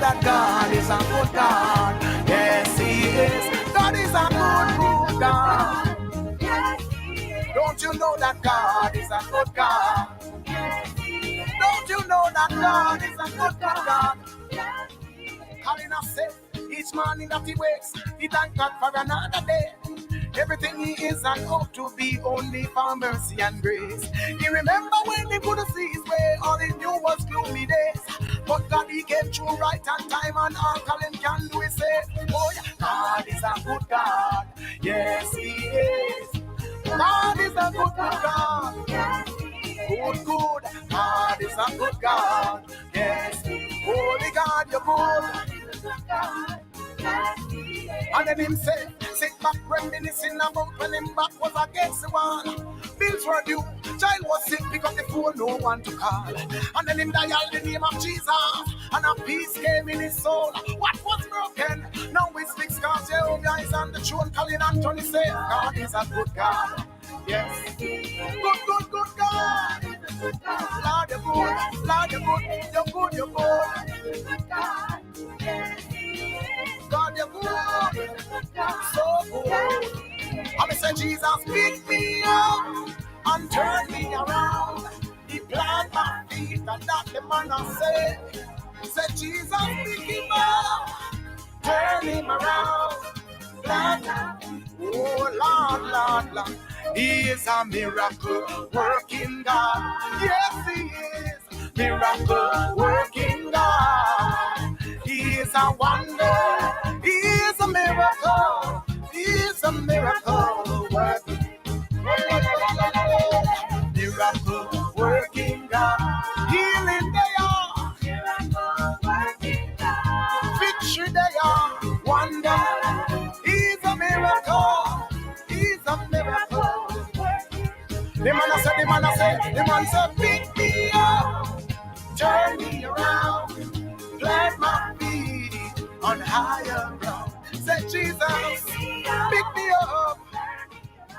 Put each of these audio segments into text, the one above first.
that God is a good God? Yes, He is. God is a good, good God. Yes, He is. Don't you know that God is a good God? Yes, He is. Don't you know that God is a good, good God? Yes, He is. Colin has said, each morning that he wakes, he thank God for another day. Everything he is and hope to be only for mercy and grace. He remember when he couldn't see his way, all he knew was gloomy days. But God, he came through right on time, and all Colin can do is say, oh yeah, God is a good God. Yes, He is. God is a good, good God. Yes, He is. Good, good. God is a good God. Yes, He is. Holy God, you're good. God. Yes, He is. And then him say, sit back reminiscing about when him back was against the wall. Bills were due, child was sick because the phone no one to call. And then him dialed the name of Jesus, and a peace came in his soul. What was broken? Now it's fixed cause Jehovah is on the throne. Colin Anthony say, God is a good God. Yes, good, good, good God. Lord, you're good, Lord, you're good, you're good, you're good. God, you're good, so good. I say, Jesus, pick me up and turn me around. He planted my feet, and that the man I said, Jesus, pick him up, turn him around. Oh, Lord, Lord. He is a miracle working God. Yes, He is. Miracle working God. He is a wonder. He is a miracle. He is a miracle working. Miracle working God. Healing they are. Miracle working God. Victory they are. Wonder. He's a miracle. He's a miracle. The man said, pick me up, turn me around, plant my feet on higher ground. Said Jesus, pick me up,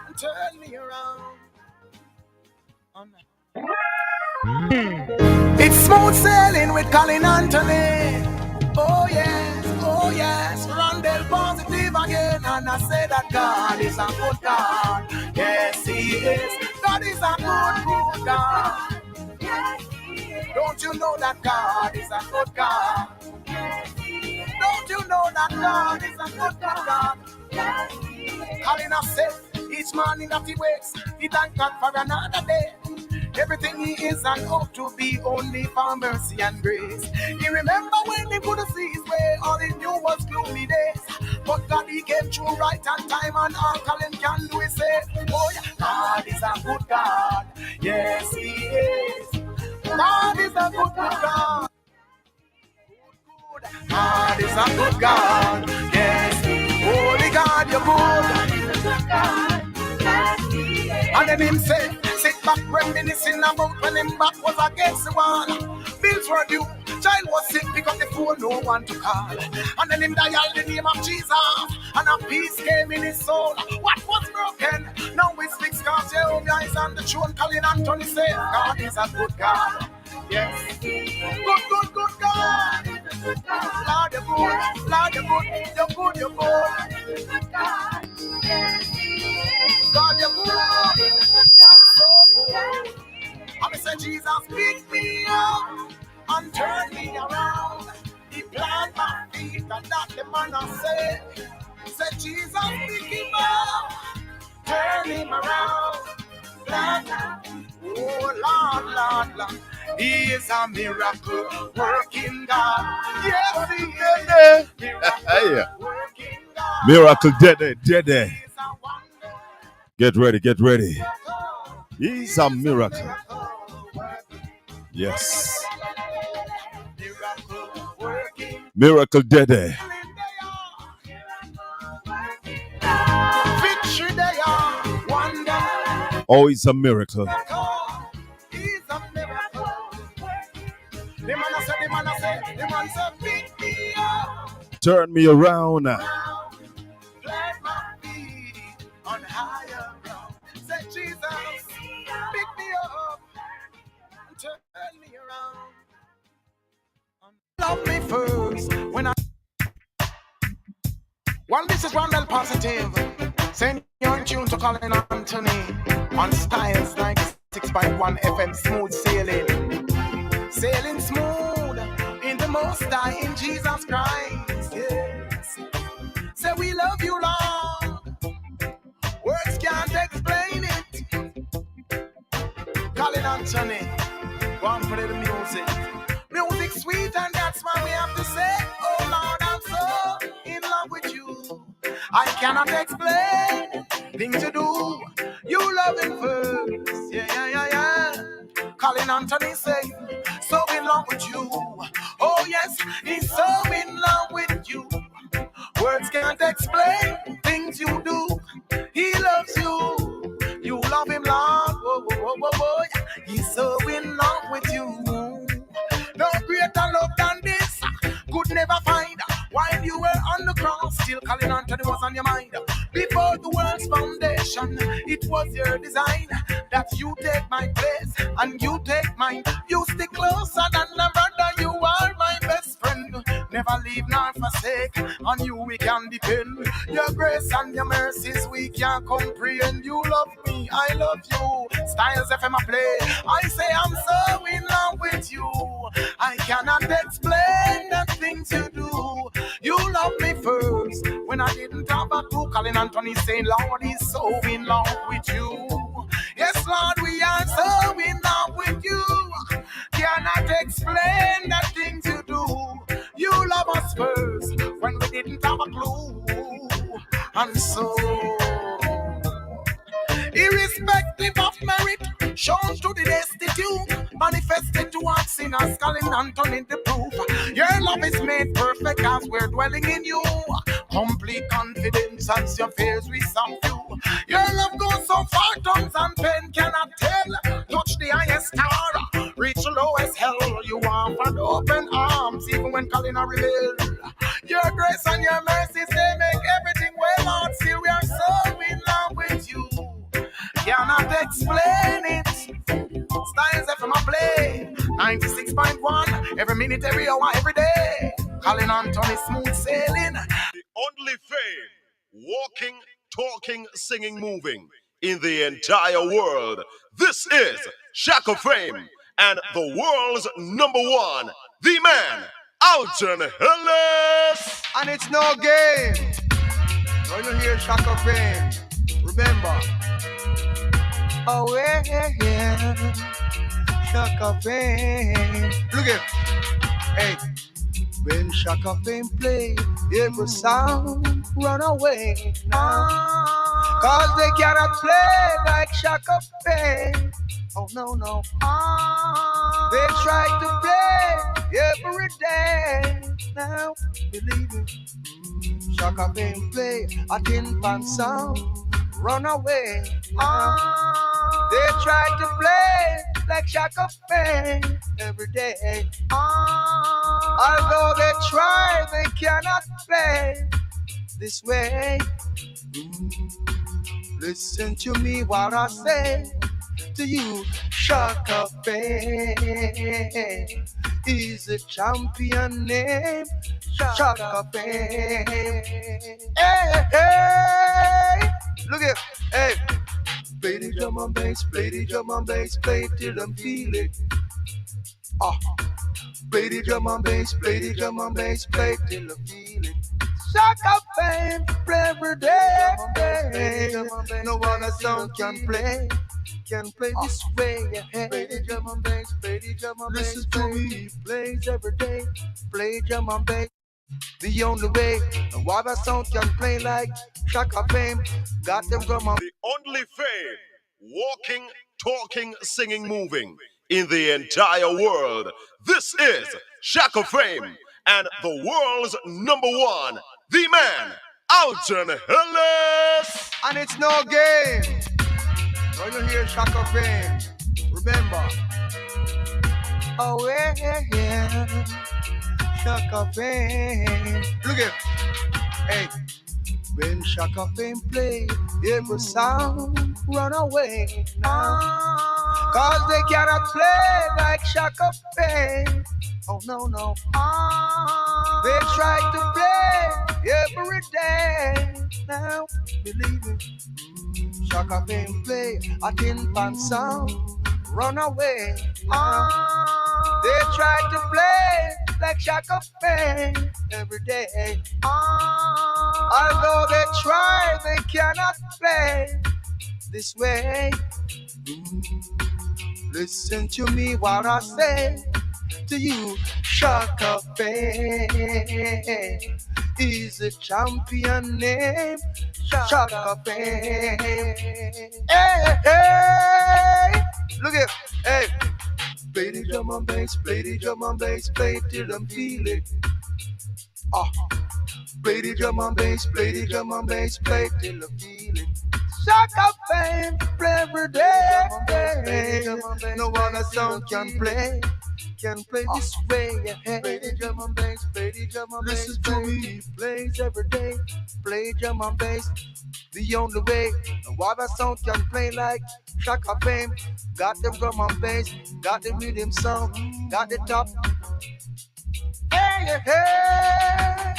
and turn me around. It's smooth sailing with Colin Anthony. Oh yes, Randall positive again. And I say that God is a good God. Yes, He is. God is a good, good God. Yes, He is. Don't you know that God is a good God? Yes, He is. Don't you know that God is a good, good God? Yes, He is. Colin has said, each morning that he wakes, he thank God for another day. Everything he is and hope to be only for mercy and grace. He remember when he couldn't see his way, all he knew was gloomy days. But God, he came through right on time, and all Colin can do is say, oh yeah, God is a good God. Yes, He is. God is a good, good God. God is a good God. Yes, Holy God, you're good. And then him say, sit back reminiscing about when him back was against the wall. Bills were due, child was sick because the phone no one to call. And then him dialed the name of Jesus, and a peace came in his soul. What was broken? Now it's fixed cause Jehovah is on the throne. Colin Anthony say, God is a good God. Yes, good, good, good God. Lord, you're good, Lord, you're good, you're good, you're good. God, you're good, so good. I say, Jesus, pick me up and turn me around. He planted my feet, and that the man I said, Jesus, pick him up, turn him around. Oh, Lord. He is a miracle working God. Yes, He is. Miracle working God. Miracle Dede. Get ready. He's a miracle. Yes. Miracle Dede. Victory they are. Wonder. Oh, it's a miracle. He's a miracle. The man said, pick me up. Turn me around. Plant my feet on higher ground. Say, Jesus, pick me up and turn me around. Love me first, Well, this is Randall Positive. Send your tune to Colin Anthony on styles like 6.1 FM smooth sailing. Sailing smooth in the most high in Jesus Christ. Yes. Say we love you, Lord. Words can't explain it. Colin Anthony, go and play the music. Music sweet, and that's why we have to say, oh Lord, I'm so in love with you. I cannot explain things you do. You love him first. Yeah. Colin Anthony say, so in love with you. Oh yes, he's so in love with you. Words can't explain things you do. He loves you. You love him, Lord. Whoa. He's so in love with you. No greater love than this could never find. While you were on the cross, still Colin Anthony was on your mind. Before the world's foundation, it was your design that you take my place and you take mine. You stick closer than a brother. You are my best friend. Never leave nor forsake. On you we can depend. Your grace and your mercies we can't comprehend. You love me, I love you. Styles FM I play. I say I'm so in love with you. I cannot explain the things you do. You love me first when I didn't have a clue. Colin Anthony saying, Lord, he's so in love with you. Yes, Lord, we are so in love with you. Cannot explain the things you do. You love us first when we didn't have a clue. And so, irrespective of merit, shown to the destitute, manifested towards sinners, Colin Anthony the proof. Your love is made perfect as we're dwelling in you. Complete confidence as your fears we subdue. Your love goes so far, tongues and pen cannot tell. Touch the highest star, reach the lowest hell. You offered open arms, even when Colin are rebelled. Your grace and your mercies, they make everything well. Lord, still we are so in love with you. Cannot explain it. Styles FM I play 96.1 every minute, every hour, every day. Colin Anthony smooth sailing. The only fame, walking, talking, singing, moving in the entire world. This is Shaka Fame and the world's number one, the man, Haughton. And it's no game. When you hear Shaka Fame, remember. Oh yeah. Shaka Fame. Look at, hey. When Shaka Fame play, every sound run away now. Cause they cannot play like Shaka Fame. Oh no. They try to play every day. Now, believe me, Shaka Fame play a tin pan sound run away now. They try to play like Shaka Fame every day. Although they try, they cannot play this way. Listen to me while I say to you, Shaka Fame is a champion name. Shaka Fame. Hey, look at, hey. Play the drum and bass, play the drum and bass, play it till them feel it. Play the drum and bass, play the drum and bass, play it till them feel it. Shaka Fame, play every day. No other song can play this way. Play the drum and bass, play the drum and bass. Listen to me, plays every day. Play drum and bass. The only way, no other song can play like Shaka Fame. Got them drum and The only fame, walking, talking, singing, moving in the entire world. This is Shaka Fame and the world's number one, the man, Haughton. and it's no game. When you hear Shaka Fame, remember. Oh yeah. Shaka Fame. Look at, hey. When Shaka Fame play, every sound run away now. Cause they cannot play like Shaka Fame. Oh no, no. They try to play every day. Now, believe me, Shaka Fame play a tin pan sound. Run away. They try to play like Shaka Fame every day. Although they try, they cannot play this way. Listen to me while I say to you, Shaka Fame is a champion name. Shaka Fame. Hey, hey, look at, hey. Play the drum and bass, play the drum and bass, play it till them feel it. Play the drum and bass, play the drum and bass, play it till them feel it. Shaka Fame, play every day. No other sound can play this way. Play the drum and bass, play the drum and bass. Listen to me, plays every day. Play drum and bass, the only way. No other sound can play like Shaka Fame. Got them drum and bass, got the rhythm sound, got the top. Hey, hey,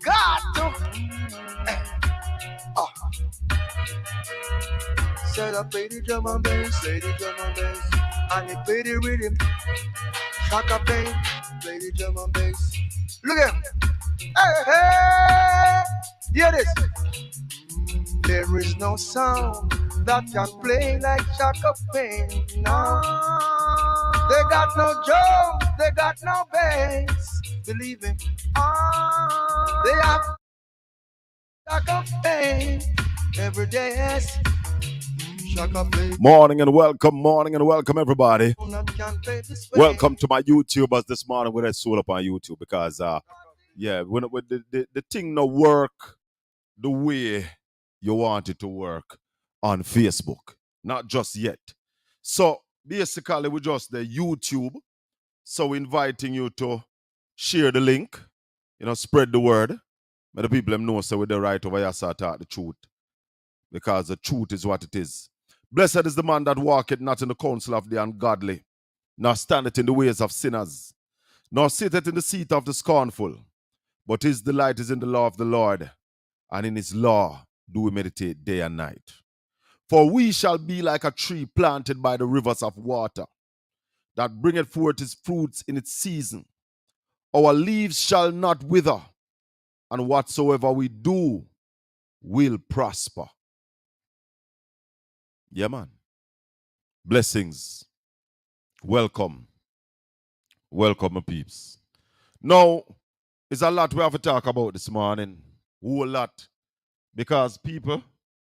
got to. Said I play the drum and bass, play the drum and bass, and they play the rhythm. Shaka Fame, play the drum and bass. Look at him. Hey, hey, hear this. There is no sound that can play like Shaka Fame. No, they got no drum, they got no bass. Believe me, they have Shaka Fame every day. Morning and welcome, everybody. Welcome to my YouTubers this morning with a soul up on YouTube because, when the thing no work the way you want it to work on Facebook, not just yet. So basically, we just the YouTube. So inviting you to share the link, spread the word. Let the people them know so with the right over here start the truth, because the truth is what it is. Blessed is the man that walketh not in the counsel of the ungodly, nor standeth in the ways of sinners, nor sitteth in the seat of the scornful. But his delight is in the law of the Lord, and in his law do we meditate day and night. For we shall be like a tree planted by the rivers of water, that bringeth forth his fruits in its season. Our leaves shall not wither, and whatsoever we do will prosper. Yeah, man. Blessings. Welcome, my peeps. Now, it's a lot we have to talk about this morning. Whole lot. Because people,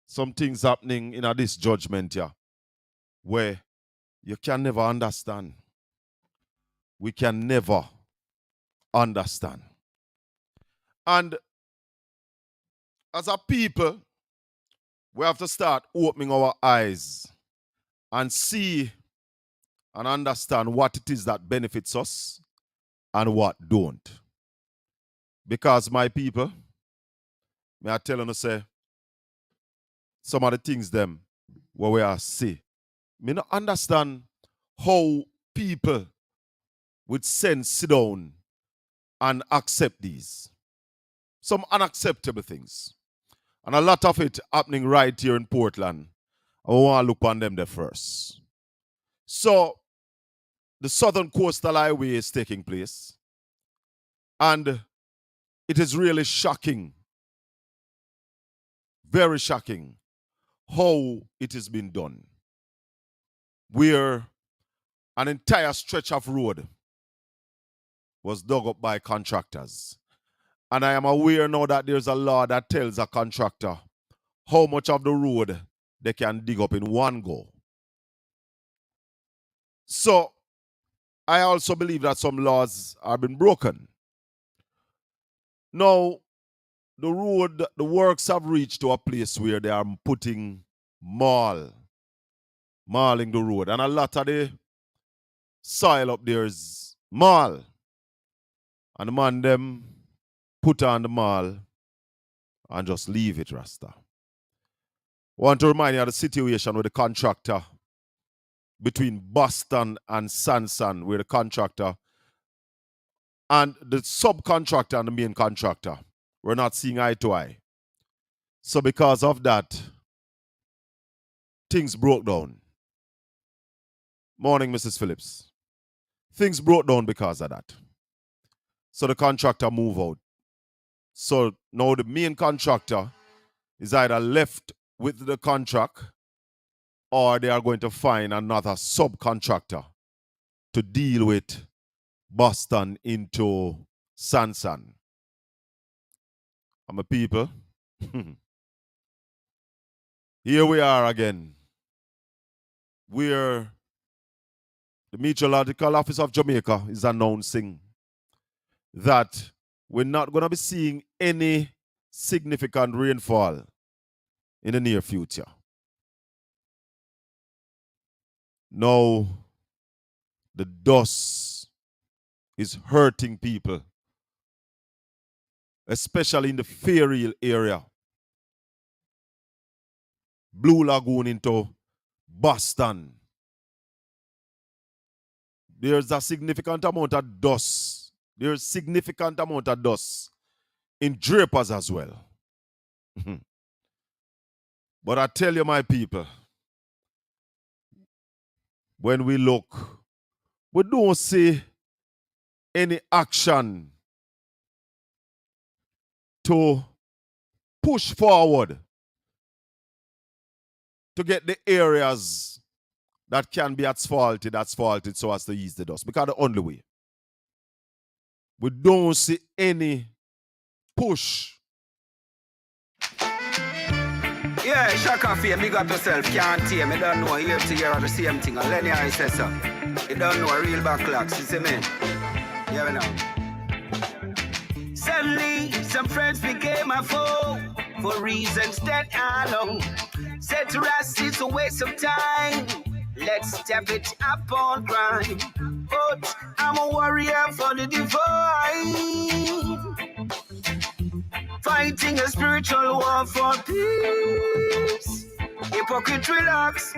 some things happening in this judgment here, where you can never understand. We can never understand. And as a people, we have to start opening our eyes and see and understand what it is that benefits us and what don't. Because my people, may I tell you, say, some of the things them where we are see. Me not understand how people with sense sit down and accept these. Some unacceptable things. And a lot of it happening right here in Portland. I want to look on them there first. So, the Southern Coastal Highway is taking place. And it is really shocking, very shocking, how it has been done. Where an entire stretch of road was dug up by contractors. And I am aware now that there's a law that tells a contractor how much of the road they can dig up in one go. So, I also believe that some laws have been broken. Now, the works have reached to a place where they are putting marling the road. And a lot of the soil up there is marl. And the man them put on the marl and just leave it, Rasta. I want to remind you of the situation with the contractor between Boston and Sanson, where the contractor And the subcontractor and the main contractor were not seeing eye to eye. So because of that, things broke down. Morning, Mrs. Phillips. Things broke down because of that. So the contractor moved out. So now the main contractor is either left with the contract or they are going to find another subcontractor to deal with Boston into Sansan. I'm a people. Here we are again. Where the Meteorological Office of Jamaica is announcing that we're not going to be seeing any significant rainfall in the near future. Now, the dust is hurting people, especially in the Fairhill area. Blue Lagoon into Boston. There's a significant amount of dust. There's significant amount of dust in Drapers as well. But I tell you, my people, when we look, we don't see any action to push forward to get the areas that can be asphalted so as to ease the dust. Because the only way. We don't see any push. Yeah, Shaka Fame, big up yourself, can't tame. You don't know, you have to hear the same thing. And Lenny I says so. You don't know, real backlocks, you see me? Yeah, we know. Suddenly, some friends became a foe for reasons that I know. Said to us, it's a waste of time. Let's step it up on crime. But I'm a warrior for the divine. Fighting a spiritual war for peace. Hypocrite relax.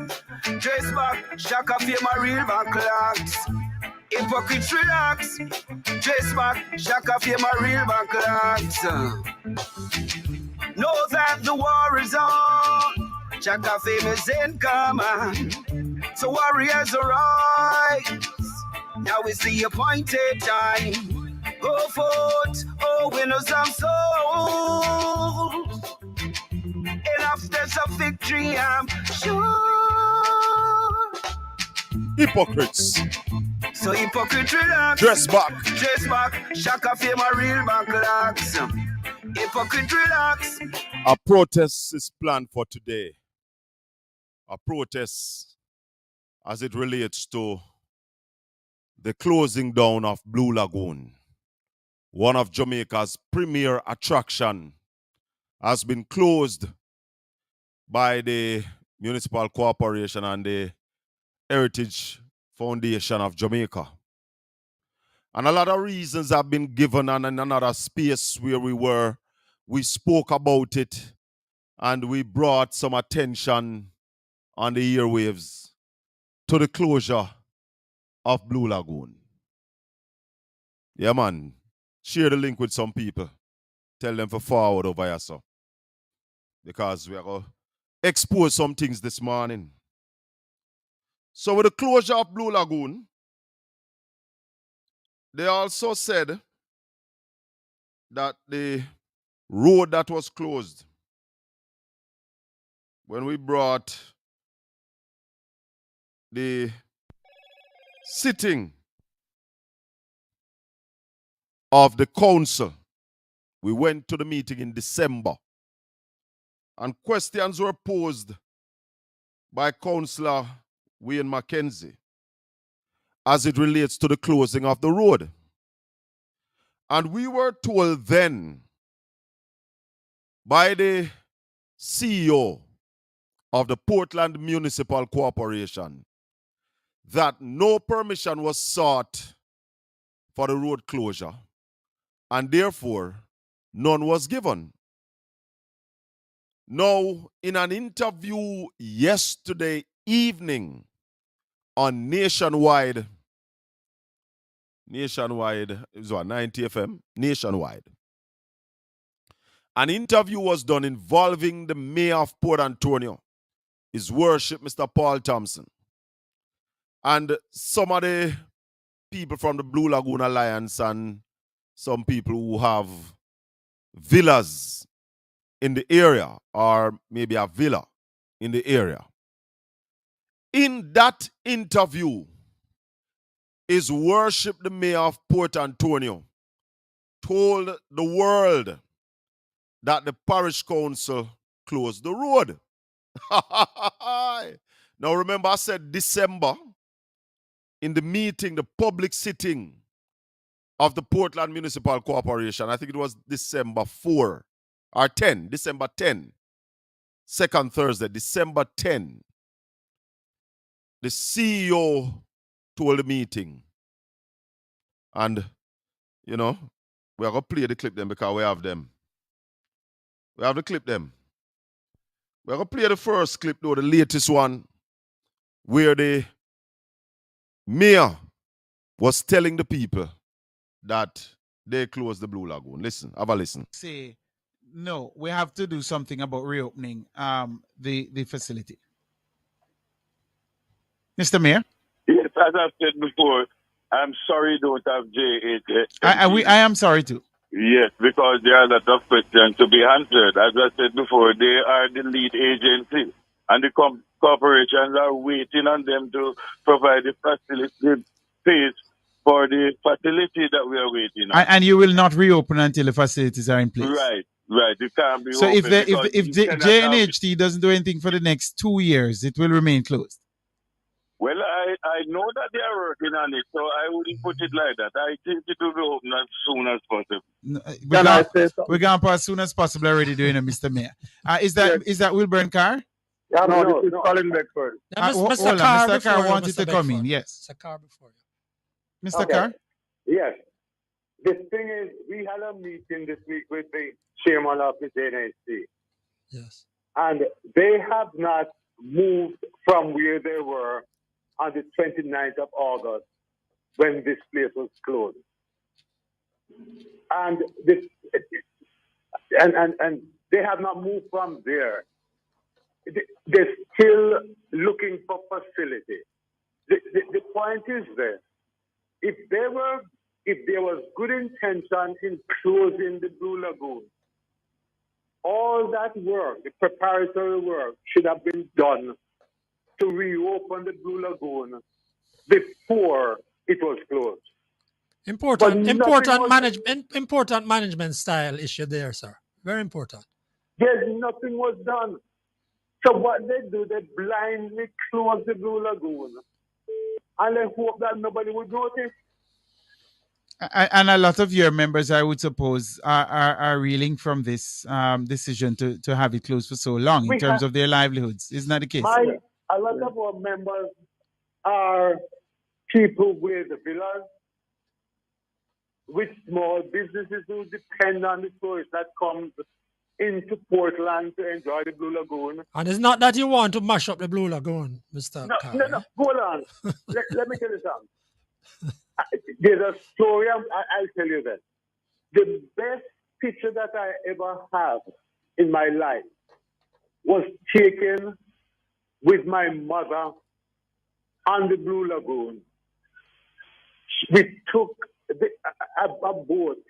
Dress back, Shaka Fame a real backlocks. Hypocrite relax. Dress back, Shaka Fame a real backlocks. Know that the war is on. Shaka Fame is in command. So warriors arise. Now is the appointed time. Go forth, oh winners of souls. Enough there's a victory, I'm sure. Hypocrites. So hypocrite relax. Dress back. Dress back. Shaka Fame a real backlocks. Hypocrite relax. A protest is planned for today. A protest as it relates to the closing down of Blue Lagoon. One of Jamaica's premier attraction has been closed by the Municipal Corporation and the Heritage Foundation of Jamaica. And a lot of reasons have been given, and in another space where we spoke about it and we brought some attention on the airwaves to the closure of Blue Lagoon. Yeah, man. Share the link with some people. Tell them to forward over here, so. Because we are going to expose some things this morning. So with the closure of Blue Lagoon, they also said that the road that was closed, when we brought the sitting of the council, we went to the meeting in December, and questions were posed by Councillor Wayne Mackenzie as it relates to the closing of the road. And we were told then by the CEO of the Portland Municipal Corporation that no permission was sought for the road closure, and therefore none was given. Now, in an interview yesterday evening on Nationwide nationwide. It was what, 90 FM? Nationwide. An interview was done involving the mayor of Port Antonio, His Worship Mr. Paul Thompson, and some of the people from the Blue Lagoon Alliance and some people who have villas in the area or maybe a villa in the area. In that interview, His Worship the Mayor of Port Antonio told the world that the parish council closed the road. Now remember, I said December in the meeting, the public sitting of the Portland Municipal Corporation. I think it was December 4 or 10, December 10, second Thursday, December 10. The CEO told the meeting, and you know, we are going to play the clip then because we have them. We have the clip them. We're going to play the first clip though, the latest one, where the mayor was telling the people that they closed the Blue Lagoon. Listen, have a listen. Say, no, we have to do something about reopening the facility. Mr. Mayor? Yes, as I've said before, I'm sorry you don't have JAMAICA. I am sorry too. Yes, because there are a lot of questions to be answered. As I said before, they are the lead agency, and the corporations are waiting on them to provide the facility space for the facility that we are waiting on. And you will not reopen until the facilities are in place. Right. It can't be so open. If JNHT doesn't do anything for the next 2 years, it will remain closed. Well, I know that they are working on it, so I wouldn't put it like that. I think it will be open as soon as possible. We're going to as soon as possible already doing it, Mr. Mayor. Is that Wilburn Carr? Yeah, no, this is Colin Beckford. Mr. Carr wanted to come in, yes. Mr. Carr before you. Mr. Carr? Yes. The thing is, we had a meeting this week with the chairman of the JNHC. Yes. And they have not moved from where they were on the 29th of August when this place was closed. And they have not moved from there. They're still looking for facility. The point is this: if there was good intention in closing the Blue Lagoon, all that work, the preparatory work, should have been done to reopen the Blue Lagoon before it was closed. Important management style issue there, sir. Very important. Yes, nothing was done. So what they do, they blindly close the Blue Lagoon, and they hope that nobody would notice. And a lot of your members, I would suppose, are reeling from this decision to have it closed for so long in terms of their livelihoods. Isn't that the case? A lot of our members are people with villas, with small businesses who depend on the tourists that comes into Portland to enjoy the Blue Lagoon. And it's not that you want to mash up the Blue Lagoon, Mr. Carr. No, hold on. let me tell you something. There's a story, I'll tell you that. The best picture that I ever have in my life was taken with my mother on the Blue Lagoon. We took a boat,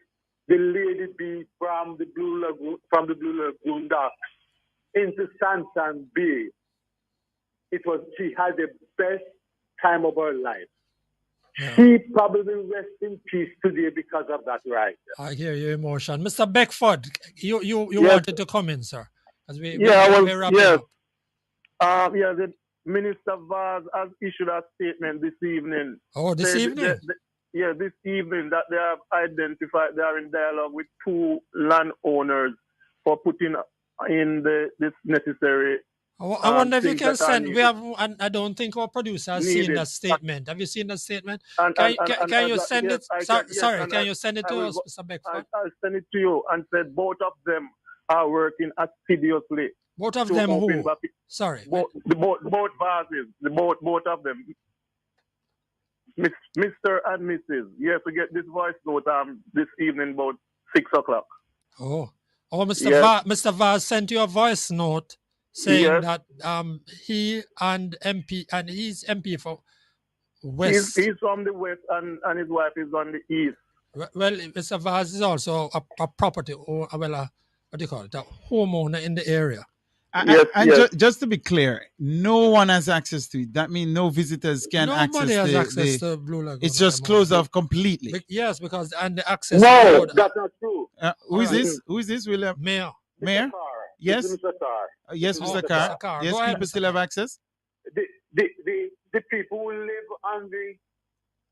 the Lady B from the Blue Lagoon docks into Sansan Bay. She had the best time of her life. Yeah. She probably rests in peace today because of that ride. I hear your emotion. Mr. Beckford, you yes. wanted to come in, sir. As we the Minister Vaz has issued a statement this evening. Oh, this evening? This evening that they have identified, they are in dialogue with 2 landowners for putting in this necessary. I wonder if you can send. I don't think our producer has seen that statement. Have you seen that statement? Can you send it? Can you send it to us, Mr. Beckford? I'll send it to you and said both of them are working assiduously. Both of them who? Sorry. Both bases. Both of them. Mr. and Mrs. You have to get this voice note this evening about 6 o'clock. Oh, Mr. Yes. Mr. Vaz sent you a voice note saying that he and he's MP for West. He's from the West and his wife is on the East. Well, Mr. Vaz is also a property or what do you call it? A homeowner in the area. Just to be clear, no one has access to it. That means no visitors can Nobody access has access to Blue Lagoon. It's just closed off completely. Yes, because the access. No, that's not true. Who is this? Who is this, William? Mayor. Yes. Mr. Carr. Yes, Mr. Carr. Yes, people still have access. The people who live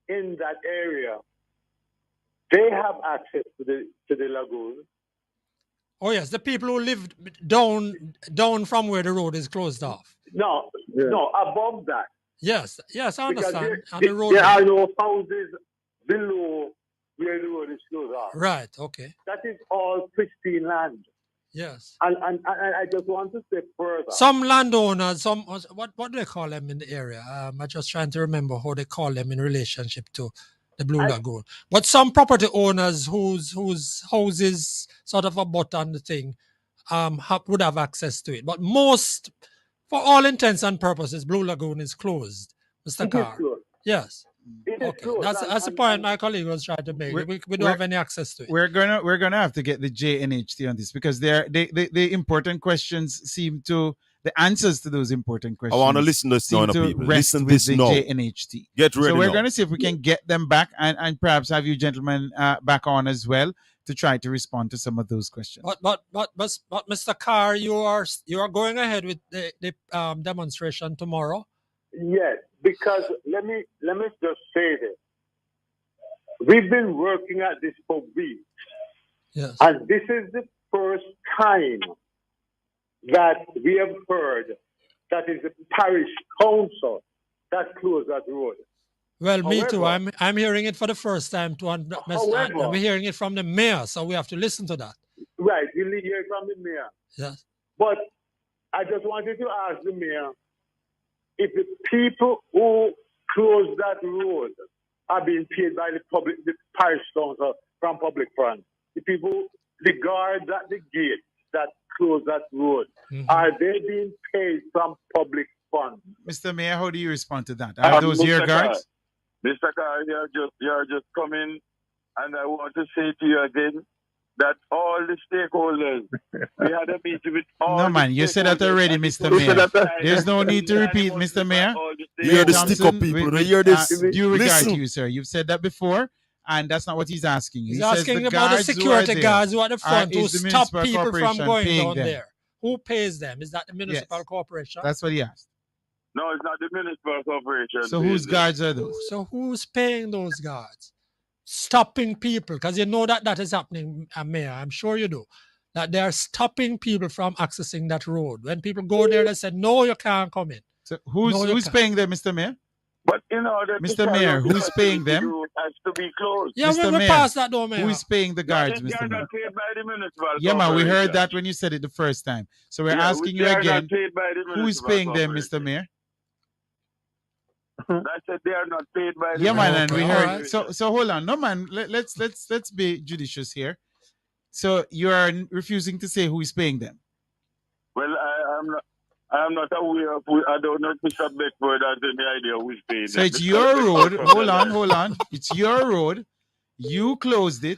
in that area, they have access to the lagoon. Oh yes, the people who live down from where the road is closed off. No, above that. Yes, I understand. On the road. There are no houses below where the road is closed off. Right. Okay. That is all pristine land. Yes. And I just want to say further. Some landowners, what do they call them in the area? I'm just trying to remember how they call them in relationship to the Blue Lagoon. But some property owners whose houses sort of abut on the thing would have access to it. But most, for all intents and purposes, Blue Lagoon is closed, Mr. Carr. Yes. Okay. That's the point my colleague was trying to make. We don't have any access to it. We're gonna have to get the JNHT on this because the important questions seem to. The answers to those important questions. I want to listen to this now, people. Listen with this the now. JNHT. Get ready. So we're now. going to see if we can get them back and perhaps have you gentlemen back on as well to try to respond to some of those questions. But Mr. Carr, you are going ahead with the demonstration tomorrow. Yes, because let me just say this. We've been working at this for weeks. Yes. And this is the first time that we have heard that is the parish council that closed that road. Well, me too. I'm hearing it for the first time too. I'm hearing it from the mayor, so we have to listen to that. Right, you hear it from the mayor. Yes. But I just wanted to ask the mayor if the people who closed that road are being paid by the parish council from public funds. The guards at the gate that close that road, are they being paid from public funds? Mr. Mayor, how do you respond to that? Are those your guards? Mr. Carr, you're just coming, and I want to say to you again that all the stakeholders, we had a meeting with all. No, man, you said that already, Mr. Mayor. There's no need to repeat, Mr. Mayor. You hear the stick-up people. They hear this. Due regard to you, sir. You've said that before. And that's not what he's asking. He's asking about the security guards who are at the front who stop people from going down there. Who pays them? Is that the municipal corporation? That's what he asked. No, it's not the municipal corporation. So whose guards are those? So who's paying those guards? Stopping people, because you know that is happening, Mayor. I'm sure you do. That they're stopping people from accessing that road. When people go there, they say, no, you can't come in. So who's paying them, Mr. Mayor? But in order Mr. Mayor, who's paying them? Has to be closed. Yeah, we passed that though, Mayor. Who is paying the guards, Mr. Mayor? They're not paid by the municipal Yeah, man, we heard that when you said it the first time. So we're asking you again, who is paying them, Mr. Mayor? I said they are not paid by the Yeah, man, and we heard. So hold on. No, man, let's be judicious here. So you are refusing to say who is paying them? Well, I'm not aware of. I don't know if Mr. Beckford has any idea who's paying. So it's your road. Hold on. It's your road. You closed it,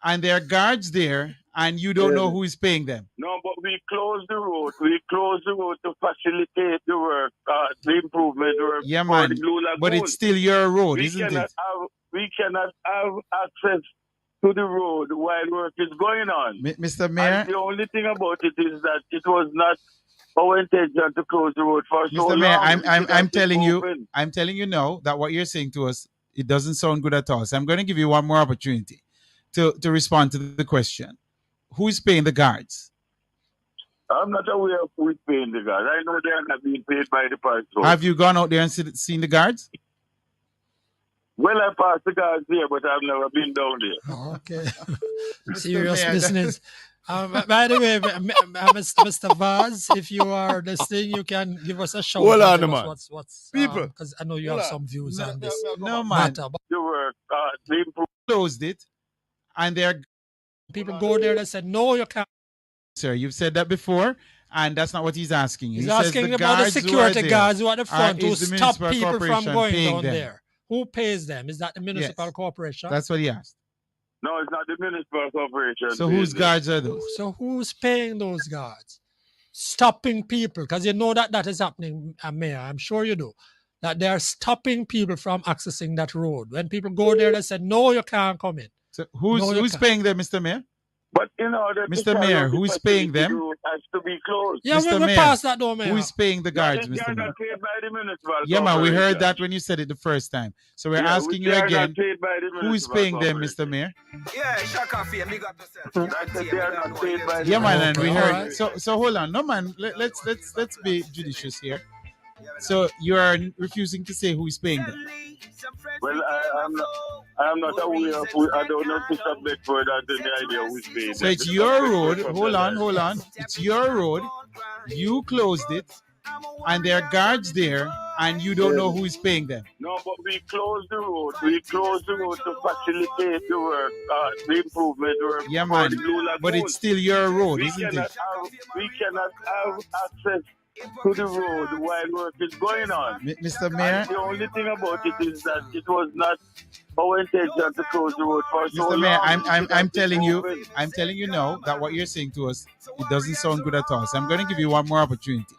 and there are guards there, and you don't know who is paying them. No, but we closed the road. We closed the road to facilitate the work, the improvement work. Yeah, man. For the Blue Lagoon. But it's still your road, isn't it? We cannot have access to the road while work is going on. Mr. Mayor. And the only thing about it is that it was not our intention to close the road for so long. Mr. Mayor, I'm telling you now that what you're saying to us, it doesn't sound good at all. So I'm going to give you one more opportunity to respond to the question. Who is paying the guards? I'm not aware of who is paying the guards. I know they are not being paid by the parish. Have you gone out there and seen the guards? Well, I passed the guards here, but I've never been down there. Okay. Serious business. By the way, Mr. Vaz, if you are listening, you can give us a shout. Hold and on, tell man. us what's People, because I know you have some views on this No, man. matter. But The work, they Closed it, and they're people go there and say, no, you can't. sir. You've said that before, and that's not what he's asking you. He's He says asking the about the guards security who are guards who are at the front who is the stop municipal people from corporation going paying down them? there. Who pays them? Is that the municipal corporation? That's what he asked. No, it's not the municipal corporation. So whose guards are those? So who's paying those guards? Stopping people, because you know that is happening, Mayor. I'm sure you do. That they are stopping people from accessing that road. When people go there, they say, no, you can't come in. So who's paying them, Mr. Mayor? But in order Mr. Mayor, who is paying them? Has to be closed. Yeah, Mr. we Mayor, passed that though, Mayor. Who is paying the guards, They Mr. are Mayor? not paid by the municipal Yeah, man, we heard corporation. that when you said it the first time. So we're asking you they are again, not paid by the who is municipal paying them, corporation. Mr. Mayor? Yeah, Shaka Fame, big up yourself. I said they are not paid by the Yeah, man, and we Okay, heard. alright. So hold on, no, man. Let's be judicious here. So you are refusing to say who is paying them? Well, I'm not aware of. I don't know if Mr. Bedford has any idea who's paying. So it's your road. Hold on. It's your road. You closed it, and there are guards there, and you don't know who is paying them. No, but we closed the road. We closed the road to facilitate the work, the improvement work. Yeah, for man. the Blue Lagoon. But it's still your road, we isn't cannot it? we cannot have access to the road while work is going on. Mr. Mayor? And the only thing about it is that it was not our intention to close the road for so Mr. Mayor, long. I'm telling you now that what you're saying to us, it doesn't sound good at all. So I'm going to give you one more opportunity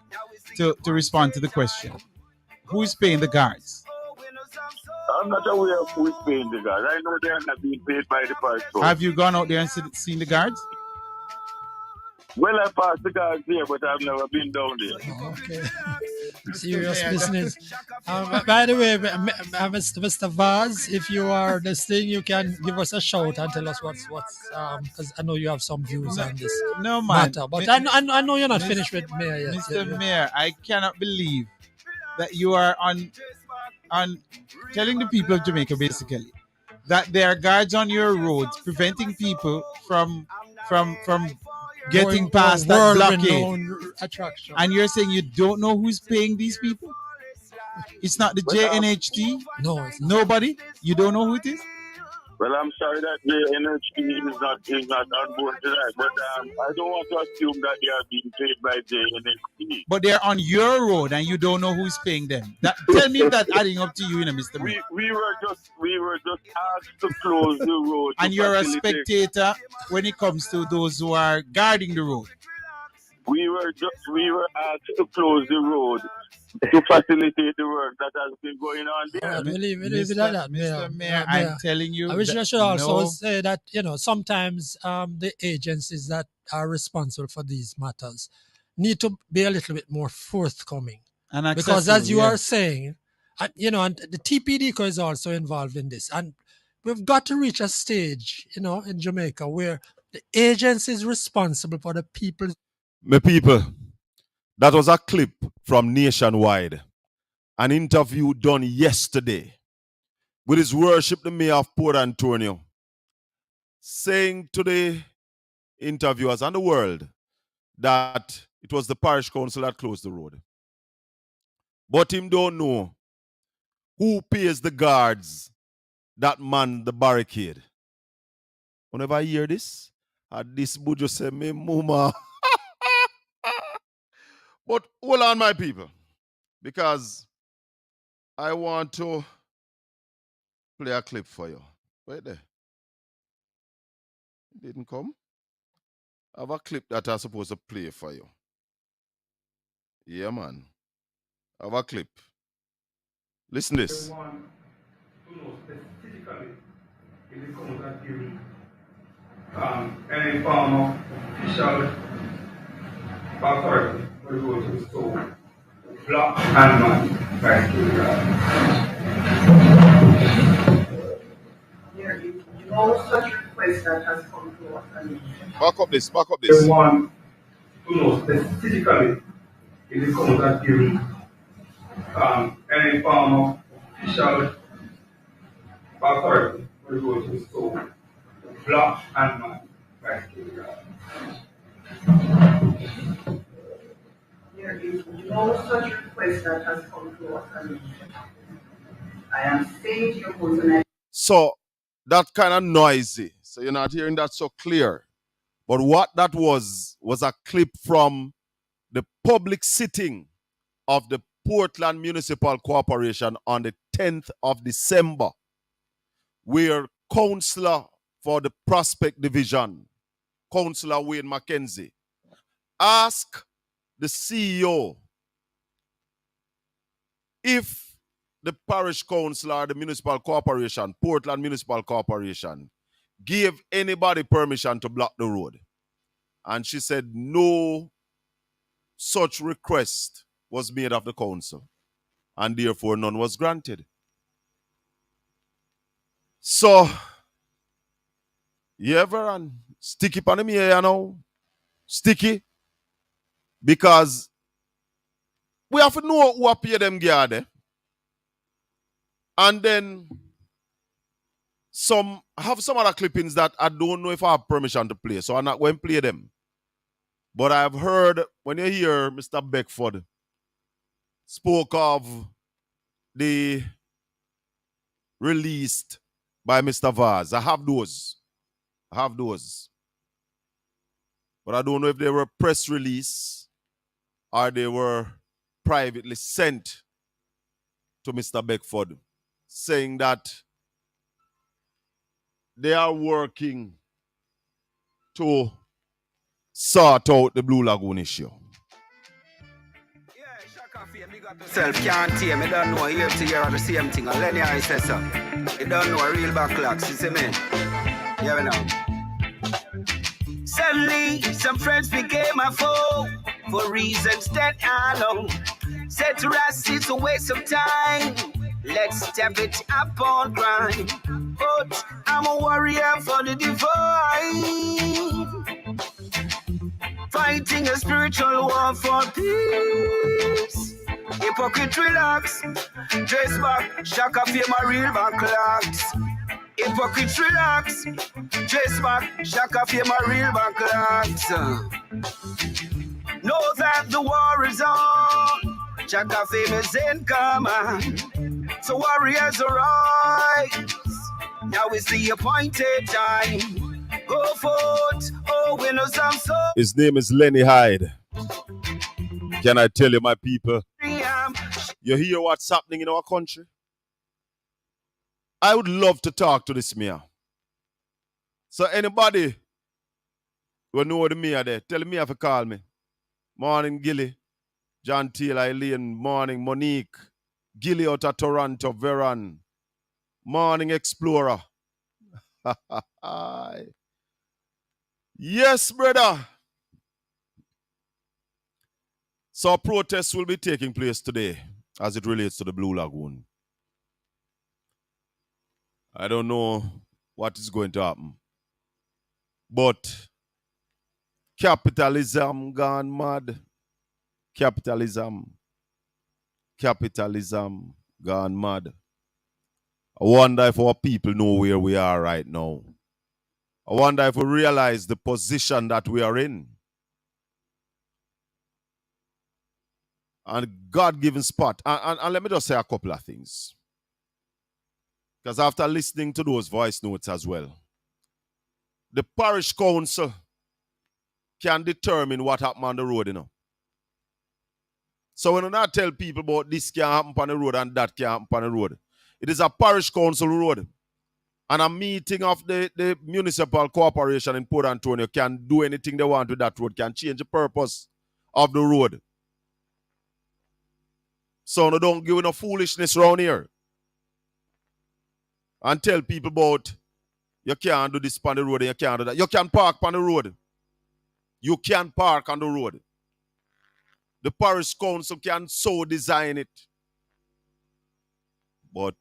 to respond to the question. Who is paying the guards? I'm not aware of who is paying the guards. I know they are not being paid by the patrol. Have you gone out there and seen the guards? Well, I passed the guards here, but I've never been down there. Okay. Serious business. By the way, Mr. Vaz, if you are listening, you can give us a shout and tell us what's because I know you have some views on this No, man. matter. But I know you're not finished with Mayor yet. Mr. Mayor, I cannot believe that you are on telling the people of Jamaica basically that there are guards on your roads preventing people from getting past that blockade. Attraction. And you're saying you don't know who's paying these people? It's not the JNHT? No, it's not. Nobody? You don't know who it is? Well, I'm sorry that the NHP is not on board tonight, but I don't want to assume that they are being paid by the NHP. But they're on your road and you don't know who's paying them. Tell me if that's adding up to you, Mr. Mayor. We were just asked to close the road. And you're a spectator when it comes to those who are guarding the road. We were asked to close the road to facilitate the work that has been going on there. Mr. Mayor, I'm telling you. I wish I should also say that, sometimes the agencies that are responsible for these matters need to be a little bit more forthcoming. Because as you are saying, and the TPD is also involved in this. And we've got to reach a stage, in Jamaica where the agency is responsible for the people. My people, that was a clip from Nationwide, an interview done yesterday with His Worship the Mayor of Port Antonio, saying to the interviewers and the world that it was the parish council that closed the road. But him don't know who pays the guards that man the barricade. Whenever I hear this, this would just say, me mama. But hold on, my people, because I want to play a clip for you. Wait there. It didn't come. I have a clip that I'm supposed to play for you. Yeah, man. I have a clip. Listen this. One who knows specifically if it comes at you any form of official authority will go to so block and man right to no such request that has come to us. Back up this. The one who knows specifically if it comes at you any form of official authority will go to so block and man right There is no such request that has come to us, and I am saying to your host, and I So that kind of noisy. So you're not hearing that so clear. But what that was a clip from the public sitting of the Portland Municipal Corporation on the 10th of December, where Councillor for the Prospect Division, Councillor Wayne McKenzie, asked the CEO if the parish council or the municipal corporation, Portland Municipal Corporation, gave anybody permission to block the road. And she said no such request was made of the council, and therefore none was granted. So, yeah, Veron, sticky pan me here now. Sticky. Because we have to know who pay them guard. And then have some other clippings that I don't know if I have permission to play, so I'm not going to play them. But I've heard when you hear Mr. Beckford spoke of the released by Mr. Vaz. I have those. But I don't know if they were press release or they were privately sent to Mr. Beckford, saying that they are working to sort out the Blue Lagoon issue. Yeah, Shaka Fame, big up yourself. Can't hear me, don't know. You have to hear the same thing. And Lenny I says so. You don't know a real backlocks, you see me? Yeah, we know. Suddenly, some friends became a foe for reasons that I know. Said to us, it's a waste of time. Let's step it up on grind. But I'm a warrior for the divine. Fighting a spiritual war for peace. Hypocrite relax. Dress back, Shaka Fame my real backlocks. Hypocrite relax. Dress back, Shaka Fame my real backlocks. Know that the war is on. Shaka Fame is in command. So warriors arise. Now is the appointed time. Go forth, oh winners of soul. His name is Lenny Hyde. Can I tell you, my people? You hear what's happening in our country? I would love to talk to this mayor. So anybody who know the mayor there, tell me if you call me. Morning, Gilly. John Taylor, Eileen. Morning, Monique. Gilly out of Toronto, Veron. Morning, Explorer. Yes, brother. So protests will be taking place today as it relates to the Blue Lagoon. I don't know what is going to happen. But capitalism gone mad. Capitalism gone mad. I wonder if our people know where we are right now. I wonder if we realize the position that we are in. And God-given spot. And let me just say a couple of things. Because after listening to those voice notes as well, the parish council can determine what happened on the road, you know. So when I not tell people about this can happen on the road and that can happen on the road, it is a parish council road. And a meeting of the municipal corporation in Port Antonio can do anything they want with that road, can change the purpose of the road. So no, don't give no foolishness around here. And tell people about you can't do this on the road and you can't do that. You can park on the road. You can park on the road. The parish council can so design it. But,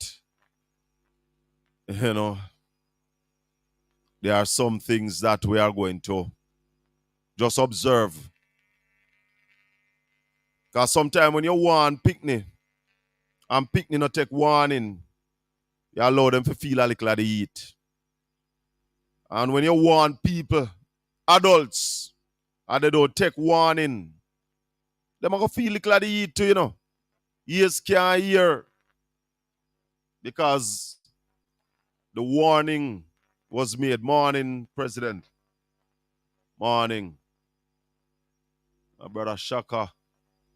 you know, there are some things that we are going to just observe. Because sometimes when you want picnic, and picnic not take warning, you allow them to feel a little of the heat. And when you want people adults and they don't take warning, them are going to feel like the heat too, you know. Ears can't hear because the warning was made. Morning, President. Morning. My brother Shaka,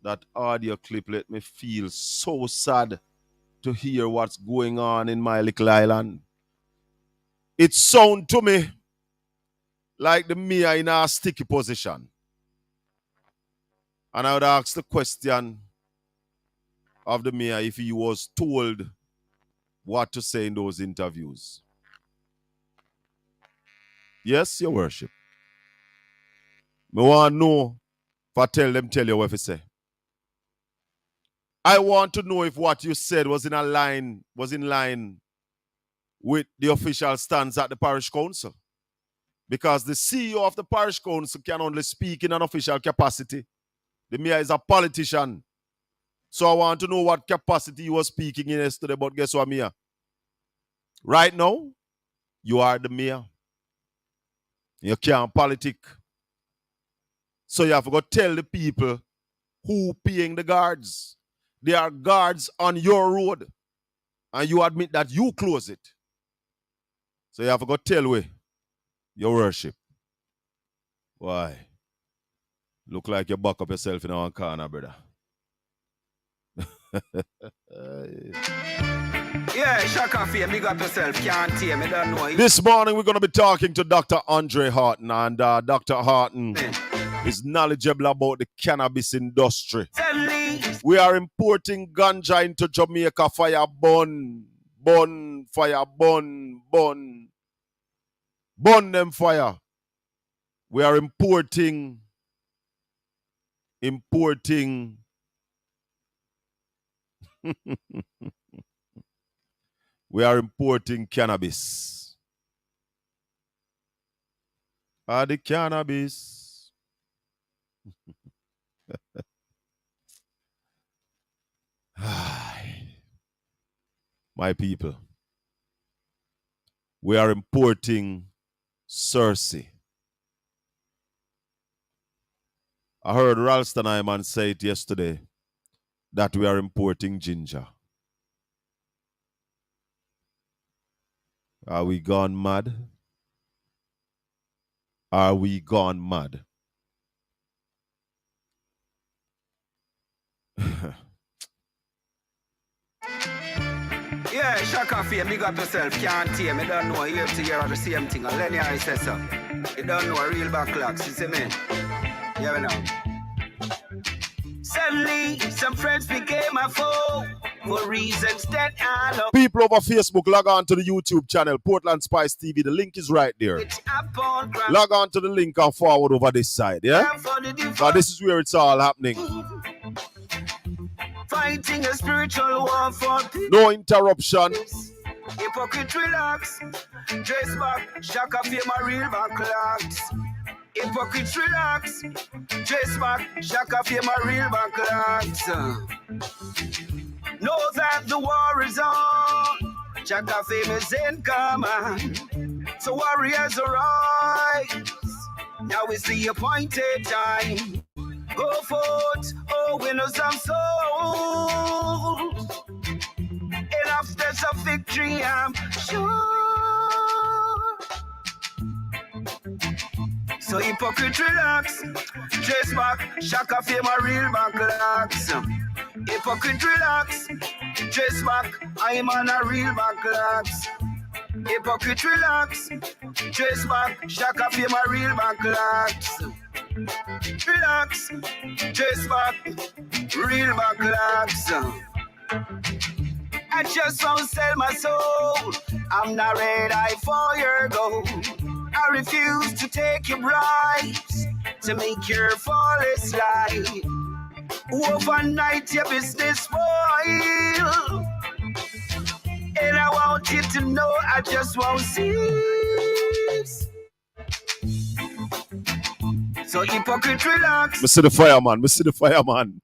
that audio clip let me feel so sad to hear what's going on in my little island. It sound to me like the mayor in a sticky position. And I would ask the question of the mayor if he was told what to say in those interviews. Yes, your worship. Me want to know if I tell you what to say. I want to know if what you said was in line with the official stance at the parish council. Because the CEO of the parish council can only speak in an official capacity. The mayor is a politician. So I want to know what capacity you were speaking in yesterday, but guess what, mayor? Right now, you are the mayor. You can't politic. So you have to go tell the people who paying the guards. There are guards on your road. And you admit that you close it. So you have to go tell we, your worship. Why? Look like you back up yourself in one corner, brother. Yeah, Shaka Fame, big up yourself. Can't hear me, don't know. This morning we're going to be talking to Dr. Andre Haughton. And Dr. Haughton is knowledgeable about the cannabis industry. We are importing ganja into Jamaica. Fire burn, fire burn. Burn them fire. We are importing we are importing cannabis. The cannabis. My people. We are importing Cersei. I heard Ralston Hyman say it yesterday that we are importing ginger. Are we gone mad? Are we gone mad? Yeah, Shaka Fame, big up yourself. Can't hear me, don't know. You have to hear the same thing. And Lenny I says so. You don't know a real backlocks, you see me? Yeah, we know. Suddenly, some friends became a foe for reasons that I know. People over Facebook, log on to the YouTube channel, Portland Spice TV. The link is right there. Log on to the link and forward over this side, yeah? Now this is where it's all happening. Fighting a spiritual war for peace. No interruption. Hypocrite relax. Dress back, Shaka Fame a real backlocks. Hypocrite relax. Dress back, Shaka Fame a real backlocks. Know that the war is on. Shaka Fame is in command. So warriors arise. Now is the appointed time. Go forth, oh winners of souls. Enough there's a victory, I'm sure. So hypocrite relax. Dress back, Shaka Fame a real backlocks. Hypocrite relax. Dress back, I'm on a real backlocks. Hypocrite relax. Dress back, Shaka Fame a real backlocks. Relax, dress back, real backlocks. I just won't sell my soul. I'm not ready for your gold. I refuse to take your bribes to make your flawless life. Overnight your business spoil. And I want you to know I just won't cease. So hypocrite relax. Me see the fireman. Me see the fireman.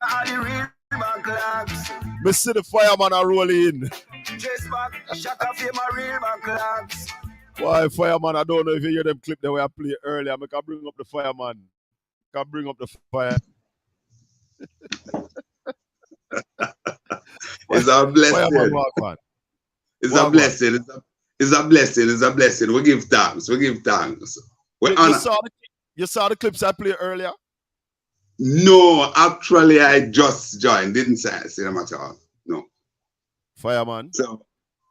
Me see the fireman are rolling in. Dress back, Shaka Fame a real backlocks. Why, fireman? I don't know if you hear them clip that I play earlier. I can bring up the fireman. Can bring up the fire. It's a Fireman, blessing. walk on. It's a blessing. It's a blessing. It's a blessing. We give thanks. We give thanks. We honor. You saw the clips I played earlier? No, actually, I just joined. Didn't see them at all. No. Fireman. So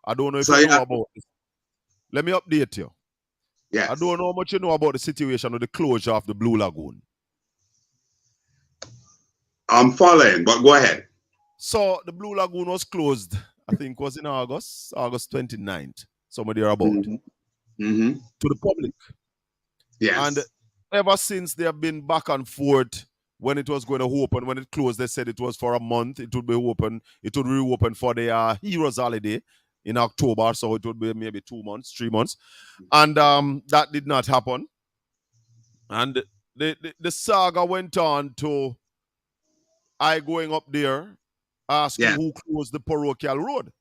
I don't know if you know about this. Let me update you. Yes. I don't know how much you know about the situation with the closure of the Blue Lagoon. I'm following, but go ahead. So the Blue Lagoon was closed, I think was in August 29th, somewhere thereabout, to the public. Yes. And ever since they have been back and forth when it was going to open. When it closed, they said it was for a month. It would be open. It would reopen for the Heroes Holiday in October. So it would be maybe 2 months, 3 months. And that did not happen. And the saga went on to I going up there asking who closed the parochial road.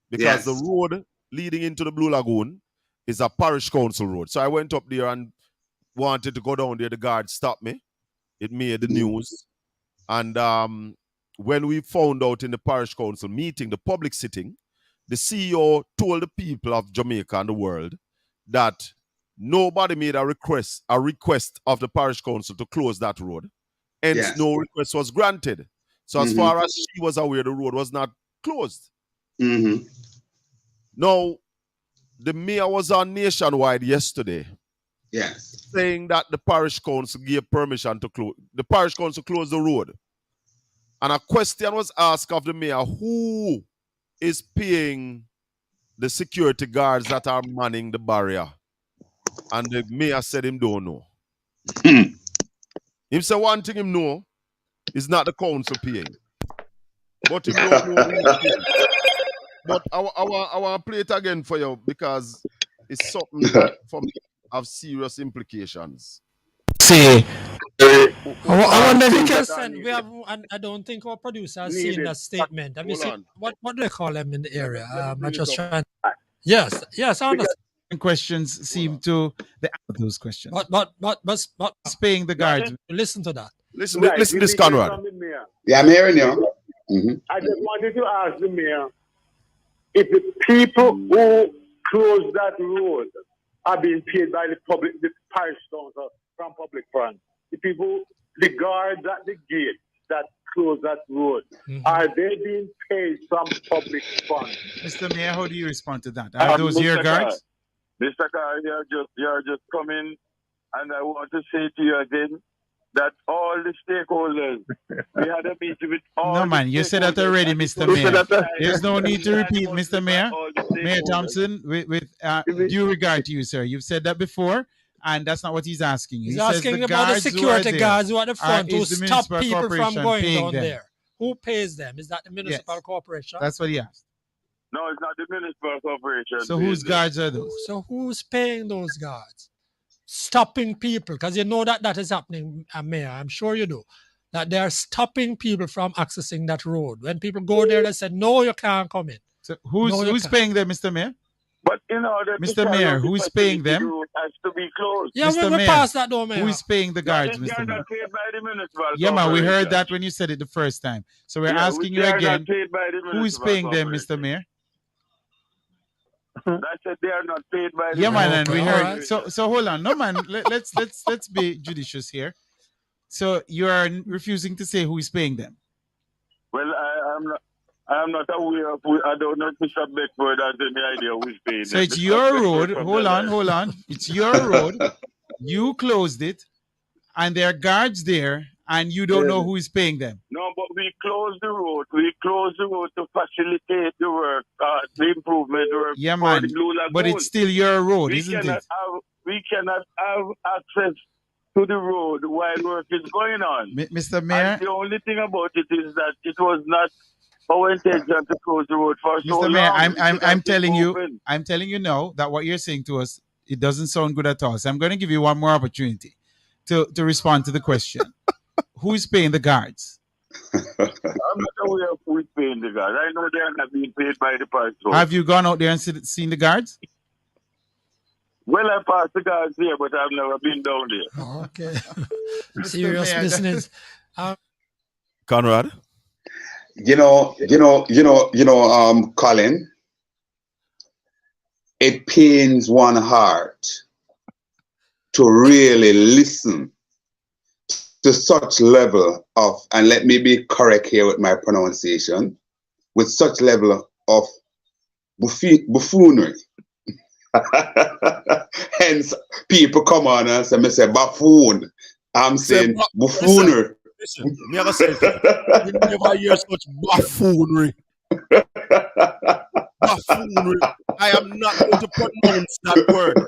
Because the road leading into the Blue Lagoon is a parish council road. So I went up there and wanted to go down there. The guard stopped me. It made the news. And when we found out in the parish council meeting, the public sitting, the CEO told the people of Jamaica and the world that nobody made a request of the parish council to close that road. Hence, no request was granted. So as far as she was aware, the road was not closed. Now, the mayor was on Nationwide yesterday. Saying that the parish council gave permission to close. The parish council closed the road. And a question was asked of the mayor, who is paying the security guards that are manning the barrier? And the mayor said him don't know. Him say one thing him know is not the council paying. But him don't know who is paying. But I want to play it again for you because it's something that for me have serious implications. See, I wonder if you can send. We have, and I don't think our producer has seen that statement. Have you seen what do they call them in the area? I just trying. Yes, I understand. Questions seem to those questions. But paying the guards. Listen to that. Listen to this, Conrad. Yeah, I'm hearing you. I just wanted to ask the mayor if the people who closed that road are being paid by the parish council from public funds. The guards at the gate that close that road, are they being paid from public funds? Mr. Mayor, how do you respond to that? Are those your guards? Mr. Carr, you're just coming, and I want to say to you again that all the stakeholders, we had a meeting with all. No, man, you said that already, Mr. Mayor. There's no need to repeat, Mr. Mayor. Mayor Thompson, with due regard to you, sir, you've said that before. And that's not what he's asking. He's asking about the security guards who are at the front who stop people from going down there. Who pays them? Is that the municipal corporation? That's what he asked. No, it's not the municipal corporation. So whose guards are those? So who's paying those guards? Stopping people, because you know that is happening, Mayor. I'm sure you do. That they are stopping people from accessing that road. When people go there, they say, no, you can't come in. So who's paying them, Mr. Mayor? But in order Mr. Mayor, who is paying them? Has to be closed. Yeah, we passed that though, Mayor. Who is paying the guards, Mr. Mayor? Paid by the municipal yeah, man, we heard that when you said it the first time. So we're asking you again, who is paying them, Mr. Mayor? I said they are not paid by the man, and we heard. So hold on, no man. Let's be judicious here. So you are refusing to say who is paying them? Well, I'm not aware of. I don't know if Mr. Beckford has any idea who's paying. So it's your road. Hold on. It's your road. You closed it, and there are guards there, and you don't know who is paying them. No, but we closed the road. We closed the road to facilitate the work, the improvement work. Yeah, man. For the Blue Lagoon. But it's still your road, isn't it? We cannot have access to the road while work is going on. Mr. Mayor. And the only thing about it is that it was not our intention to close the road for so long. Mr. Mayor, I'm telling you now that what you're saying to us, it doesn't sound good at all. So I'm going to give you one more opportunity to respond to the question. Who is paying the guards? I'm not aware of who is paying the guards. I know they are not being paid by the parish. Have you gone out there and seen the guards? Well, I passed the guards here, but I've never been down there. Oh, okay. Serious business. Conrad? Colin, it pains one heart to really listen to such level of, and let me be correct here with my pronunciation, with such level of buffoonery. Hence, people come on and say buffoon. I'm saying buffoonery. Listen, me have a say, you never hear such buffoonery. Buffoonery. I am not going to pronounce that word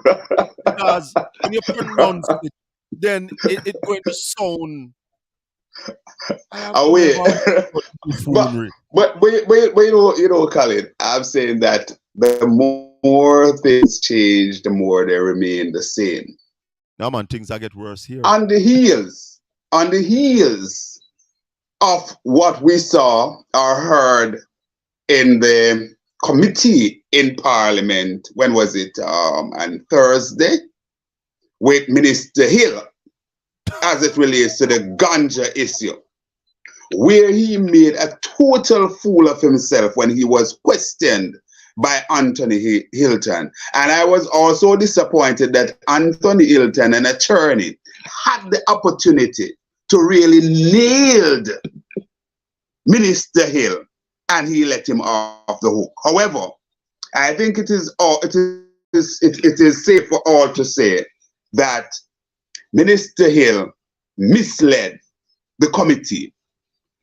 because when you pronounce it, then it's going to sound away. but you know, Colin, I'm saying that the more things change, the more they remain the same. Now, man, things are get worse here. On the heels of what we saw or heard in the committee in Parliament, when was it? On Thursday, with Minister Hill, as it relates to the ganja issue, where he made a total fool of himself when he was questioned by Anthony Hilton. And I was also disappointed that Anthony Hilton, an attorney, had the opportunity to really nail Minister Hill, and he let him off the hook. However, I think it is safe for all to say that Minister Hill misled the committee.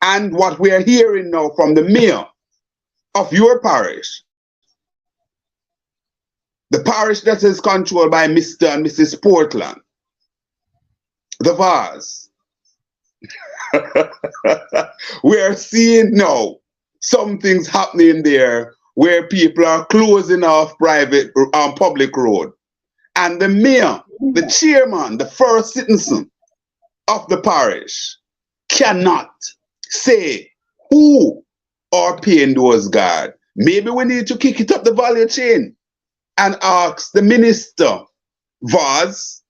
And what we are hearing now from the mayor of your parish, the parish that is controlled by Mr. and Mrs. Portland, the Vars, we are seeing now some things happening there where people are closing off private public road. And the mayor, the chairman, the first citizen of the parish cannot say who are paying those guards. Maybe we need to kick it up the value chain and ask the minister, Vaz,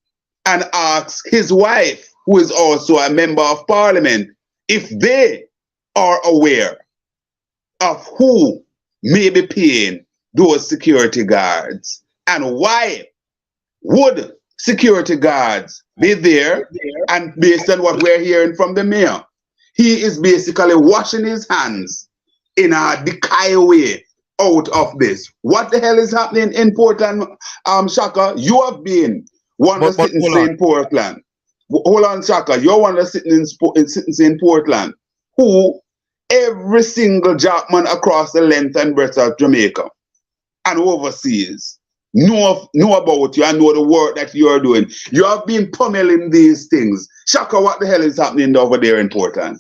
and ask his wife, who is also a member of parliament, if they are aware of who may be paying those security guards and why would security guards be there. And based on what we're hearing from the mayor, he is basically washing his hands in a decay way out of this. What the hell is happening in Portland, Shaka? You have been one of the citizens in Portland. Hold on, Shaka. You're one of the citizens in Portland who every single jockman across the length and breadth of Jamaica and overseas know about you and know the work that you are doing. You have been pummeling these things. Shaka, what the hell is happening over there in Portland?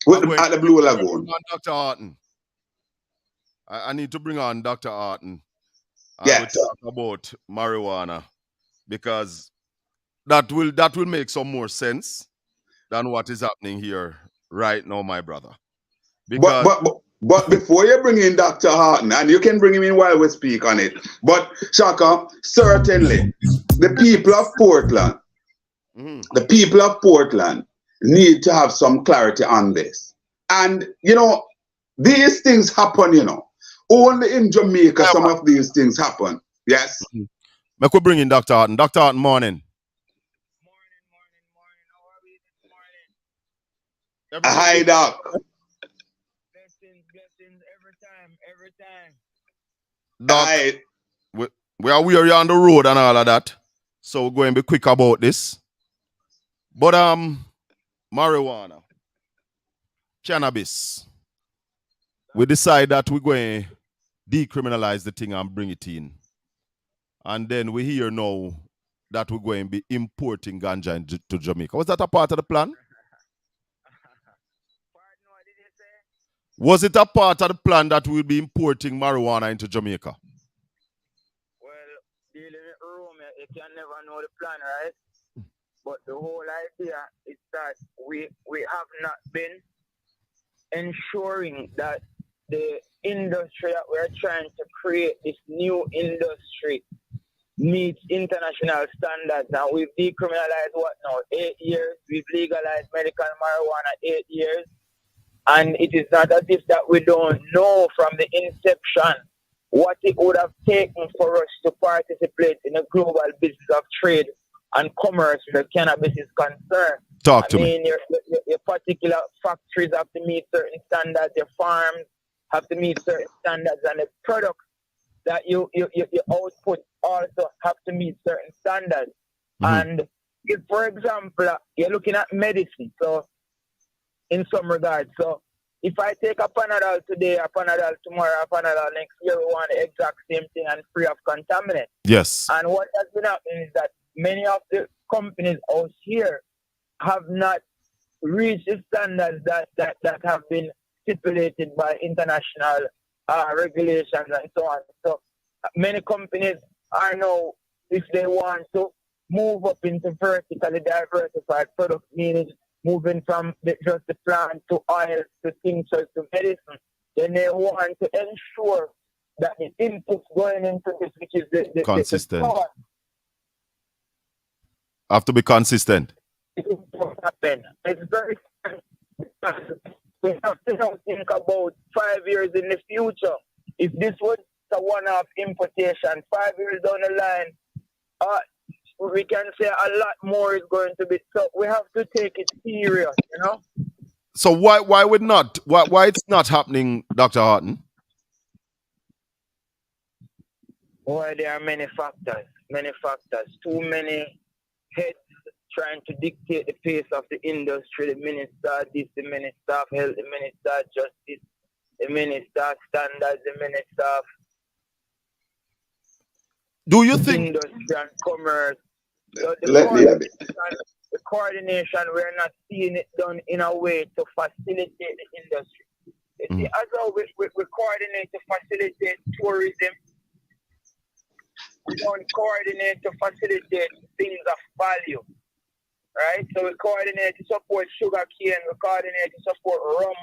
At the Blue Lagoon. Dr. Haughton. I need to bring on Dr. Haughton. Yes. We'll talk about marijuana because that will make some more sense than what is happening here right now, my brother. Because but before you bring in Dr. Haughton, and you can bring him in while we speak on it, but Shaka, certainly the people of Portland, the people of Portland need to have some clarity on this. And, you know, these things happen, only in Jamaica some of these things happen. Yes? I could bring in Dr. Haughton. Dr. Haughton, morning. Morning. Hi, Doc. Blessings every time. Doc, we are weary on the road and all of that, so we're going to be quick about this. But marijuana, cannabis, we decide that we're going to decriminalize the thing and bring it in. And then we hear now that we're going to be importing ganja to Jamaica. Was that a part of the plan? Was it a part of the plan that we'll be importing marijuana into Jamaica? Well, dealing with room, you can never know the plan, right? But the whole idea is that we have not been ensuring that the industry that we're trying to create, this new industry, meets international standards. Now we've decriminalized what now? 8 years. We've legalized medical marijuana 8 years. And it is not as if that we don't know from the inception what it would have taken for us to participate in a global business of trade and commerce where cannabis is concerned. Talk to me. Your particular factories have to meet certain standards, your farms have to meet certain standards, and the products that you output also have to meet certain standards. And if, for example, you're looking at medicine, so in some regards, so if I take a Panadol today, a Panadol tomorrow, a Panadol next year, we want the exact same thing and free of contaminants. Yes. And what has been happening is that many of the companies out here have not reached the standards that have been stipulated by international regulations and so on. So many companies are now, if they want to move up into vertically diversified product, meaning moving from just the plant to oil to tinctures to medicine, then they want to ensure that the inputs going into this, which is the consistent. The have to be consistent. It's very we have to now think about 5 years in the future. If this was a one-off importation, 5 years down the line, we can say a lot more is going to be. So we have to take it serious, you know. So why would not? Why it's not happening, Dr. Haughton? Well, there are many factors. Too many heads trying to dictate the pace of the industry. The minister of this, the minister of health, the minister of justice, the minister of standards, the minister of do you think industry and commerce. So the coordination, we're not seeing it done in a way to facilitate the industry. You see, as well, we coordinate to facilitate tourism. We don't coordinate to facilitate things of value. Right? So we coordinate to support sugar cane, we coordinate to support rum,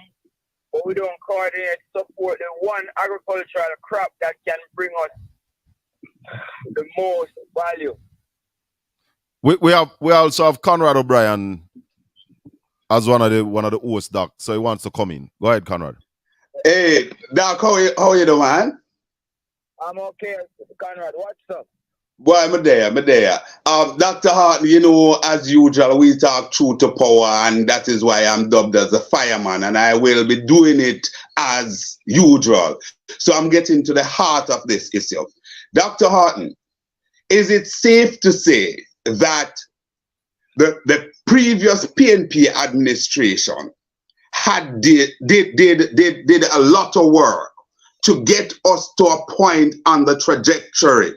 but we don't coordinate to support the one agricultural crop that can bring us the most value. We also have Conrad O'Brien as one of the hosts, Doc. So he wants to come in. Go ahead, Conrad. Hey, Doc, how you doing, man? I'm okay, Conrad. What's up? Boy, I'm there. Dr. Haughton, you know, as usual, we talk truth to power, and that is why I'm dubbed as a fireman, and I will be doing it as usual. So I'm getting to the heart of this issue. Dr. Haughton, is it safe to say that the previous PNP administration did a lot of work to get us to a point on the trajectory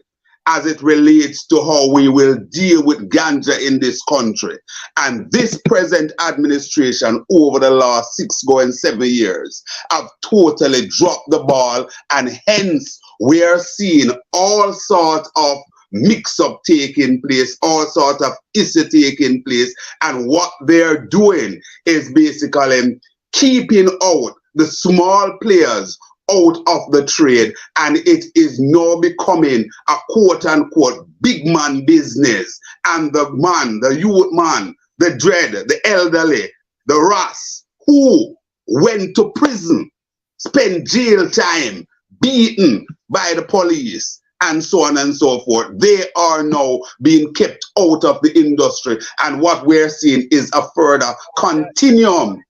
as it relates to how we will deal with ganja in this country? And this present administration over the last 7 years have totally dropped the ball, and hence we are seeing all sorts of mix-up taking place, all sorts of issue taking place, and what they're doing is basically keeping out the small players out of the trade, and it is now becoming a quote-unquote big man business. And the man, the youth man, the dread, the elderly, the Ras, who went to prison, spent jail time, beaten by the police, and so on and so forth, they are now being kept out of the industry. And what we're seeing is a further continuum.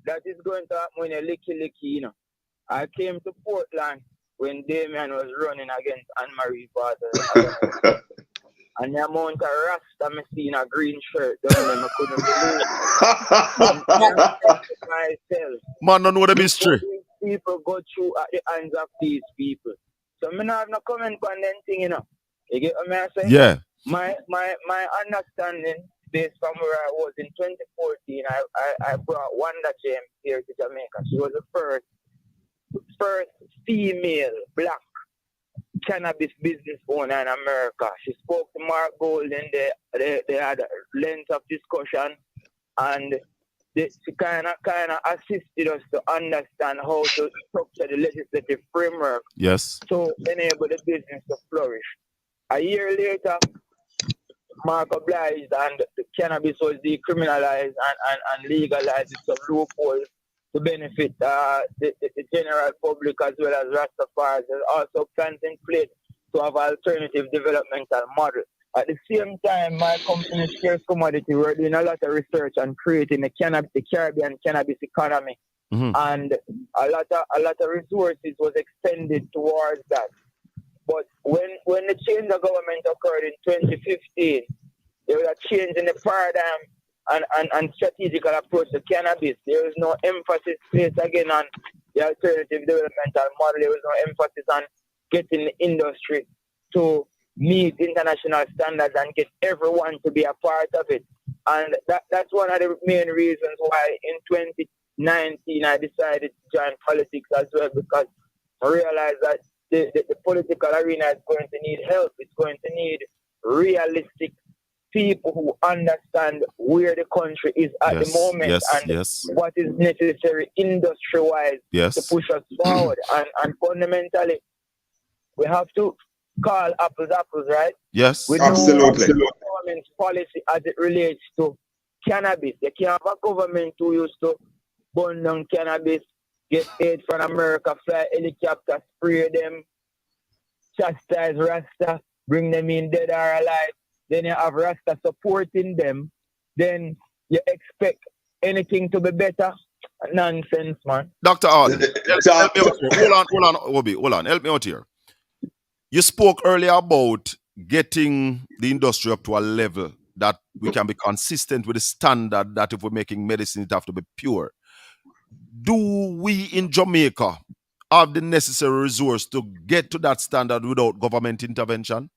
That is going to happen when you licky, you know. I came to Portland when Damien was running against Anne-Marie Father. And the amount of rasta I see in a green shirt down there, I couldn't believe it. Man, don't know the mystery. People go through at the hands of these people. So I have no comment on them thing, you know. You get what I'm saying? Yeah. My understanding, based from where I was in 2014, I brought Wanda James here to Jamaica. She was the first female black cannabis business owner in America. She spoke to Mark Golden. They had a length of discussion, and they kind of assisted us to understand how to structure the legislative framework Yes. to enable the business to flourish. A year later, Mark obliged and the cannabis was decriminalized and legalized with some loopholes to benefit the general public as well as Rastafari. There's also plans in place to have alternative developmental model. At the same time, my company, Scarce Commodity, we're doing a lot of research on creating the Caribbean cannabis economy. Mm-hmm. And a lot of resources was extended towards that. But when the change of government occurred in 2015, there was a change in the paradigm and strategical approach to cannabis. There was no emphasis placed again on the alternative developmental model. There was no emphasis on getting the industry to meet international standards and get everyone to be a part of it. And that's one of the main reasons why in 2019 I decided to join politics as well, because I realized that the political arena is going to need help. It's going to need realistic people who understand where the country is at the moment and what is necessary industry-wise to push us forward. And fundamentally, we have to call apples, right? Yes, we absolutely. Know government's policy as it relates to cannabis. You can't have a government who used to burn down cannabis, get aid from America, fly helicopter, spray them, chastise Rasta, bring them in dead or alive. Then you have Rasta supporting them. Then you expect anything to be better. Nonsense, man. Dr. Haughton, help me out here. Hold on, Obi. Hold on. Help me out here. You spoke earlier about getting the industry up to a level that we can be consistent with the standard that if we're making medicine, it have to be pure. Do we in Jamaica have the necessary resource to get to that standard without government intervention?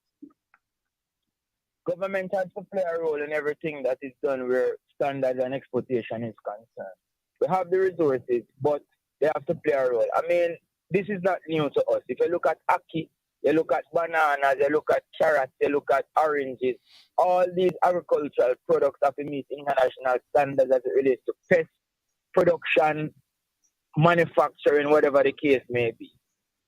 Government has to play a role in everything that is done where standards and exportation is concerned. We have the resources, but they have to play a role. I mean, this is not new to us. If you look at Aki, you look at bananas, you look at carrots, you look at oranges, all these agricultural products have to meet international standards as it relates to pest production, manufacturing, whatever the case may be.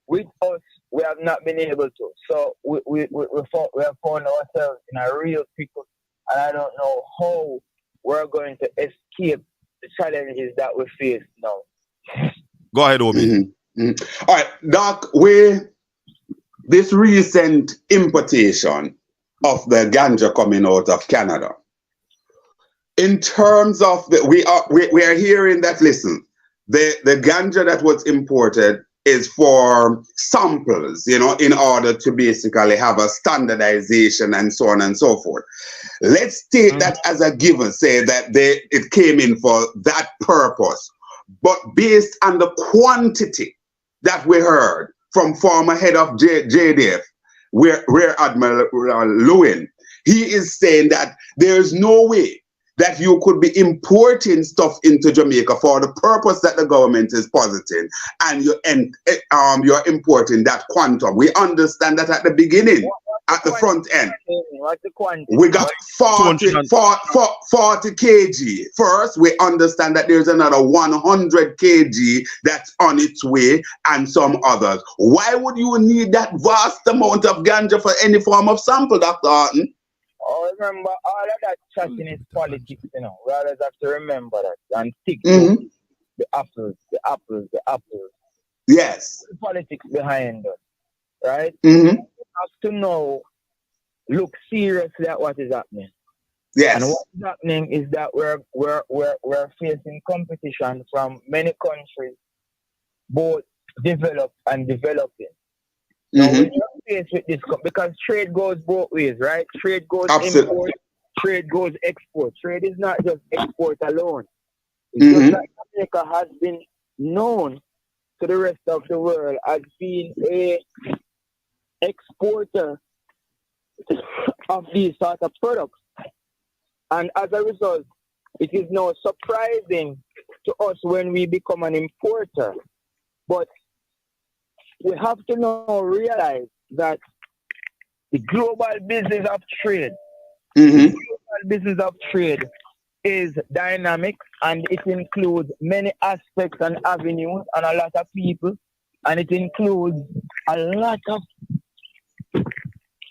With us, we have not been able to. So we have found ourselves in a real pickle, and I don't know how we're going to escape the challenges that we face now. Go ahead, Obi. Mm-hmm. Mm-hmm. All right, Doc, this recent importation of the ganja coming out of Canada, in terms of we are hearing that, listen, the ganja that was imported is for samples, in order to basically have a standardization and so on and so forth. Let's take that as a given, say that it came in for that purpose. But based on the quantity that we heard from former head of JDF, Rear Admiral Lewin, he is saying that there is no way that you could be importing stuff into Jamaica for the purpose that the government is positing, and you're importing that quantum. We understand that at the beginning, at the front end, what's the quantity? We got 40 kg. First, we understand that there's another 100 kg that's on its way, and some others. Why would you need that vast amount of ganja for any form of sample, Dr. Haughton? Oh, remember, all of that chatting is politics, We always have to remember that and stick to the apples. Yes. The politics behind us, right? Mm-hmm. We have to know, look seriously at what is happening. Yes. And what is happening is that we're facing competition from many countries, both developed and developing. Now, when you're faced with this, because trade goes both ways, right? Trade goes import, trade goes export. Trade is not just export alone. It's just that Jamaica has been known to the rest of the world as being a exporter of these sort of products. And as a result, it is now surprising to us when we become an importer. But we have to now realize that the global business of trade, is dynamic and it includes many aspects and avenues and a lot of people, and it includes a lot of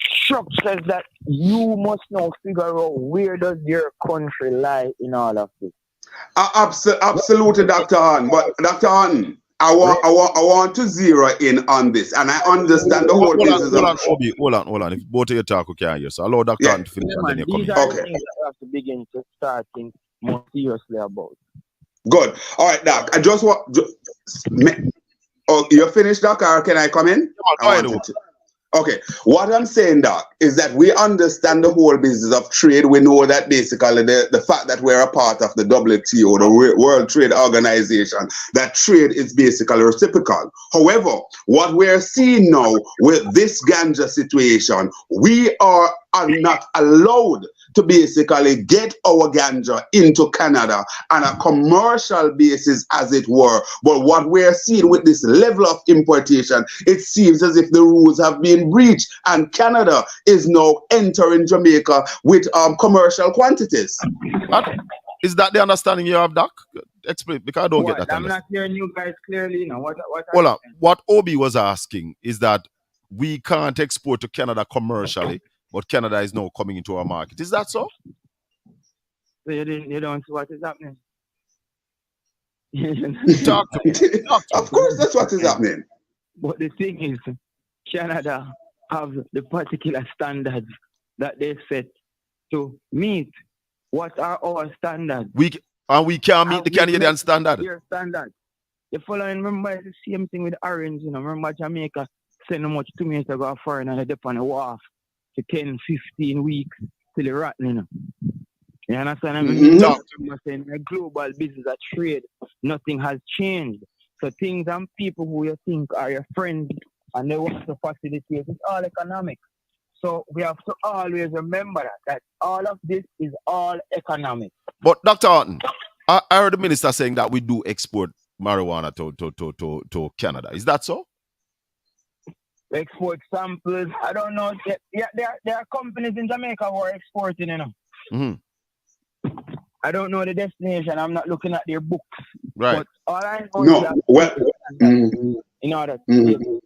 structures that you must now figure out where does your country lie in all of this. Absolutely, Dr. Han. But Dr. Han, I want to zero in on this, and I understand the whole business. Hold on. If both of you talk, we can't hear. So allow Dr. Han to finish, and then you come in. These are the things that we have to begin to start thinking more seriously about. Good. All right, Doc. I just want. Oh, you're finished, Doc, or can I come in? Okay. What I'm saying, Doc, is that we understand the whole business of trade. We know that basically the fact that we're a part of the WTO, the World Trade Organization, that trade is basically reciprocal. However, what we're seeing now with this ganja situation, we are not allowed to basically get our ganja into Canada on a commercial basis, as it were. But what we're seeing with this level of importation, it seems as if the rules have been breached, and Canada is now entering Jamaica with commercial quantities. Is that the understanding you have, Doc? Explain, because I don't get that. I'm not hearing you guys clearly. You know, what Obi was asking is that we can't export to Canada commercially, but Canada is now coming into our market. Is that so? So you don't see what is happening? Talk to me. Of course, that's what is happening. But the thing is, Canada have the particular standards that they set to meet. What are our standards? We can't meet the Canadian standard. Your standard. The following, remember, it's the same thing with orange. You know, remember Jamaica send how much tomato go foreign and they dip on the wharf for 10, 15 weeks till it rotten, you know. You understand? I mean, saying a global business, a trade, nothing has changed. So things and people who you think are your friends and they want to facilitate, it's all economic. So we have to always remember that all of this is all economic. But Dr. Haughton, I heard the minister saying that we do export marijuana to Canada. Is that so? Export samples. I don't know. Yeah, there are companies in Jamaica who are exporting, you know. Mm-hmm. I don't know the destination. I'm not looking at their books. Right. But all I know is in order to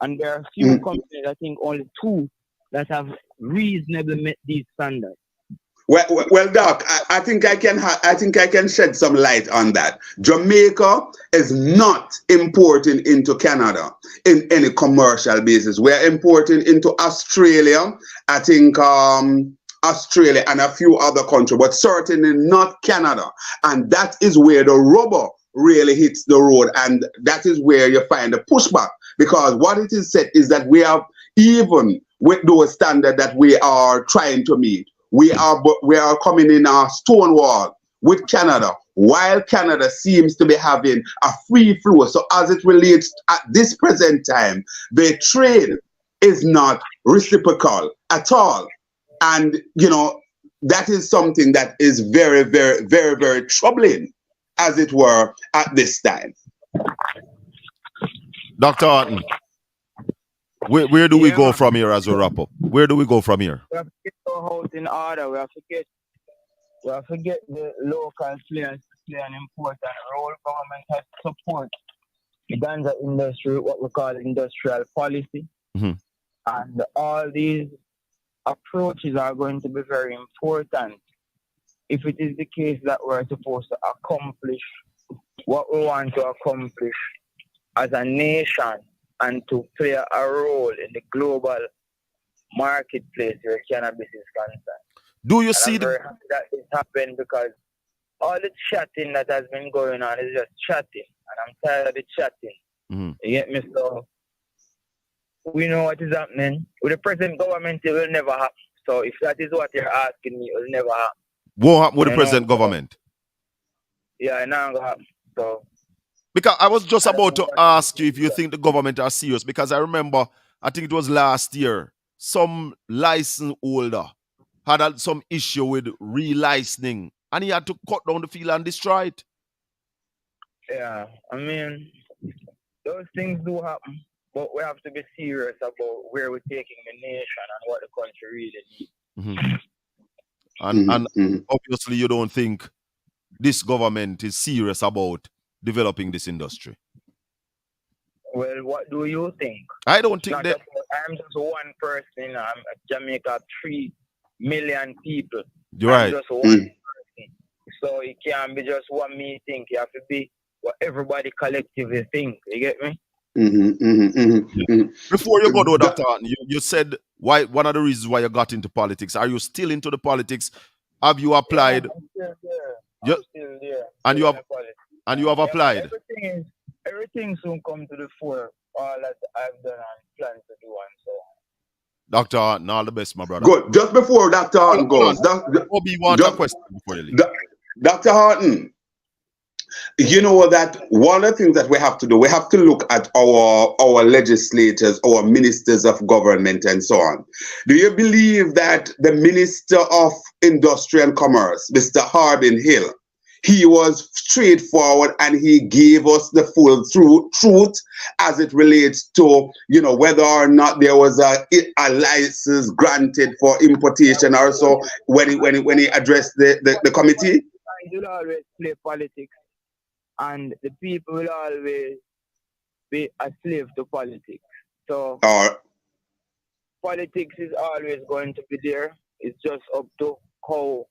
and there are few companies, I think only 2, that have reasonably met these standards. Well, Doc, I think I can shed some light on that. Jamaica is not importing into Canada in any commercial basis. We're importing into Australia. I think Australia and a few other countries, but certainly not Canada. And that is where the rubber really hits the road, and that is where you find the pushback. Because what it is said is that we have, even with those standards that we are trying to meet, we are coming in a stonewall with Canada, while Canada seems to be having a free flow. So as it relates at this present time, the trade is not reciprocal at all. And, you know, that is something that is very, very, very, very troubling, as it were, at this time. Dr. Haughton, where do we go from here as we wrap up? Where do we go from here? We have to get our house in order. We have to get the local players to play an important role. Government has to support the ganja industry, what we call industrial policy. Mm-hmm. And all these approaches are going to be very important if it is the case that we're supposed to accomplish what we want to accomplish as a nation and to play a role in the global marketplace where cannabis is concerned. Do you see I'm very happy that this happened, because all the chatting that has been going on is just chatting, and I'm tired of the chatting. Mm-hmm. You get me? So we know what is happening. With the present government, it will never happen. So if that is what you're asking me, it will never happen. Won't happen with the present government? Yeah, it not gonna happen. So because I was just about to ask you if you think the government are serious, because I remember, I think it was last year, some license holder had some issue with relicensing, and he had to cut down the field and destroy it. Yeah, I mean, those things do happen, but we have to be serious about where we're taking the nation and what the country really needs. Mm-hmm. And obviously you don't think this government is serious about developing this industry. Well, what do you think? I don't think that. I'm just one person. I'm Jamaica, 3 million people. You're right. Just one person. So it can't be just what me think. You have to be what everybody collectively think. You get me? Before you go though, Dr. Haughton, you said why one of the reasons why you got into politics. Are you still into the politics? Have you applied? Yeah, I'm still there. I'm still there. And you have applied? Everything soon come to the fore. All that I've done and plan to do and so on. Dr. Haughton, all the best, my brother. Good. Just before Dr. Haughton goes, Obi wants a question before you leave. Dr. Haughton, you know that one of the things that we have to do, we have to look at our legislators, our ministers of government and so on. Do you believe that the Minister of Industry and Commerce, Mr. Harbin Hill, he was straightforward and he gave us the full truth as it relates to, you know, whether or not there was a license granted for importation or so when he addressed the committee? You'll always play politics, and the people will always be a slave to politics. So politics is always going to be there. It's just up to how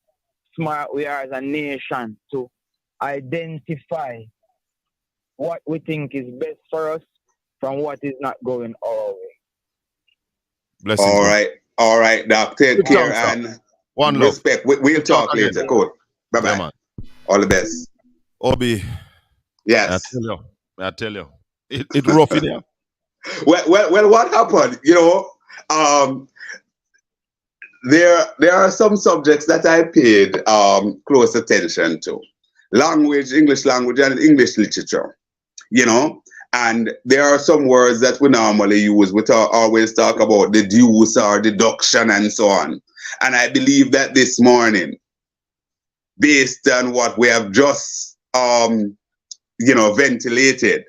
smart we are as a nation to identify what we think is best for us from what is not going our way. Blessings. All right, Doc. Take care and one respect. We'll talk later. Good. Bye-bye. Yeah, all the best. Obi. Yes. I tell you. It rough in there. Well, what happened? You know, there are some subjects that I paid close attention to. English language and English literature. You know, and there are some words that we normally use. We always talk about deduce or deduction and so on. And I believe that this morning, based on what we have just, ventilated,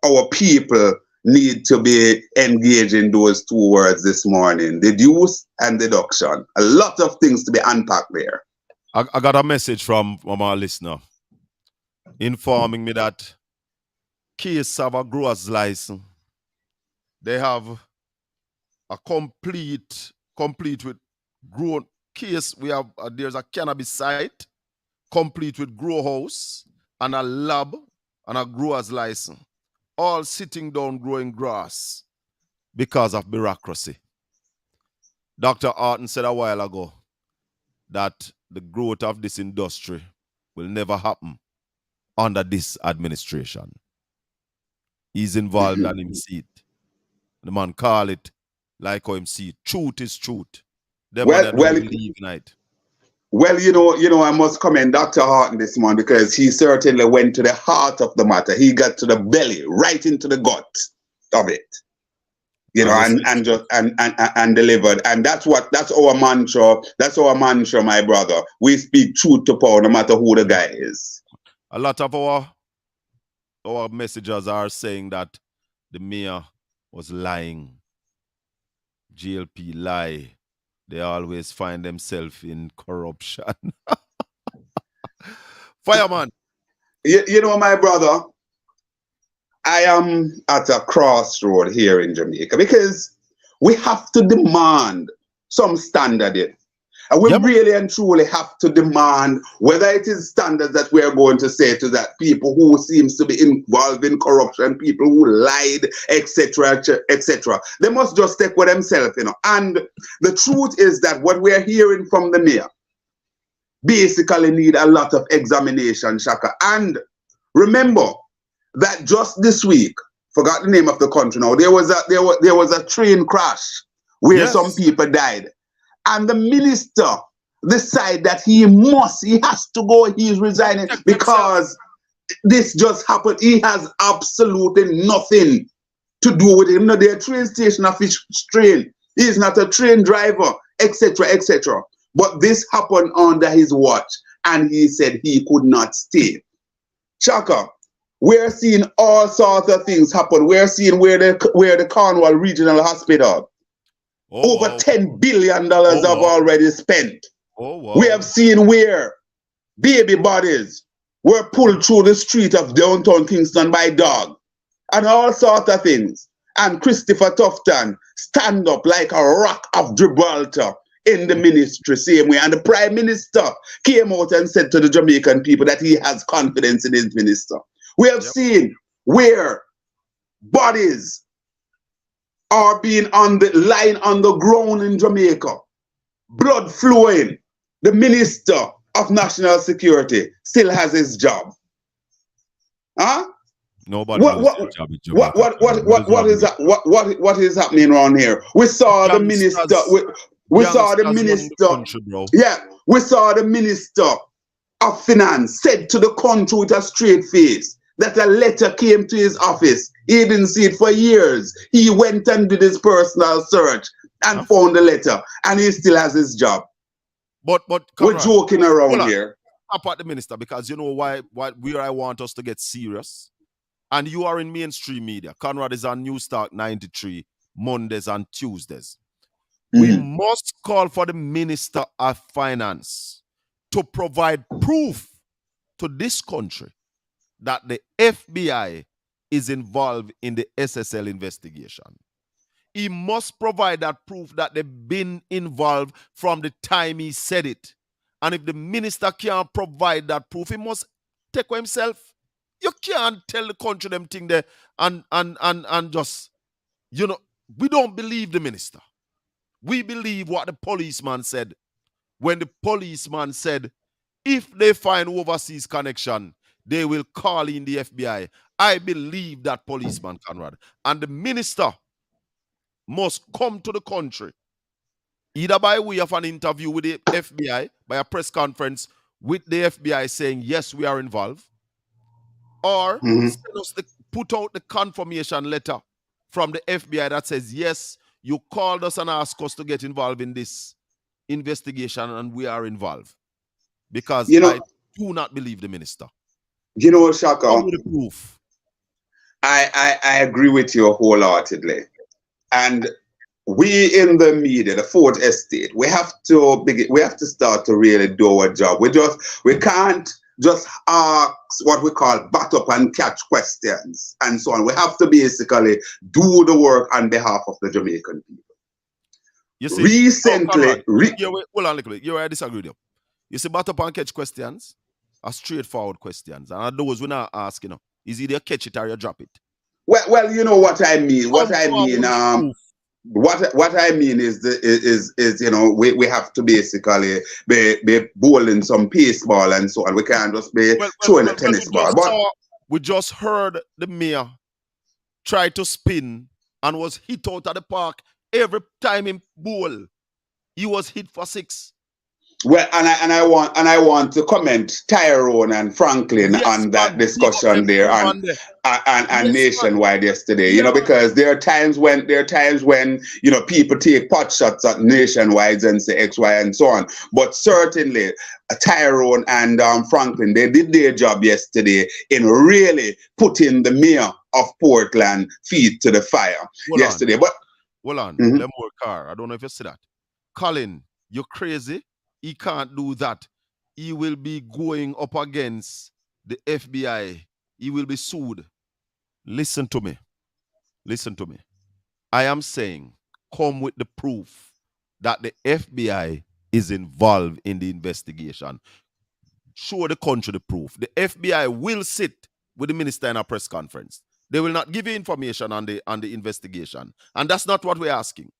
our people need to be engaged in those two words this morning, deduce and deduction. A lot of things to be unpacked there. I got a message from our listener informing me that case of a grower's license, they have a complete with grown case. We have there's a cannabis site complete with grow house and a lab and a grower's license, all sitting down growing grass because of bureaucracy. Dr. Haughton said a while ago that the growth of this industry will never happen under this administration. He's involved and him see it. The man call it like how him see it. Truth is truth. Well, you know, I must commend Dr. Haughton this morning because he certainly went to the heart of the matter. He got to the belly, right into the gut of it. You know, and delivered. And that's our mantra. That's our mantra, my brother. We speak truth to power, no matter who the guy is. A lot of our messengers are saying that the mayor was lying. GLP lie. They always find themselves in corruption. Fireman. You know, my brother, I am at a crossroad here in Jamaica because we have to demand some standard. And we really and truly have to demand whether it is standards that we are going to say to that people who seems to be involved in corruption, people who lied, etc., etc. They must just take with themselves, you know. And the truth is that what we are hearing from the mayor basically need a lot of examination, Shaka. And remember that just this week, forgot the name of the country now, there was a train crash where some people died. And the minister decided that he has to go, he's resigning because this just happened. He has absolutely nothing to do with it. You know, they're a train station of his train. He's not a train driver, etc., etc. But this happened under his watch, and he said he could not stay. Chaka, we're seeing all sorts of things happen. We're seeing where the Cornwall Regional Hospital, over $10 billion have already spent Oh, wow. We have seen where baby bodies were pulled through the street of downtown Kingston by dog and all sorts of things. And Christopher Tufton stand up like a rock of Gibraltar in the ministry same way. And the Prime Minister came out and said to the Jamaican people that he has confidence in his minister. We have seen where bodies are being lying on the ground in Jamaica, blood flowing. The Minister of National Security still has his job. Huh? Nobody knows their job in Jamaica. What is happening around here? We saw the minister. We saw the minister. We saw the minister of finance said to the country with a straight face that a letter came to his office. He didn't see it for years. He went and did his personal search and found the letter, and he still has his job. But we're joking around here. Apart the minister, because you know where I want us to get serious. And you are in mainstream media. Conrad is on Newstalk 93 Mondays and Tuesdays. We must call for the Minister of Finance to provide proof to this country that the FBI is involved in the SSL investigation. He must provide that proof that they've been involved from the time he said it. And if the minister can't provide that proof, he must take for himself. You can't tell the country them thing there and just, you know, we don't believe the minister. We believe what the policeman said. When the policeman said, if they find overseas connection, they will call in the FBI. I believe that policeman, Conrad. And the minister must come to the country, either by way of an interview with the FBI, by a press conference with the FBI saying, yes, we are involved, or put out the confirmation letter from the FBI that says, yes, you called us and asked us to get involved in this investigation and we are involved. Because I do not believe the minister. You know, Shaka, the proof. I agree with you wholeheartedly. And we in the media, the fourth estate, we have to start to really do our job. We can't just ask what we call bat up and catch questions and so on. We have to basically do the work on behalf of the Jamaican people. You see, recently, hold on a little bit. I disagree with you. You see, bat up and catch questions are straightforward questions, and those we not ask, is either catch it or you drop it. Well, you know what I mean. What I mean is we have to basically be bowling some baseball and so on. We can't just be throwing a tennis ball. We just heard the mayor try to spin and was hit out of the park every time in bowl. He was hit for 6. Well, and I want to comment Tyrone and Franklin on that discussion there and nationwide yesterday. Because there are times when people take pot shots at nationwide and say X, Y, and so on. But certainly Tyrone and Franklin, they did their job yesterday in really putting the mayor of Portland feet to the fire yesterday. But hold on, let me work hard. I don't know if you see that. Colin, you're crazy. He can't do that. He will be going up against the FBI. He will be sued. Listen to me. I am saying, come with the proof that the FBI is involved in the investigation. Show the country the proof. The FBI will sit with the minister in a press conference. They will not give you information on the investigation. And that's not what we're asking.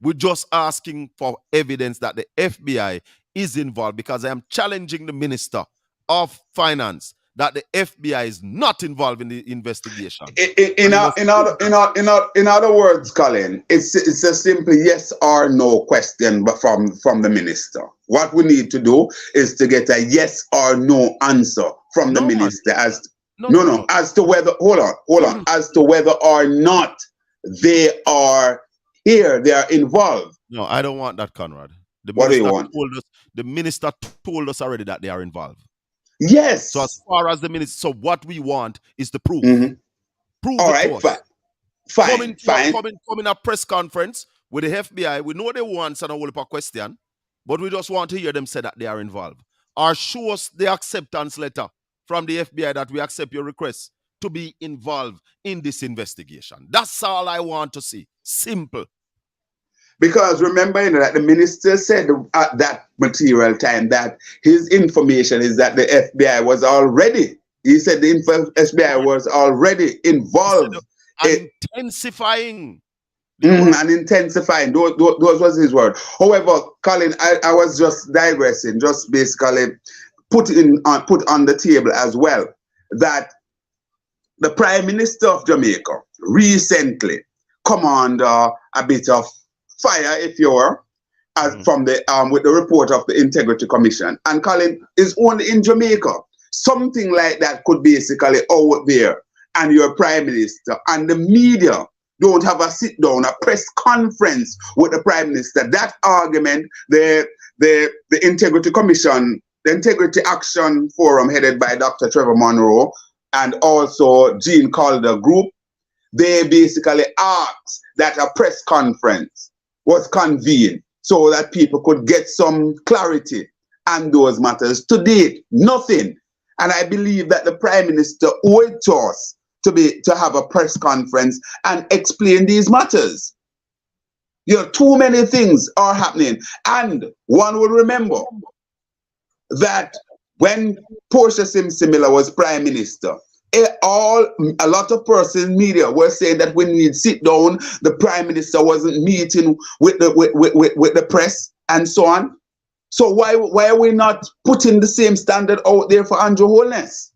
We're just asking for evidence that the FBI is involved, because I am challenging the Minister of Finance that the FBI is not involved in the investigation. In other words, Colin, it's a simple yes or no question from the minister. What we need to do is to get a yes or no answer from the minister as to whether as to whether or not they are here, they are involved. No, I don't want that, Conrad. What do you want? The minister told us already that they are involved. Yes. So as far as the minister, so what we want is the proof. Prove all it right, to us. Fine. Come in a press conference with the FBI. We know they want and a whole question. but we just want to hear them say that they are involved. Or show us the acceptance letter from the FBI that we accept your request to be involved in this investigation. That's all I want to see. Simple. Because remember, that the minister said at that material time that his information is that the FBI was already, he said the FBI was already involved. Intensifying. And intensifying. Those was his word. However, Colin, I was just digressing, just basically put on the table as well that the Prime Minister of Jamaica recently come under a bit of fire, if you were, from the with the report of the Integrity Commission. And Colin is only in Jamaica. Something like that could basically out there, and your Prime Minister and the media don't have a sit down, a press conference with the Prime Minister. That argument, the Integrity Commission, the Integrity Action Forum headed by Dr. Trevor Monroe and also Jean Calder Group, they basically asked that a press conference was convened so that people could get some clarity on those matters. To date, nothing. And I believe that the Prime Minister owed to us to have a press conference and explain these matters. Too many things are happening. And one will remember that when Portia Simsimila was Prime Minister, a lot of persons in media were saying that when we sit down, the Prime Minister wasn't meeting with the press and so on. So why are we not putting the same standard out there for Andrew Holness?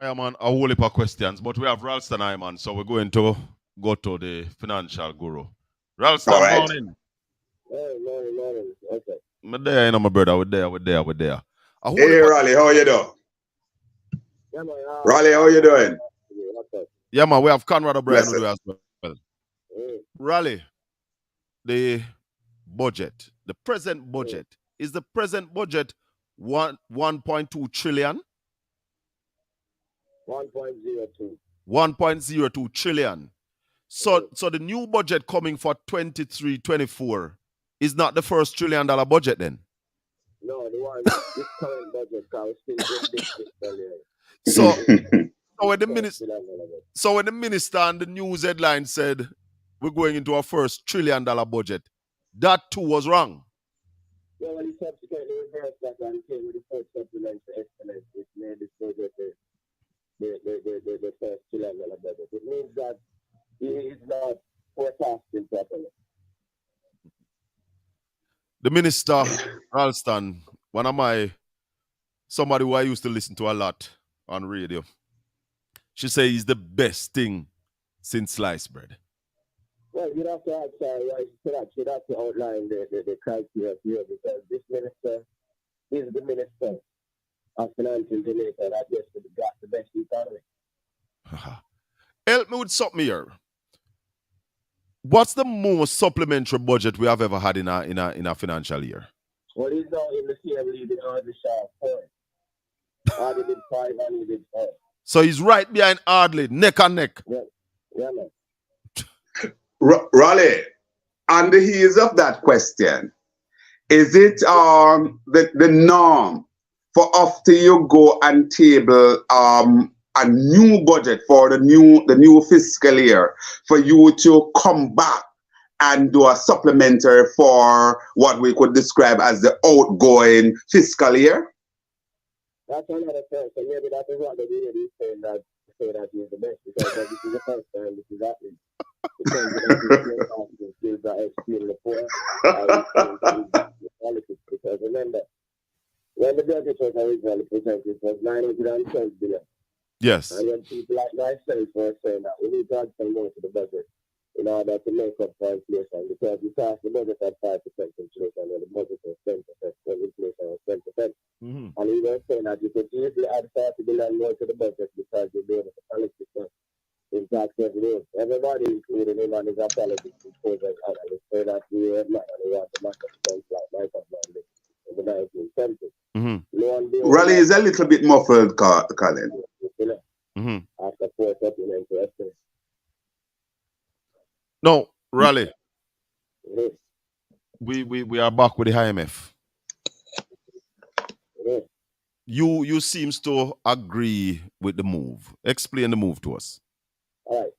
Man, a whole heap of questions, but we have Ralston Hyman, so we're going to go to the financial guru. Ralston, right. Morning. Morning. Okay. I'm there, my brother. We're there. Hey, Raleigh, how you doing? Yeah, man, Raleigh, how you doing? Yeah, man, we have Conrad O'Brien with us as well. Raleigh, the budget, the present budget, is the present budget 1.2 trillion? 1.02. 1.02 trillion. So the new budget coming for 23-24 is not the first $1 trillion budget then? No, the one this current budget comes So when the minister and the news headline said we're going into our first $1 trillion budget, that too was wrong. Yeah, well, he subsequently reversed that and came with the first supplement to excellence, which made this budget the first $1 trillion budget. It means that he is not forecasting properly. The minister, Ralston, somebody who I used to listen to a lot on radio, she says he's the best thing since sliced bread. Well, you'd have to ask right to that. You'd have to outline the criteria here, because this minister is the minister of finance in Jamaica that gets got the best economy. Help me with something here. What's the most supplementary budget we have ever had in a financial year? Well, he's now in the same league in Ardley Shaw 4. Ardley did 5 and he did 4. So he's right behind Ardley, neck and neck. Yeah, man. Raleigh, on the heels of that question, is it the norm for after you go and table a new budget for the new fiscal year for you to come back and do a supplementary for what we could describe as the outgoing fiscal year? That's another thing. So maybe that is what the media is saying that he's the best, because this is the first time this is happening. Because remember, when the budget was originally presented, it was 912 billion. Yes. And when people like myself were saying that we need to add some more to the budget in order to make up for inflation, because we passed the budget at 5% inflation when the budget was 10%, when inflation was 10%. Mm-hmm. And we were saying that you could easily add 40 billion more to the budget because you'll be able to collect it in tax revenue. Everybody, including him and his apologists, proposers, analysts, say that we were not and we want to match up things like Michael in the 1970s. Mm-hmm. Raleigh is a little bit muffled, Colin. Mm-hmm. After 4 supplements to estimate. No, Raleigh. we are back with the IMF. Yeah. You seems to agree with the move. Explain the move to us. All right.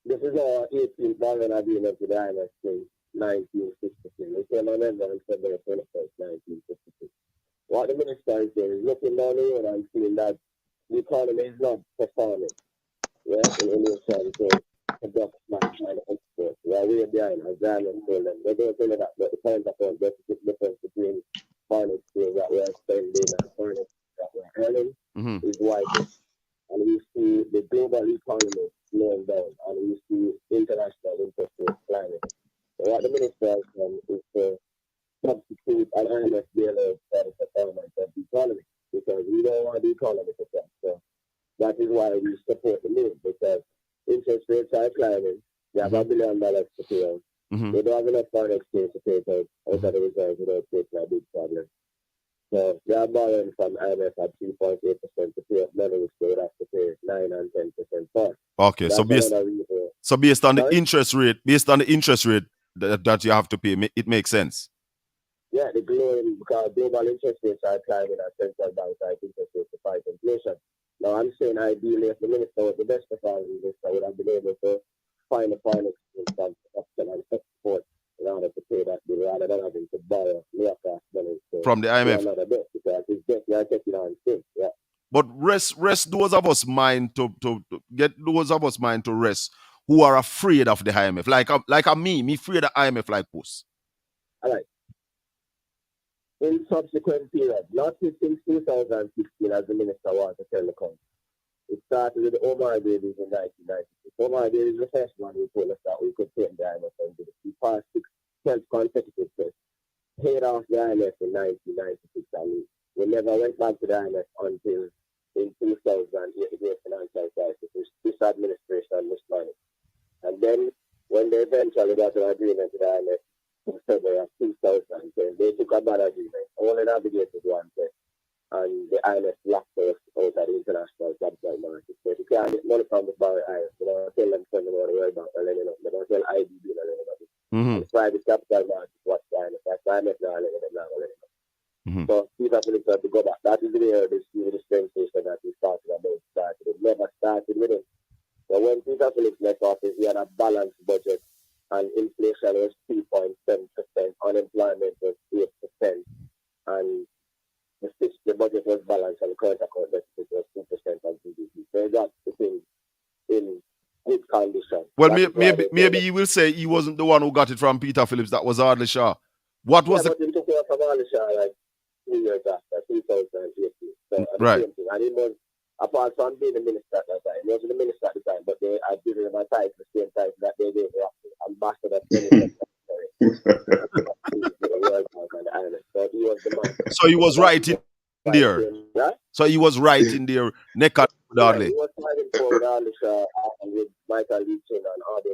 This is our 18th bargain agreement with the IMF since 1963. We came on member on February 21st, 1963. What the minister is doing is looking down the road and seeing that the economy is not performing. Yeah, in relation to production and export. We are way behind, as Diamond told them. They don't tell you that, but the current account deficit difference between foreign exchange that we are spending and foreign exchange that we are earning is widening. And we see the global economy slowing down, and we see international interest rates climbing. So what the minister has done is to substitute an IMF bailout for the performance of the economy, because we don't want the economy to crash. So that is why we support the move, because interest rates are climbing. They have $1 billion to pay out. They don't have enough foreign exchange to pay out of the reserves without taking a big problem. So they are borrowing from IMF at 3.8% to pay up money, which they would have to pay 9 and 10% for. Okay, That's so based on the interest rate, that you have to pay, it makes sense. Yeah, the global, because global interest rates are climbing as central banks are interest rates to fight inflation. Now, I'm saying ideally, if the minister was the best performing minister, would have been able to find a foreign exchange from production and export in order to pay that bill, rather than having to borrow lower cost money from the IMF. Another debt, because it's just you are taking on things. Yeah. But rest those of us mind to get those of us mind to rest who are afraid of the IMF, like me afraid of IMF like puss. All right. In subsequent period, not since 2016, as the minister wanted to tell the country. It started with Omar Davies in 1996. Omar Davies was the first one who told us that we could take the IMF and do it. We passed 12 consecutive tests, paid off the IMF in 1996, and we never went back to the IMF until in 2008, the great financial crisis, which this administration missed money. And then, when they eventually got an agreement with the IMF in February of 2010, they took a bad agreement, only navigated one test, and the IMF locked us out of the international capital market. So if you can't get money from the bar IMF, you don't tell them send them on the World Bank or anything. They don't tell IDB or anybody. And the private capital market was the IMF. That's the IMF now, letting them now, letting them. So Peter Phillips had to go back. That is where this dispensation that we started about started. It never started with it. So when Peter Phillips left office, we had a balanced budget, and inflation was 3.7%, unemployment was 8%, and the budget was balanced, and the current account deficit was 2% of GDP. So got the thing in good condition. Well, maybe you will say he wasn't the one who got it from Peter Phillips. That was Ardley Shaw. What was but he took it from Ardley Shaw like 3 years after, 2018. So right. The same thing. And he was, apart from being the minister at that time, he wasn't the minister at the time, but they had given him a title, the same title that they gave him, ambassador So he was the man. So he was right in there. Right? So he was right in there, neck and Ardley. He was fighting for Ardley Shaw and with Michael Leachin and Ardley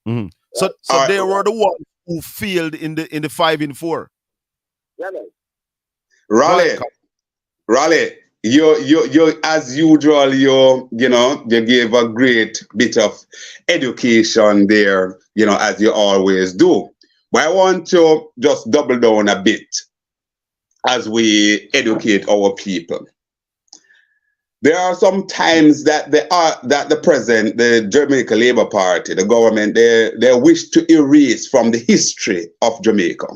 Hill. So they were the ones who failed in the 5 in 4. Yeah, man. Raleigh, you as usual, you gave a great bit of education there, as you always do. But I want to just double down a bit as we educate our people. There are some times that the Jamaica Labour Party, the government, they wish to erase from the history of Jamaica.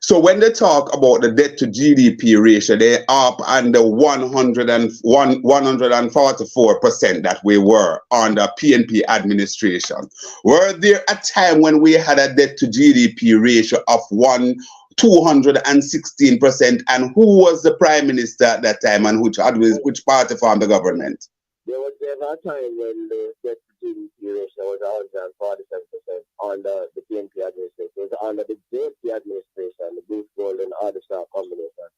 So when they talk about the debt to GDP ratio, they're up under 144% that we were under PNP administration. Were there a time when we had a debt to GDP ratio of 216%? And who was the prime minister at that time, and which party formed the government? There was never a time when the debt to GDP ratio was 147% under the PNP administration. It was under the JP administration, the Bruce Gold and Ardishaw combination.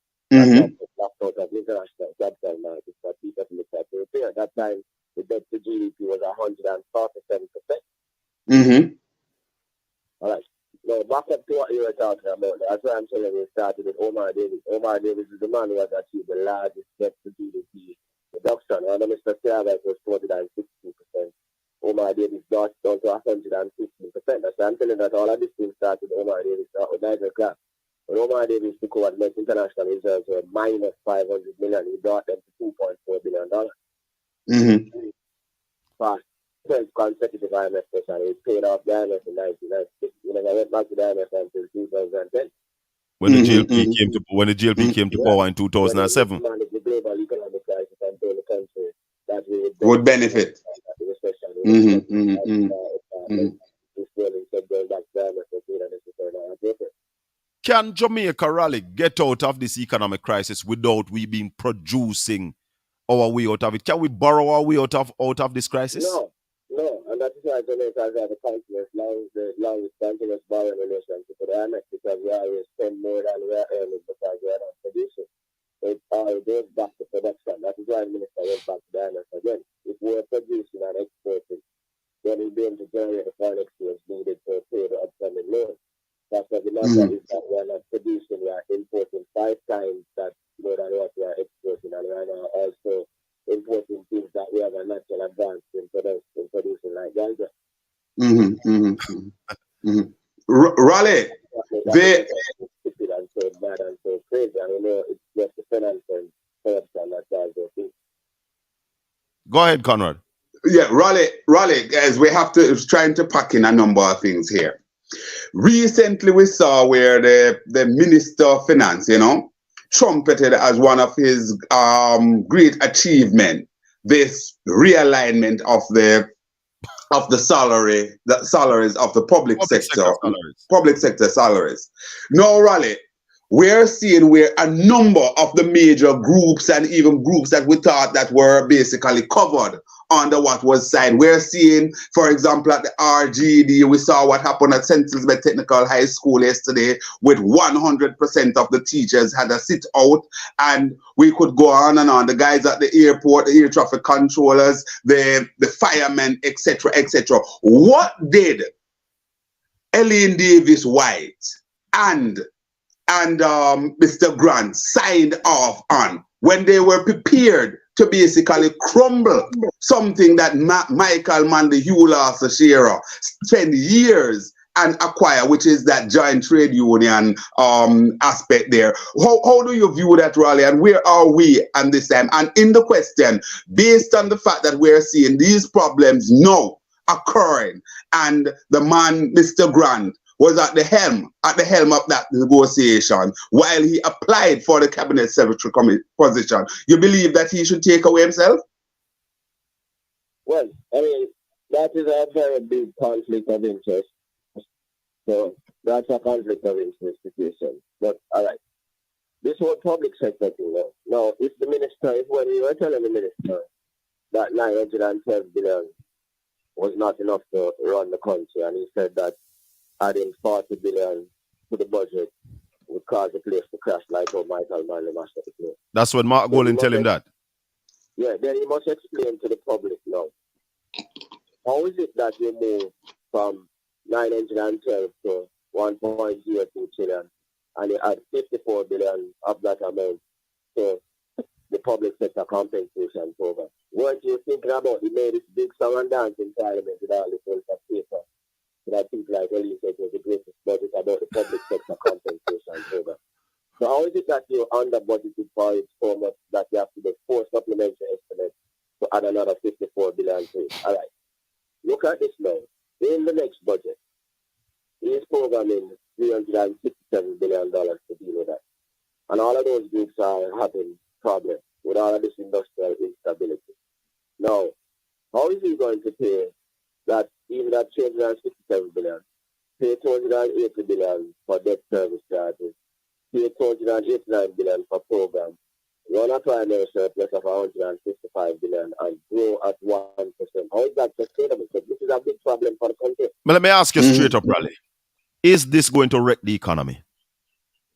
Locked out of international capital markets that people looked at to repair. At that time, the debt to GDP was 147%. All right. Now, back up to what you were talking about. That's why I'm telling you, it started with Omar Davies. Omar Davies is the man who has achieved the largest debt to GDP reduction. Under Mr. Cannabis was 460%. Omar Davis down to 115%. That's why I'm telling you that all of these things started with Omar Davis at 9 o'clock. When Omar Davis took over Met International Reserves were minus 500 million, he brought them to $2.4 billion. Mm-hmm. Fast. 12 consecutive IMF sessions. He paid off the IMF in 1996. He never went back to the IMF until 2010. When the GLP came to power in 2007. When the global economic crisis and told the country that we would benefit. Can Jamaica Raleigh get out of this economic crisis without we being producing our way out of it? Can we borrow our way out of this crisis? No, and that is why Jamaica has had a continuous long continuous borrowing relationship with the IMF, because we always spend more than we are earning because we are not producing. It all goes back to production. That is why the minister went back to the IMF again. If we are producing and exporting, then we'll be able to generate the foreign exchange needed to pay the upcoming loans. That's what the matter is, that we are not producing, we are importing 5 times that more than what we are exporting, and we are now also importing things that we have a natural advance in producing, like ganja. Raleigh, they stupid and so bad and so crazy, and we know it's just the finance and corruption that drives those things. Go ahead, Conrad. Yeah, Raleigh, guys, we have to trying to pack in a number of things here. Recently, we saw where the Minister of Finance, trumpeted as one of his great achievement this realignment of the salaries of the public sector salaries. Now, Raleigh, we're seeing where a number of the major groups and even groups that we thought that were basically covered under what was signed. We're seeing, for example, at the RGD, we saw what happened at St. Elizabeth Technical High School yesterday, with 100% of the teachers had a sit out, and we could go on and on. The guys at the airport, the air traffic controllers, the firemen, etc., etc. What did Elaine Davis White and Mr. Grant signed off on when they were prepared to basically crumble something that Michael Manley Hewlett Sashira spent years and acquire, which is that joint trade union aspect there. How do you view that, Raleigh, and where are we at this time? And in the question, based on the fact that we're seeing these problems now occurring, and the man, Mr. Grant, was at the helm of that negotiation while he applied for the cabinet secretary position, you believe that he should take away himself? Well, I mean, that is a very big conflict of interest. So that's a conflict of interest situation. But all right, this whole public sector thing now, if the minister, when we were telling the minister that 912 billion was not enough to run the country, and he said that adding 40 billion to the budget would cause the place to crash, like how Michael Manley mashed up the place. That's when Mark Golin tell him that. Yeah, then he must explain to the public now. How is it that you move from 912 to 1.02 trillion and you add 54 billion of that amount to the public sector compensation program? Weren't you thinking about it? Made this big song and dance in Parliament with all this welfare paper? And I think, like Ellie said, was the greatest budget about the public sector compensation program. So how is it that you under budgeted for it so much that you have to do 4 supplementary estimates to add another 54 billion to it? All right. Look at this now. In the next budget, he is programming $367 billion to deal with that. And all of those groups are having problems with all of this industrial instability. Now, how is he going to pay that, even that $367 billion, pay $280 billion for debt service charges, pay $289 billion for programs, run a primary surplus of $155 billion, and grow at 1%? How is that sustainable? So this is a big problem for the country. But let me ask you straight up, Raleigh. Is this going to wreck the economy?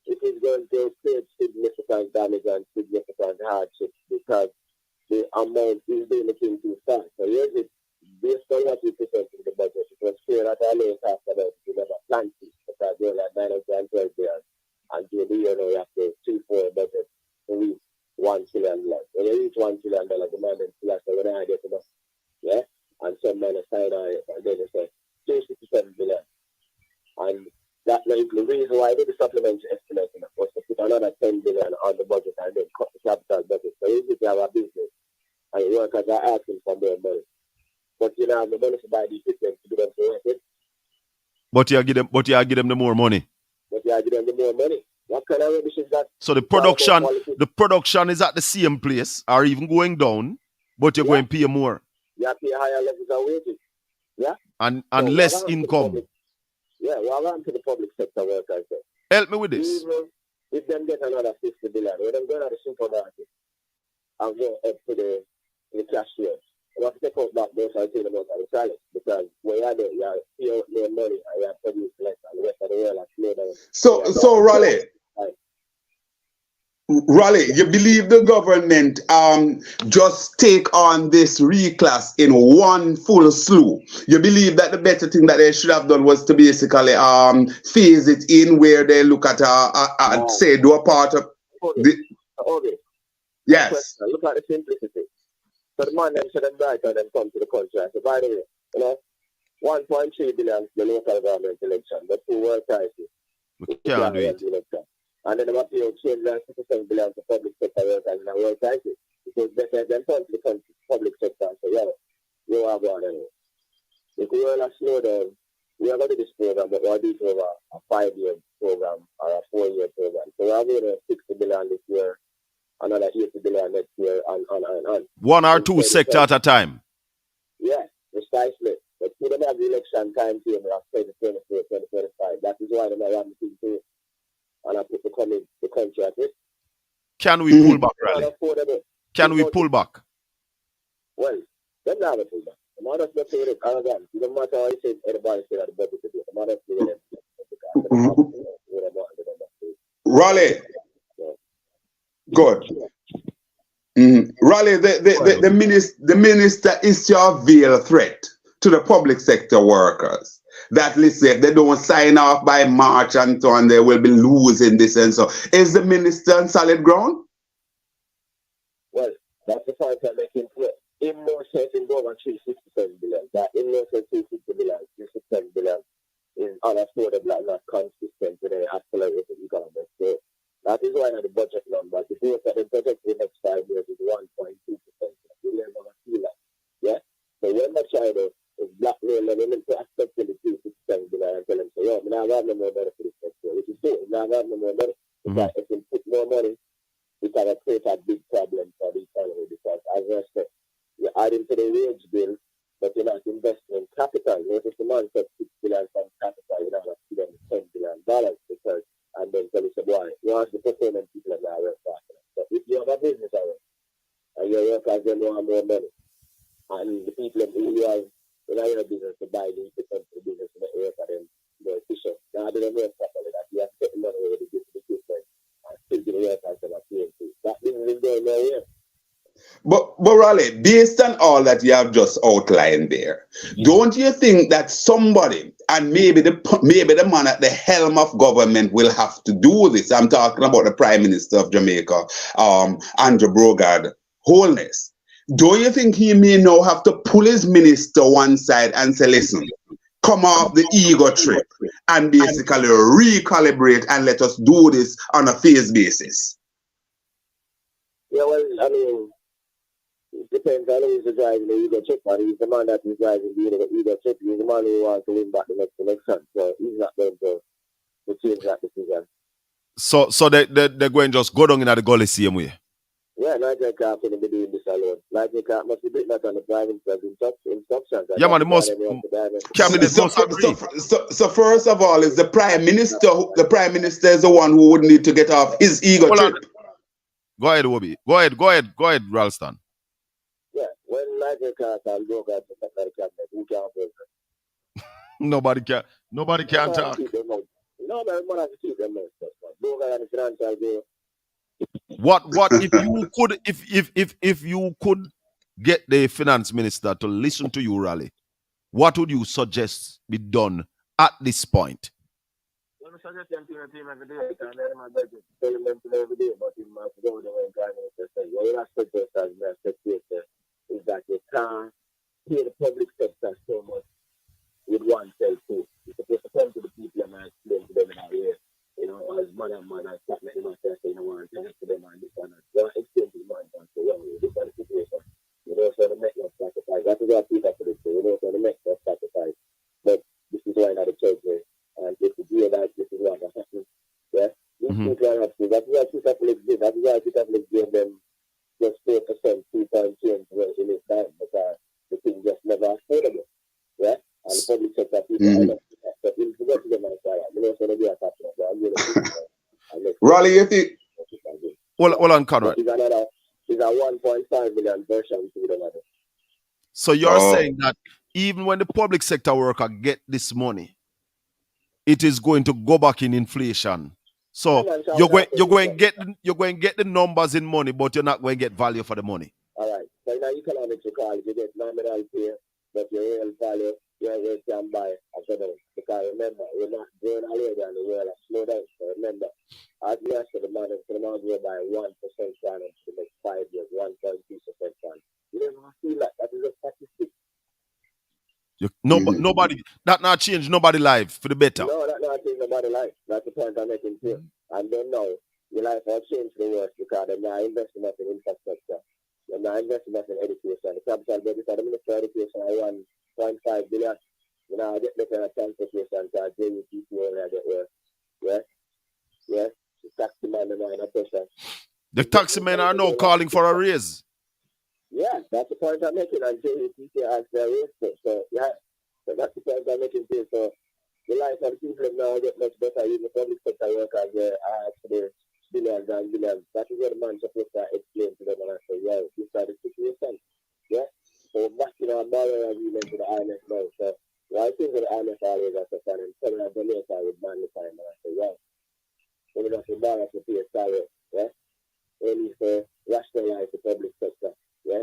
It is going to create significant damage and significant hardships because the amount is doing the thing too fast. So here's it. Based on what we presented in the budget, it was clear that our late after that we never planned it because we only had 912 billion. And to the year now, you have to 2-4 budget to reach $1 trillion. When you reach $1 trillion, the man then still has to run idea to us. Yeah? and some man sign on it, and then they say 267 billion. And that's the reason why I did the supplementary estimate was to put another 10 billion on the budget and then cut the capital budget. So if you have a business and workers are asking for more money, but you know the money to buy the equipment to do them to work with. But you give them the more money. But you give them the more money. What kind of rubbish is that? So the production is at the same place or even going down, but you're going to pay more. You pay higher levels of wages. Yeah? And so less income. What happened to the public sector workers then? Help me with this. Even if them get another 50 billion, when them go to the supermarket and go up to the cashier, you have to take out back those and take them out of the salary, because when you're there, you pay out more money and you produce less, and the rest of the world has slowed down. So Raleigh, you believe the government just take on this reclass in one full slew? You believe that the better thing that they should have done was to basically phase it in, where they look at say do a part of the yes. Look at the simplicity. So the man them should have died and then come to the country. So by the way, 1.3 billion the local government election, but 2 work crisis. We can't do it. And then about change 67 billion to public sector workers in a world crisis. Because better than come to the public sector. So you are going anyway. If we want to slow down, we are going to do this program, but we'll do it over a 5-year program or a 4-year program. So we're going to 60 billion this year, another 80 billion next year, and on. 1 or 2 sector at a time. Yeah, precisely. But we don't have the election time table of 2024, 2025. That is why they don't want to do it. And I put the country at risk. Can we pull back, Raleigh? Can we pull back? Well, them not pull back. The man that's not saying it arrogant. It doesn't matter how you say anybody say that the budget is the man that's saying it. Raleigh. Good. Raleigh, the minister is your veil threat to the public sector workers. That listen, if they don't sign off by March and so on, they will be losing this and so. Is the minister on solid ground? Well, that's the point I'm making clear. In no sense in over 367 billion. That in no sense 360 billion, 367 billion is unaffordable and not consistent with the accelerated economic growth. That is why the budget number, if you look at the budget for the next 5 years, is 1.2%. We never going to feel that. Yeah? So when they try to blackmail them into accepting the 367 billion and tell them, so, I'm not having no more money for this sector, which is true. I'm not having no more money. Because if you put more money, it can create a big problem for the economy, because as I said, you're adding to the wage bill, but you're not investing in capital. Notice the man said 6 billion from capital, you're not going to them $10 billion because, and then tell us why. You ask the procurement people that are working faster. So if you have a business already, and your workers don't want more money, and the people who you have in your business to buy the equipment for the business to make work for them more efficient. Now they don't work properly, that you have to get money over to get the equipment and still give the workers to that business is going nowhere. But Raleigh, based on all that you have just outlined there, don't you think that somebody, and maybe the man at the helm of government, will have to do this? I'm talking about the Prime Minister of Jamaica, Andrew Brogard Holness. Do you think he may now have to pull his minister one side and say, listen, come off the ego trip and basically recalibrate and let us do this on a phase basis? Yeah, well, I mean, it depends on who's driving the ego trip, and he's the man that is driving the ego trip. He's the man who wants to win back the next election, so he's not going to change that decision. So they're going to just go down in the gully same way? Yeah, Nigel can't be doing this alone. Nigel can't must be doing that on the Prime Minister's instructions. Yeah, man, So first of all, is the Prime Minister is the one who would need to get off his ego trip. Go ahead, Wobby. Go ahead, Ralston. Yeah, when Nigel can't go to the cabinet, who can't vote? Nobody can talk. No, man, one has to keep them mouth. What if you could get the finance minister to listen to you, Raleigh? What would you suggest be done at this point? I suggest them to your team every day, and then my budget, tell them to every day, but you must go there when Prime Minister says, well, you're not supposed to is that you can't pay the public sector so much with oneself too. It's supposed to come to the people and explain to them in a way, you know, as man and man, and stop letting them say, you know, want to to them and this and that. Don't explain to the man and say, well, this is the situation. You know, so to make no sacrifice. That is what people do. You know, so to make no sacrifice. But this is why not the church is. And if you do that, this is what happens. Yeah? These people are not. That is why people did. That is why people give them just 4%, 2 point change in this time, because the thing just never affordable. Yeah? And the public sector people are not. But if you go to them and say, you know, so they be attached. Raleigh, you think? Hold on, Conrad. It's a 1.5 million version to them. So you're saying that even when the public sector worker get this money, it is going to go back in inflation. So you're going to get the numbers in money, but you're not going to get value for the money. All right. So in economics, you call it, you get nominal pay, but your real value, you can buy after that. Because remember, we're not going away down the world and slow down. So remember, as we ask for the money, for the money we buy 1% plan for the next 5 years, 1.2% plan. You never feel like that is a statistic. Nobody, that not change nobody life for the better. No, that not change nobody life. That's the point I'm making too. And then now, your life will change for the worse because they're not investing enough in infrastructure. They're not investing enough in education. The capital budget for the Ministry of Education are 1.5 billion. You know, I get better at transportation because JAMAICA only I get worse. Yeah? Yeah? The taxi man are in a pressure. The taxi men are now calling for a raise. Yeah, that's the point I'm making. And JAMAICA has their raise. So, yeah. So that's the point I'm making too. So, the life of the people now get much better. Even the public sector workers are actually billions and billions. That is what the man supposed to explain to them and I say, yeah, this is the situation. Yeah? So back in our moral agreement to the IMF now. So I think the IMF always has to stand and tell them the later with magnify and I say, yeah. So we don't embarrass the pay salary. Yeah? We need to rationalize the public sector. Yeah?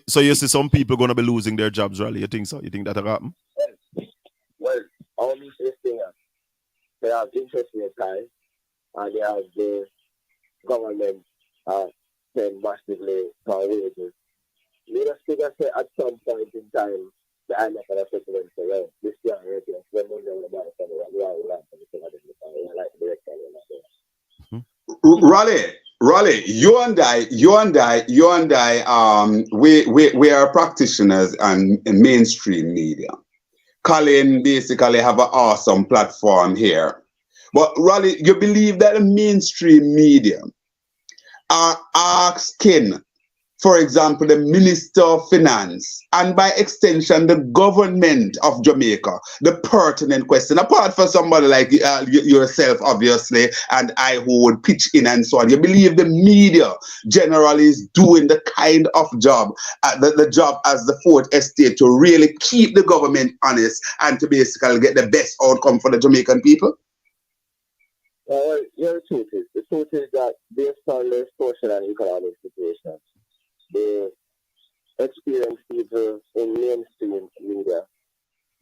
So you see some people going to be losing their jobs, really? You think so? You think that'll happen? Well, all these things, they have interest in the time, and they have the government paying massively for wages. You just figure say at some point in time, the IMF and the settlement say, well, this year, when money on the money, Raleigh, you and I, we are practitioners and mainstream media. Colin basically have an awesome platform here. But Raleigh, you believe that the mainstream media are asking, for example, the Minister of Finance, and by extension, the government of Jamaica, the pertinent question, apart from somebody like yourself, obviously, and I who would pitch in and so on. You believe the media generally is doing the kind of job, the job as the fourth estate to really keep the government honest and to basically get the best outcome for the Jamaican people? Well, the truth is that based on the social and economic situation, the experienced people in mainstream media,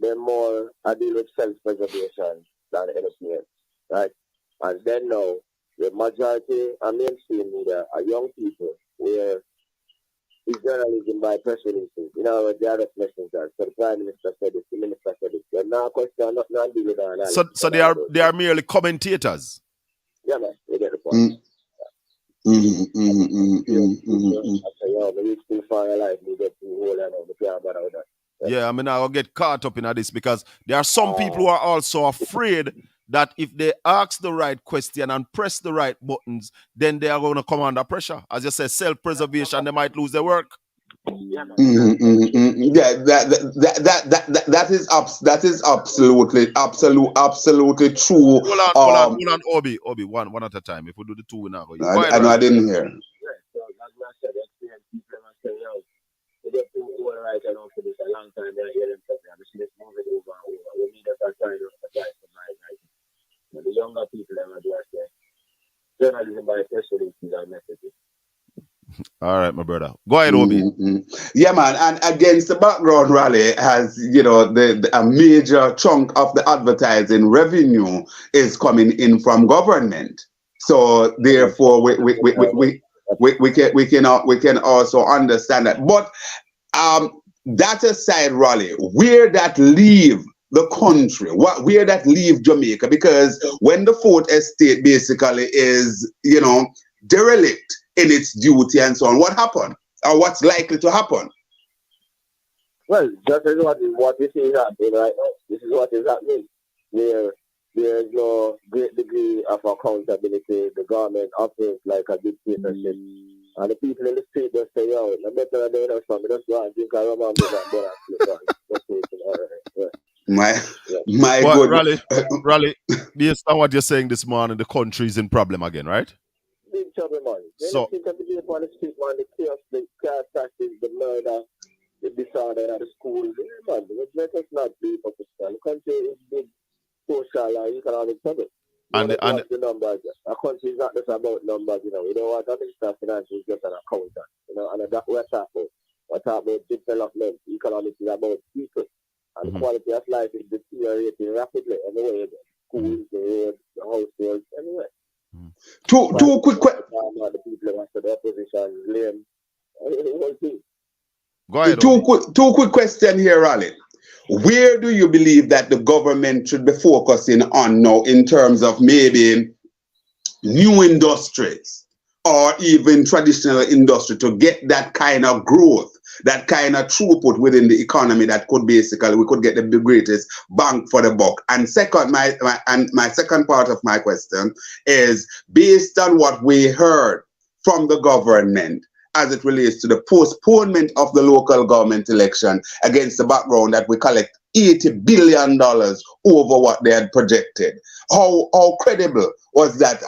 they're more deal with self-preservation than anything else, right? And then now, the majority of mainstream media are young people where it's journalism by press releases. You know, the other messengers. So the Prime Minister said this, the Minister said this. They're not question, not dealing with analysis. So they are merely commentators? Yeah, man, you get the point. Yeah, I mean, I'll get caught up in this because there are some people who are also afraid that if they ask the right question and press the right buttons, then they are going to come under pressure. As you say, self-preservation, they might lose their work. Yeah, that is absolutely true. Hold on, Obi, one at a time. If we do the two now, I didn't hear. The younger people are journalism by press releases and messages. All right, my brother. Go ahead, Obi. Yeah, man. And against the background, Raleigh has, you know, a major chunk of the advertising revenue is coming in from government. So therefore, we can also understand that. But that aside, Raleigh, where that leave the country, where that leave Jamaica? Because when the fourth estate basically is, derelict in its duty and so on, what happened, or what's likely to happen? Well, just as what we see is happening right now. This is what is happening. There is no great degree of accountability. The government operates like a dictatorship. And the people in the street just say, yo, no better than they from me. Just go and drink a rum and My good. Raleigh, based on what you're saying this morning, the country is in problem again, right? Big trouble, man. So, They don't think on the street, man, the chaos, the car crashes, the murder, the disorder at the schools. Man, let us not be hypocritical. The country is big social and economic trouble. And the numbers. A country is not just about numbers, You don't want a minister of finance is just an accountant, and that's what we're talking about. We're talking about development. Economics is about people. And the quality of life is deteriorating rapidly anyway. Schools, the roads, the households, anyway. Two quick questions. The people after the opposition, lame. Go ahead. Two quick questions here, Raleigh. Where do you believe that the government should be focusing on now in terms of maybe new industries or even traditional industry to get that kind of growth, that kind of throughput within the economy that could basically, we could get the greatest bang for the buck? And second, my second part of my question is, based on what we heard from the government as it relates to the postponement of the local government election against the background that we collect $80 billion over what they had projected. How credible was that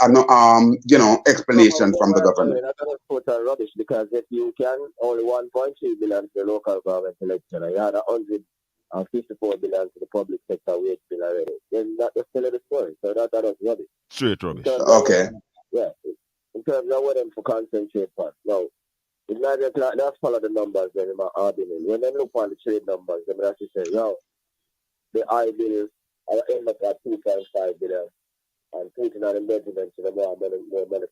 explanation from the government? That's total rubbish, because if you can, only 1.3 billion to the local government election, and you had 154 billion to the public sector wage bill already, then that's still the story. So that's rubbish. Straight rubbish. Okay. In terms of what them for concentrate on. Now, it's not just like, let's follow the numbers then in my argument. When they look on the trade numbers, they have to say, the I bill will end up at 2.5 billion, and Putin and the Benjamin to the more money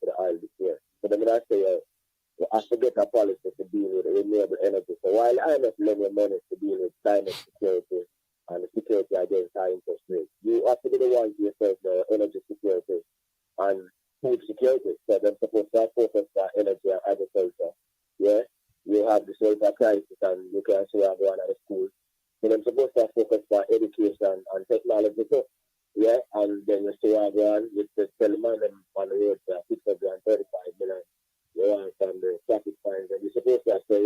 for the oil this year. So then I say, you have to get a policy to deal with renewable energy. So while I have lending money to deal with climate security and the security against high interest rates, you have to be the one to yourself the energy security and food security. So they're supposed to have focus on energy and agriculture. Yeah, you have the social crisis and you can see everyone at the school. So they're supposed to focus on education and technology too. Yeah, and then you see everyone with the teleman on the road for 635 million. You want from the traffic fines, and you're supposed to say,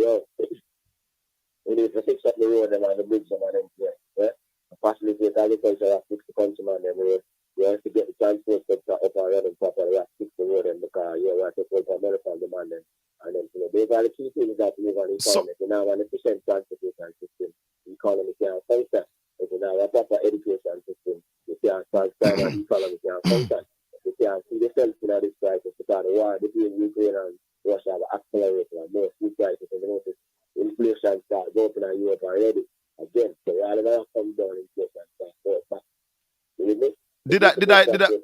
we need to fix up the road and the bridge and them here. Yeah, facilitate agriculture, fix the countryman and the road. You have to get the transport sector up and running properly, fix the road and the car. You have to put money from the man then. And then, these are the key things that we want to economy. You now have an efficient transportation system. The economy can't function. If you now have a proper education system, you can't transform and the economy can't function. You can't see yourself in this crisis because the war between Ukraine and Russia have accelerated and more food prices and notice inflation starts going in Europe already. Again, so we all have to come down inflation starts going back.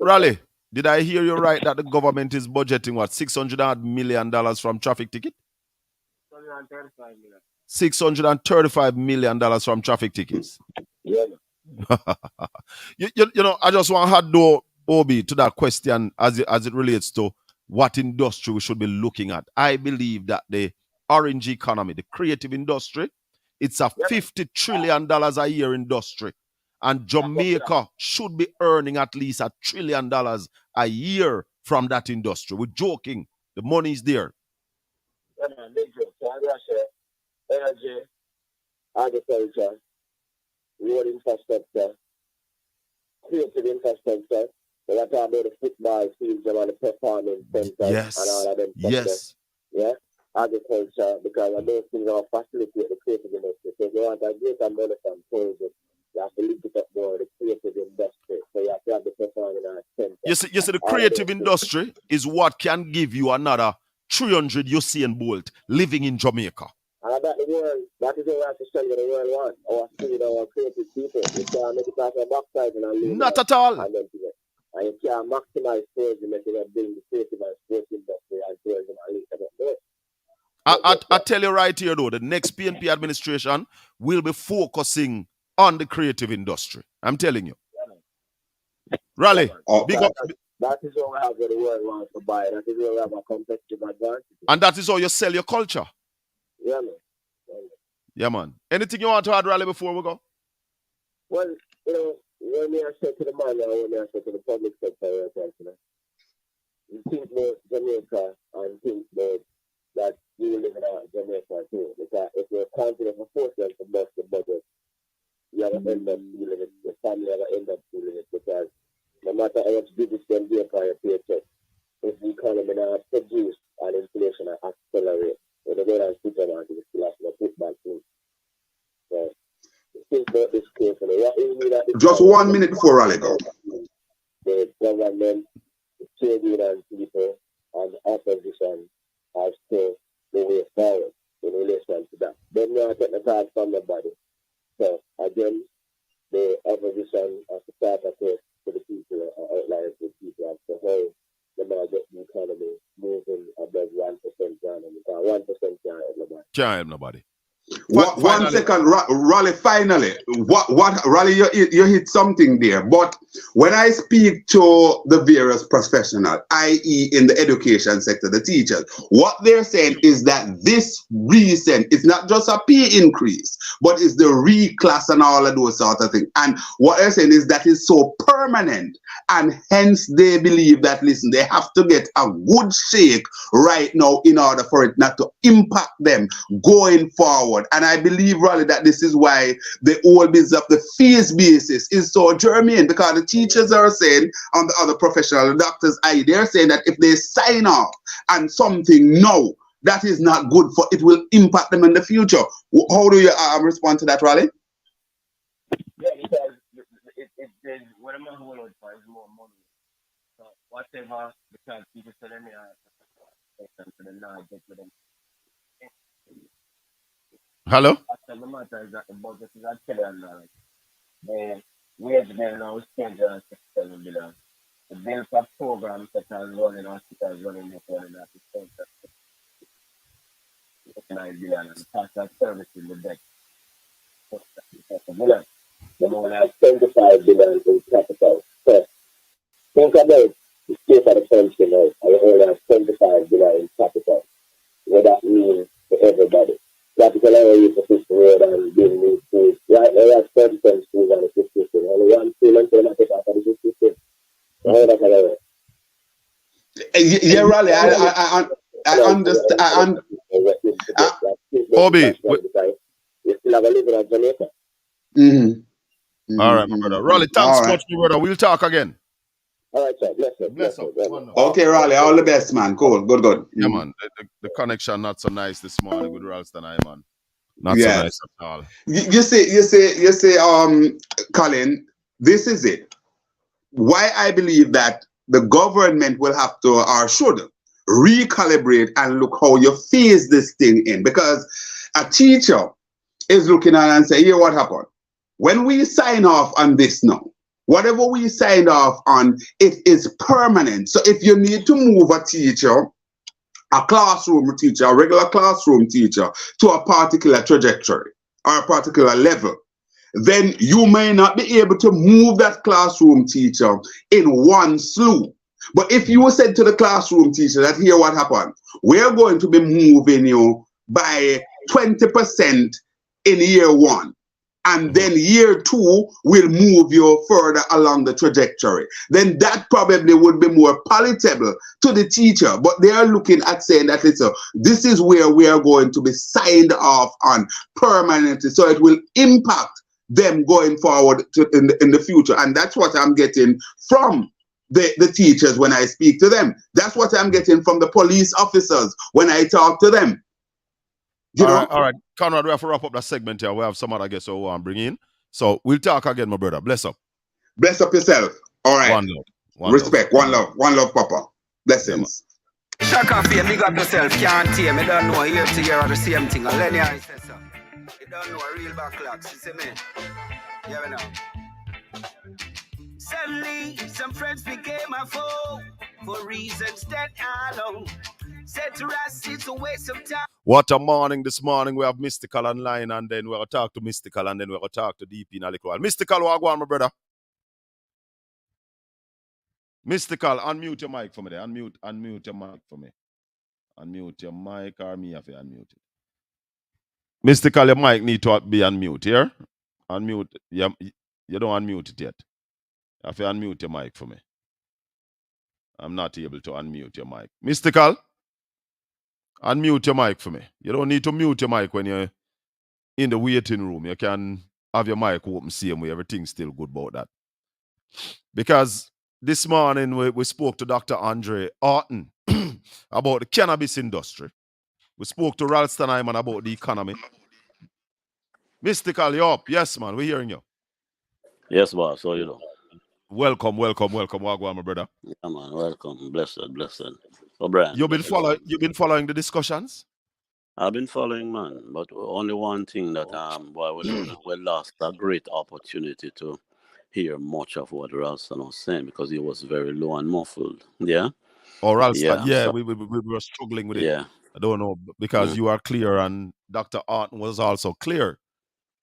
Raleigh, did I hear you right that the government is budgeting $600 million from traffic ticket? $635 million from traffic tickets. Yeah. I just want to add though, Obi, to that question as it relates to what industry we should be looking at. I believe that the orange economy, the creative industry, it's a $50 trillion a year industry. And Jamaica should be earning at least $1 trillion a year from that industry. We're joking. The money is there. Yeah, man, big joke. So I'm going to say energy, agriculture, road infrastructure, creative infrastructure. So I talk about the football fields and the performance centers and all of them stuff. Yes. Yeah, agriculture, because those things are facilitate the creative industry. So if you want a greater money from tourism, you have to link it up more with the creative industry. So you have to have the performing arts center. You see, the creative industry is what can give you another 300 Usain Bolt living in Jamaica. And about the world, that is what we have to show you the world wants. Our speed, our creative people. We can't make it out of backside and leave. Not at all. And And you can't maximize tourism if you bring the creative and sports industry and tourism and link them up. I tell you right here though, the next PNP administration will be focusing on the creative industry. I'm telling you. Raleigh, big up. That is what we have what the world wants to buy. That is where we have a competitive advantage. And that is how you sell your culture. Yeah, man. Yeah, man. Anything you want to add, Raleigh, before we go? Well, you know, when we are said to the man now, when we are said to the public sector, you think about Jamaica and think about that you will live in Jamaica too. Because if you're confident of force them to bust the budget, you have to end up feeling it. Your family have to end up feeling it because no matter how much business them do for your paycheck, if the economy now produce and inflation accelerate, so the way that supermarket is still have to put back in. So think about this case. Just 1 minute before Raleigh go. The government, the trade union people, and the opposition are still the way forward in relation to that. They now take the card from the body. So again, the opposition has to start a case to the people or outline to the people as to how they might get the economy moving above 1% down. Because 1% can't help nobody. Can't help nobody. 1 second, Raleigh, finally. What Raleigh, you hit something there. But when I speak to the various professionals, i.e. in the education sector, the teachers, what they're saying is that this recent, it's not just a pay increase, but it's the reclass and all of those sort of things. And what they're saying is that it's so permanent. And hence they believe that, listen, they have to get a good shake right now in order for it not to impact them going forward. And I believe, Raleigh, that this is why the whole business of the fees basis is so germane, because the teachers are saying, on the other professional, the doctors, they're saying that if they sign off on something now, that is not good for it, will impact them in the future. How do you respond to that, Raleigh? Yeah, because there's what I'm going to hold on for is more money. So whatever, because people say them to the now get with them. Hello? The matter is that the budget is at $1 trillion. The wage bill now is $10.67 billion. The bill for programs such as running hospitals, running network, is $9 billion. And the cost of servicing the debt is $1 billion. They only have $25 billion in capital. So think about the state of the country now, and they only have $25 billion in capital. What that means for everybody. Capital area for this road and building new schools. Right now, we have 37 schools on the 50 system. Only one school until I take out of the 50 system. So how that can happen? Yeah, Raleigh, I understand. Obi, we still have a living in Jamaica. All right, my brother. Raleigh, thanks so much, my brother. We'll talk again. All right, sir. Bless up. Okay, Raleigh, all the best, man. Cool, good. Yeah, man. The connection not so nice this morning with Ralston, man. Not so nice at all. You say, Colin, this is it. Why I believe that the government will have to, or should, recalibrate and look how you phase this thing in. Because a teacher is looking at and say, here, what happened? When we sign off on this now, whatever we signed off on, it is permanent. So if you need to move a teacher, a classroom teacher, a regular classroom teacher, to a particular trajectory or a particular level, then you may not be able to move that classroom teacher in one slew. But if you said to the classroom teacher that here what happened, we're going to be moving you by 20% in year one. And then year two will move you further along the trajectory. Then that probably would be more palatable to the teacher. But they are looking at saying that, listen, this is where we are going to be signed off on permanently. So it will impact them going forward in the future. And that's what I'm getting from the teachers when I speak to them. That's what I'm getting from the police officers when I talk to them. All right. Conrad, we have to wrap up that segment here. We have some other guests who want to bring in. So we'll talk again, my brother. Bless up. Bless up yourself. All right. One love. Respect. One love, Papa. Blessings. Shaka fear, big up yourself. Can't hear me. Don't know here to hear the same thing. And Lenny I said so. You don't know a real backlocks. You see me? Yeah, we know. Suddenly, some friends became a foe for reasons that I know. Said to us, it's a waste of time. What a morning this morning. We have Mystical online, and then we're going to talk to Mystical, and then we're going to talk to DP in a little while. Mystical, what go on, my brother? Mystical, unmute your mic for me there. Unmute your mic for me. Unmute your mic, or me have to unmute it. Mystical, your mic need to be unmute here. Unmute. You don't unmute it yet. You have to unmute your mic for me. I'm not able to unmute your mic. Mystical, unmute your mic for me. You don't need to mute your mic when you're in the waiting room. You can have your mic open, same way. Everything's still good about that. Because this morning we spoke to Dr. Andre Haughton about the cannabis industry. We spoke to Ralston Hyman about the economy. Mystical, you up? Yes, man, we're hearing you. Yes, boss. So you know. Welcome. Wagwan, my brother. Yeah, man. Welcome. Blessed. Oh, Brian. You've been following the discussions? I've been following, man. But only one thing that we lost a great opportunity to hear much of what Ralston was saying because he was very low and muffled. Yeah. Oh, Ralston. Yeah, so, we were struggling with it. Yeah. I don't know because you are clear and Dr. Haughton was also clear.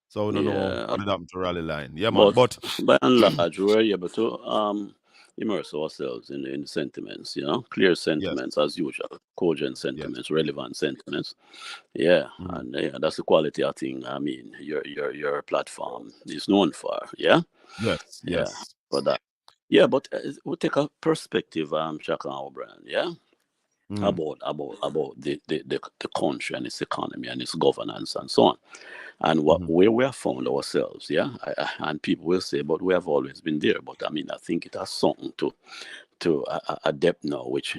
So I don't know what happened to Rally Line. Yeah, man. But by and large, we were able to immerse ourselves in the sentiments, clear sentiments as usual, cogent sentiments, relevant sentiments. Yeah, and that's the quality I think. I mean, your platform is known for. Yeah. Yes. For that. Yeah, but we'll take a perspective, Chaka O'Brien. Yeah. About the country and its economy and its governance and so on. And where we have found ourselves, and people will say, but we have always been there. But I mean, I think it has something to a depth now, which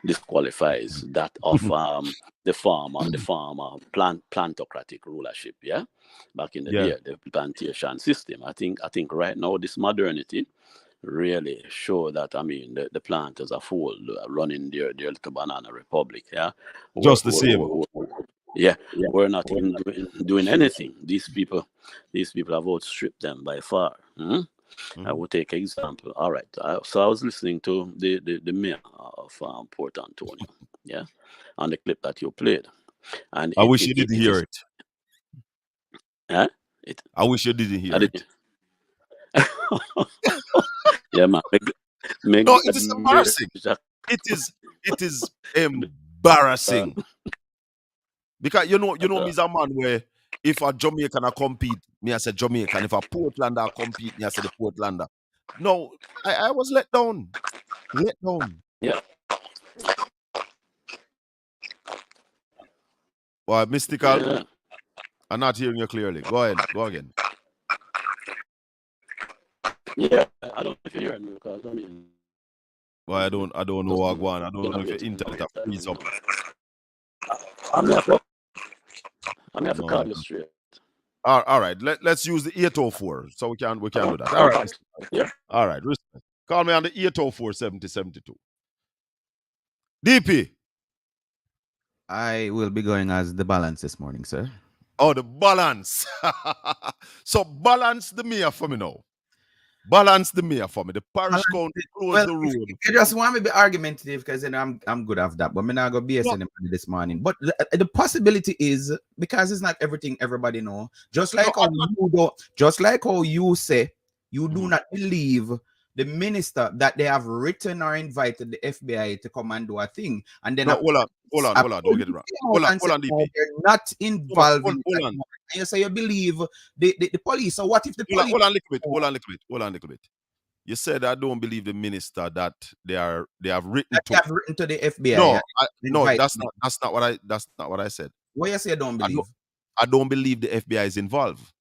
disqualifies that of the farmer plantocratic rulership. Yeah, back in the day, the plantation system. I think right now this modernity really show that, I mean, the planters are full running their little banana republic. Yeah, just the same. We're not even doing anything. These people have outstripped them by far. I will take an example. All right. So I was listening to the mayor of Port Antonio. Yeah, on the clip that you played, and I wish you didn't hear it. Huh? I wish you didn't hear it. Yeah, man. No, it is embarrassing. It is embarrassing. Because you know me as a man where if a Jamaican compete, me I say Jamaican. If a Portlander compete, me I say the Portlander. No, I was let down. Yeah. Well, Mystical, I'm not hearing you clearly. Go again. Yeah, I don't know if you hear me because I mean. Well, I don't know what going on. I don't know if your internet freeze up. I'm have to call you straight. All right. Let's use the 804 so we can do that. All right. Yeah. All right. Respect. Call me on the 804 7072. DP. I will be going as the balance this morning, sir. Oh, the balance. So balance the mayor for me now. Balance the mayor for me. The parish county close the road. You just want me to be argumentative because then I'm good off that. But I'm not going to be anybody this morning. But the possibility is because it's not everything everybody know. Just like how you say you do not believe the minister that they have written or invited the FBI to come and do a thing, and then hold on, don't get it wrong. Hold on, DP. They're not involved. And you say you believe the police. So what if the police? Hold on a little bit. You said I don't believe the minister that they have written to the FBI. No, that's not what I said. What you say you don't believe? I don't believe the FBI is involved.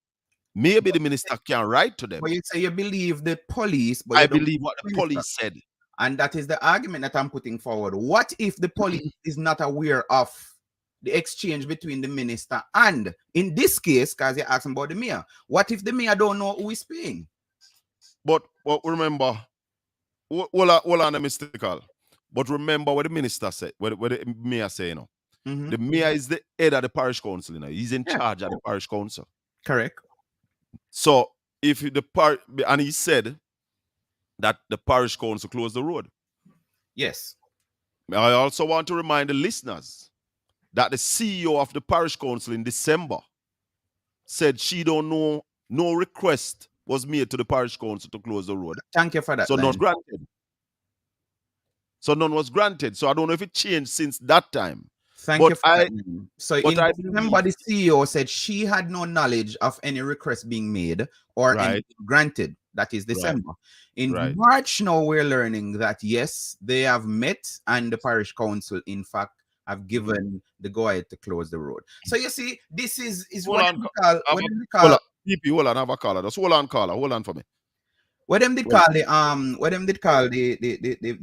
Maybe the minister can write to them. But you say you believe the police, but I believe what the police said. And that is the argument that I'm putting forward. What if the police is not aware of the exchange between the minister and, in this case, because you're asking about the mayor, what if the mayor don't know who is paying? But remember, hold on, Mystical. But remember what the minister said, what the mayor say, you know. The mayor is the head of the parish council, you know. He's in charge of the parish council. Correct. So if the and he said that the parish council closed the road. Yes. I also want to remind the listeners that the CEO of the parish council in December said she don't know, no request was made to the parish council to close the road. Thank you for that. So none was granted. So none was granted. So I don't know if it changed since that time. Thank you for that. So in December, the CEO said she had no knowledge of any request being made or anything granted. That is December. In March now, we're learning that yes, they have met and the parish council, in fact, have given the go-ahead to close the road. So you see, this is what we call... Hold on, have a caller. Just hold on, caller. Hold on for me. What them did call the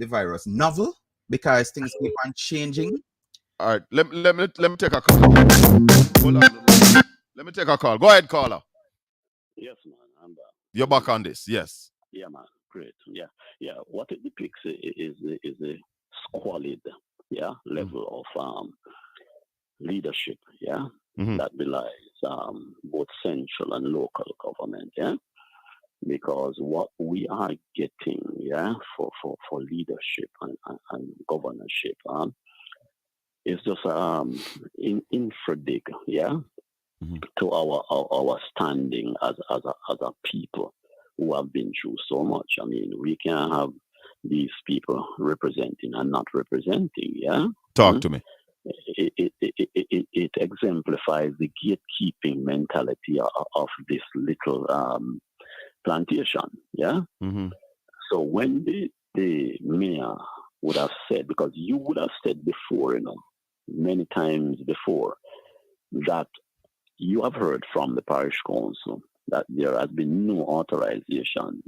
virus novel, because things keep on changing. All right, let me take a call. Hold on. Let me take a call. Go ahead, caller. Yes, man, I'm back. You're back on this, yes. Yeah, man, great. Yeah. What it depicts is a squalid, level of leadership, that belies both central and local government, because what we are getting, for leadership and governorship, is just infradig, to our standing as a people who have been through so much. I mean, we can't have these people representing and not representing, Talk to me. It exemplifies the gatekeeping mentality of this little plantation, So when the mayor would have said, because you would have said before, many times before, that you have heard from the parish council that there has been no authorization,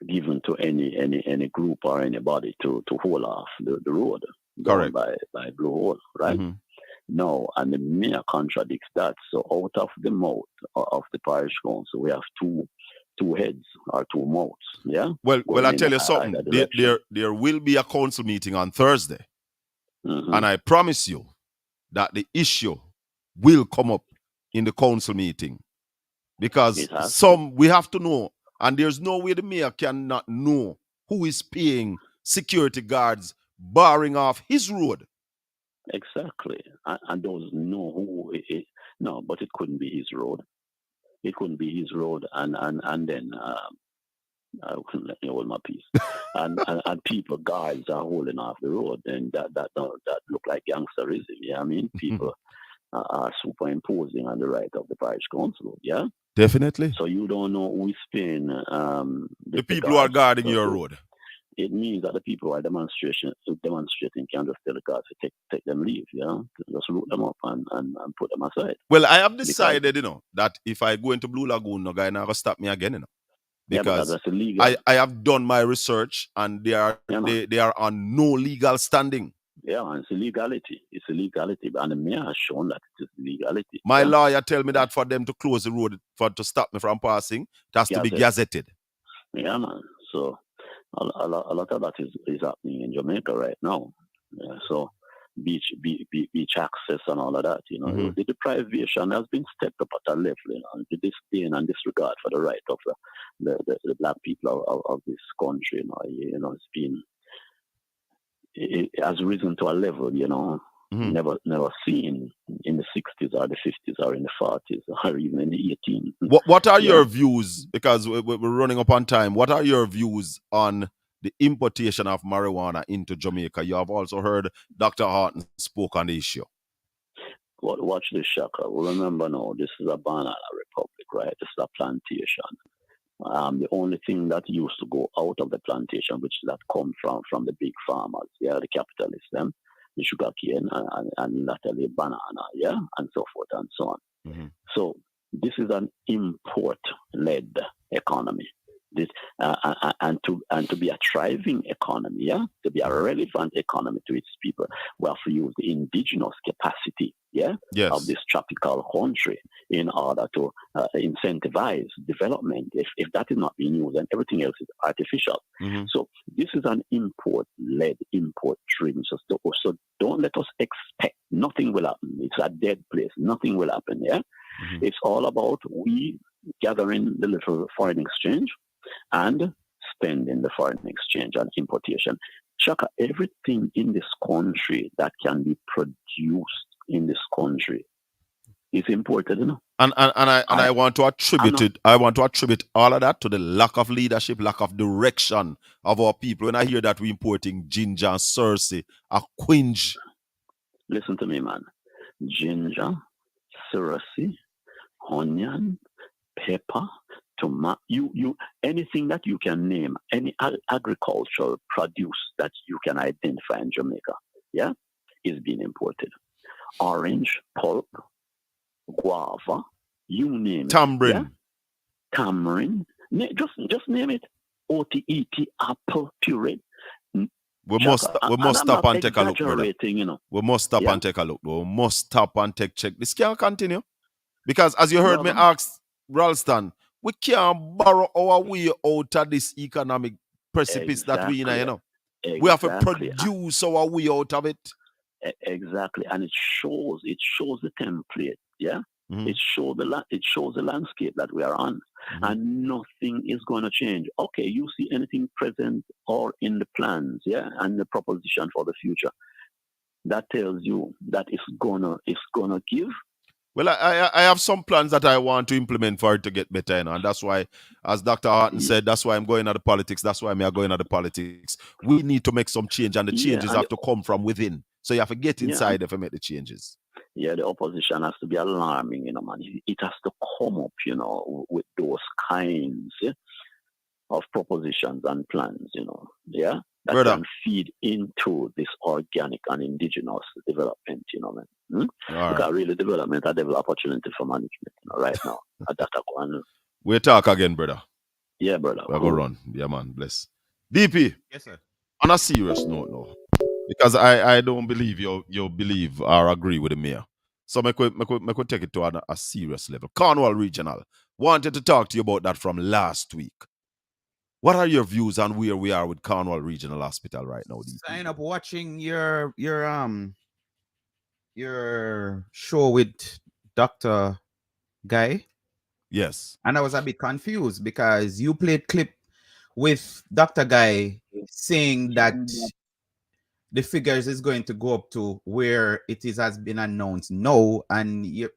given to any group or anybody to hold off the road done by Blue Hole, right? No, and the mayor contradicts that. So out of the mouth of the parish council, we have two heads or two mouths, Well, I tell you something. There will be a council meeting on Thursday, and I promise you that the issue will come up in the council meeting, because we have to know, and there's no way the mayor cannot know who is paying security guards barring off his road. Exactly, and those know who it is. No, but it couldn't be his road. It couldn't be his road, and then I couldn't let me hold my peace. and people, guards are holding off the road, and that look like gangsterism. Yeah, I mean, people are superimposing on the right of the parish council. Yeah, definitely. So you don't know who is paying the people who are guarding your road. It means that the people who are demonstrating can just tell the guards to take them leave, just root them up and put them aside. Well, I have decided, that if I go into Blue Lagoon, no guy not gonna stop me again, because that's illegal. I have done my research, and they are on no legal standing. Yeah, and it's illegality. It's illegality, and the mayor has shown that it is illegality. My lawyer tell me that for them to close the road, to stop me from passing, it has to be gazetted. Yeah, man. So a lot of that is happening in Jamaica right now. So beach access and all of that, the deprivation has been stepped up at a level, the disdain and disregard for the right of the black people of this country, it has risen to a level, never seen in the 60s or the 50s or in the 40s or even in the 18s. What are your views, because we're running up on time, what are your views on the importation of marijuana into Jamaica? You have also heard Dr. Haughton spoke on the issue. Watch this, Shaka. Remember now, this is a banana republic, right? This is a plantation. The only thing that used to go out of the plantation, which that come from the big farmers, the capitalists, the sugar cane and latterly banana, and so forth and so on. So this is an import-led economy. This and to be a thriving economy, to be a relevant economy to its people, we have to use the indigenous capacity, of this tropical country in order to incentivize development. If that is not being used, then everything else is artificial. So this is an import-led, import-driven. So don't let us expect nothing will happen. It's a dead place. Nothing will happen. It's all about we gathering the little foreign exchange and spending the foreign exchange on importation. Shaka, everything in this country that can be produced in this country is imported, you know. And I want to attribute it. I want to attribute all of that to the lack of leadership, lack of direction of our people. When I hear that we're importing ginger, Cersei, a quinge. Listen to me, man. Ginger, Cersei, onion, pepper, tomato, you anything that you can name, any agricultural produce that you can identify in Jamaica, yeah, is being imported. Orange pulp, guava, you name it. Tamarind. Yeah? Tamarind. Just name it. OTET, apple puree. We must stop and take a look, brother. You know. We must stop and take a look. We must stop and check. This can't continue. Because as you heard me ask Ralston, we can't borrow our way out of this economic precipice that we in, you know. Exactly. We have to produce our way out of it. Exactly. And it shows the template, yeah? Mm-hmm. It shows the landscape that we are on. Mm-hmm. And nothing is going to change. Okay, you see anything present or in the plans, yeah, and the proposition for the future, that tells you that it's gonna give. Well, I have some plans that I want to implement for it to get better, you know, and that's why, as Dr. Haughton said, that's why I'm going out of politics. That's why we are going out of politics. We need to make some change, and the changes have to come from within. So you have to get inside if you make the changes. Yeah, the opposition has to be alarming, you know, man. It has to come up, you know, with those kinds of propositions and plans, you know, yeah, that can feed into this organic and indigenous development, you know, man. Because really development, I develop opportunity for management, you know, right now. We'll talk again, brother. Yeah, brother. We'll go run. Yeah, man. Bless. DP. Yes, sir. On a serious note, no. Because I don't believe you believe or agree with the mayor. So I could take it to a serious level. Cornwall Regional. Wanted to talk to you about that from last week. What are your views on where we are with Cornwall Regional Hospital right now? Sign up watching your show with Dr. Guy. Yes. And I was a bit confused because you played clip with Dr. Guy saying that the figures is going to go up to where it has been announced. No, and me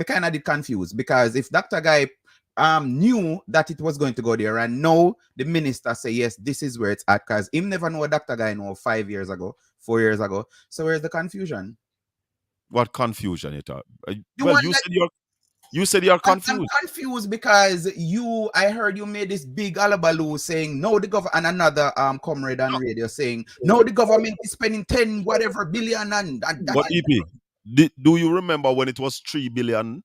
kind of did confused because if Dr. Guy knew that it was going to go there, and now the minister say yes, this is where it's at, because him never know what Dr. Guy know 5 years ago, 4 years ago. So where's the confusion? What confusion you talk? You said you're confused. I'm confused because I heard you made this big alabaloo saying no, the government, and another comrade on radio saying no, the government is spending 10 whatever billion and but EP, do you remember when it was 3 billion?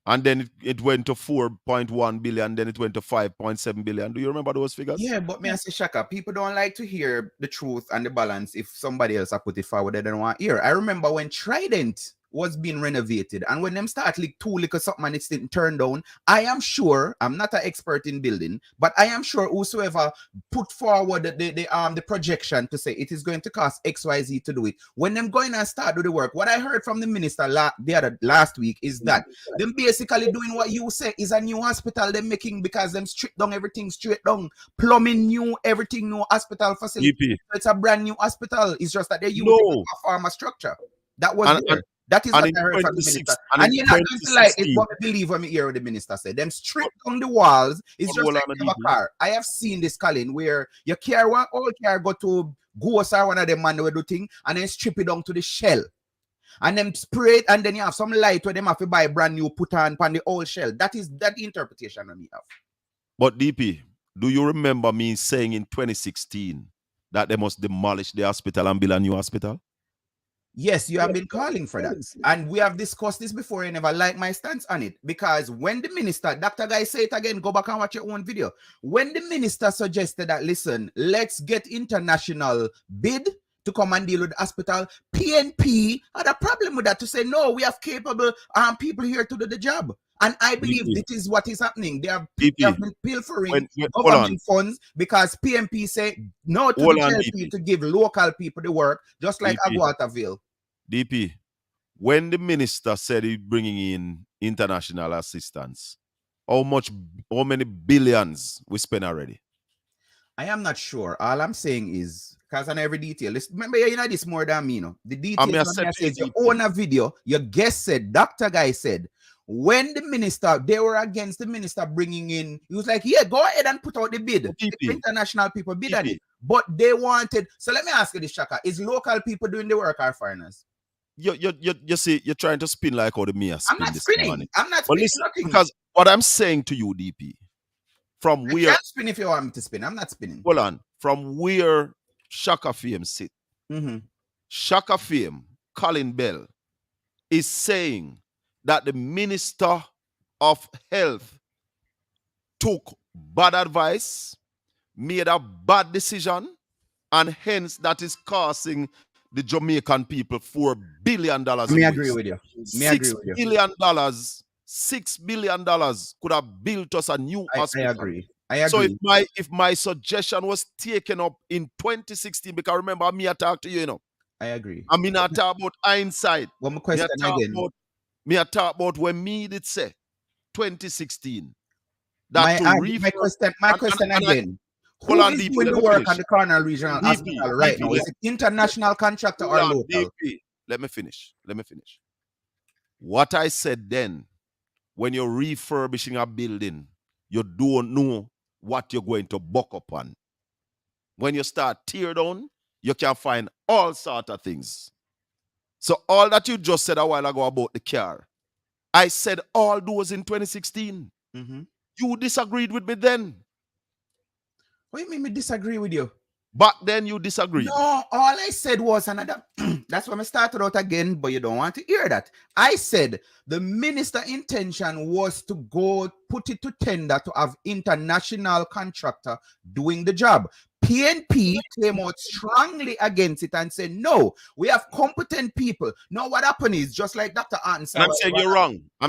And then it went to 4.1 billion, then it went to 5.7 billion. Do you remember those figures? Yeah, but me I say, Shaka, people don't like to hear the truth and the balance if somebody else put it forward they don't want to hear. I remember when Trident was being renovated, and when them start like 2 little something and it's didn't turn down, I am sure, I'm not an expert in building, but I am sure whosoever put forward the projection to say it is going to cost XYZ to do it, when them going and start do the work, what I heard from the minister last week is that them basically doing what you say is a new hospital them making, because them strip down everything straight down, plumbing new, everything new, hospital facility. So it's a brand new hospital. It's just that they're using a pharma structure. That was that is what I heard from the minister. And you're not going to like it, but I believe when I hear what the minister said. Them strip on the walls is just like a car. I have seen this, Colin, where your car, one old car go to Ghost or one of them man will do thing, and then strip it down to the shell. And then spray it, and then you have some light where them have to buy brand new, put on the old shell. That is that interpretation that we have. But DP, do you remember me saying in 2016 that they must demolish the hospital and build a new hospital? Yes, you have been calling for that. And we have discussed this before. You never like my stance on it. Because when the minister, Dr. Guy, say it again, go back and watch your own video. When the minister suggested that, listen, let's get international bid to come and deal with the hospital, PNP had a problem with that, to say, no, we have capable people here to do the job. And I believe this is what is happening. They have been pilfering government funds because PMP say no to the people to give local people the work, just like Aguataville. DP, when the minister said he's bringing in international assistance, how many billions we spend already? I am not sure. All I'm saying is, because on every detail, remember, you know this more than me, you know. The details on here says you own a video. Your guest said, Dr. Guy said, when the minister, they were against the minister bringing in, he was like, yeah, go ahead and put out the bid. The international people bid on it. But they wanted, so let me ask you this, Shaka, is local people doing the work or foreigners? You see, you're trying to spin like how the mayor spin. I'm not this spinning. morning. I'm not But spinning listen, nothing. because what I'm saying to you, DP, from I where... can't spin if you want me to spin. I'm not spinning. Hold on. From where Shaka Fame sit, Shaka Fame, Colin Bell, is saying that the Minister of Health took bad advice, made a bad decision, and hence that is costing the Jamaican people $4 billion. Me agree with you. $6 billion. $6 billion could have built us a new hospital. I agree. So if my suggestion was taken up in 2016, because remember me I talk to you, you know. I agree. I mean I talk about hindsight. One more question again. I talk about when me did say 2016. My question again. Who is doing the work on the Cornell Regional Hospital right now? Is it international contractor or local? Let me finish. What I said then, when you're refurbishing a building, you don't know what you're going to buck up on. When you start tear down, you can find all sorts of things. So all that you just said a while ago about the car, I said all those in 2016. You disagreed with me then. What do you mean me disagree with you? Back then you disagreed. No, all I said was another. That's when I started out again, but you don't want to hear that. I said the minister intention was to go put it to tender to have international contractor doing the job. PNP came out strongly against it and said, no, we have competent people. Now what happened is, just like Dr. Haughton said. I'm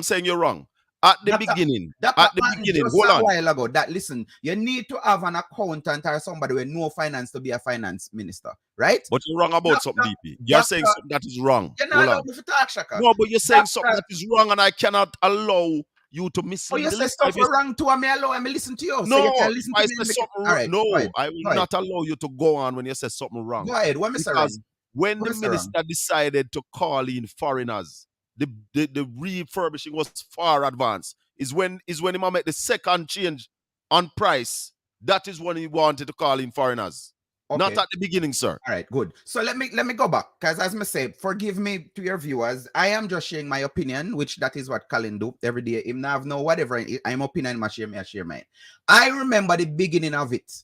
saying you're wrong. At the beginning, hold on. A while ago, that listen, you need to have an accountant or somebody with no finance to be a finance minister, right? But you're wrong about something, DP. You're saying something that is wrong. You're not allowed to talk, Shaka. No, but you're saying something that is wrong, and I cannot allow you to mislead. Oh, you say stuff wrong too, and me allow and me listen to you. No, so you can listen I to say me. something wrong. No, I will not allow you to go on when you say something wrong. Go ahead. What Mr. Wrong? When the minister decided to call in foreigners, the refurbishing was far advanced. Is when he made the second change on price. That is when he wanted to call in foreigners. Okay. Not at the beginning, sir. All right, good. So let me go back, because as I say, forgive me to your viewers. I am just sharing my opinion, which that is what Colin do every day. Him have no whatever. I'm opinion, I share mine. I remember the beginning of it,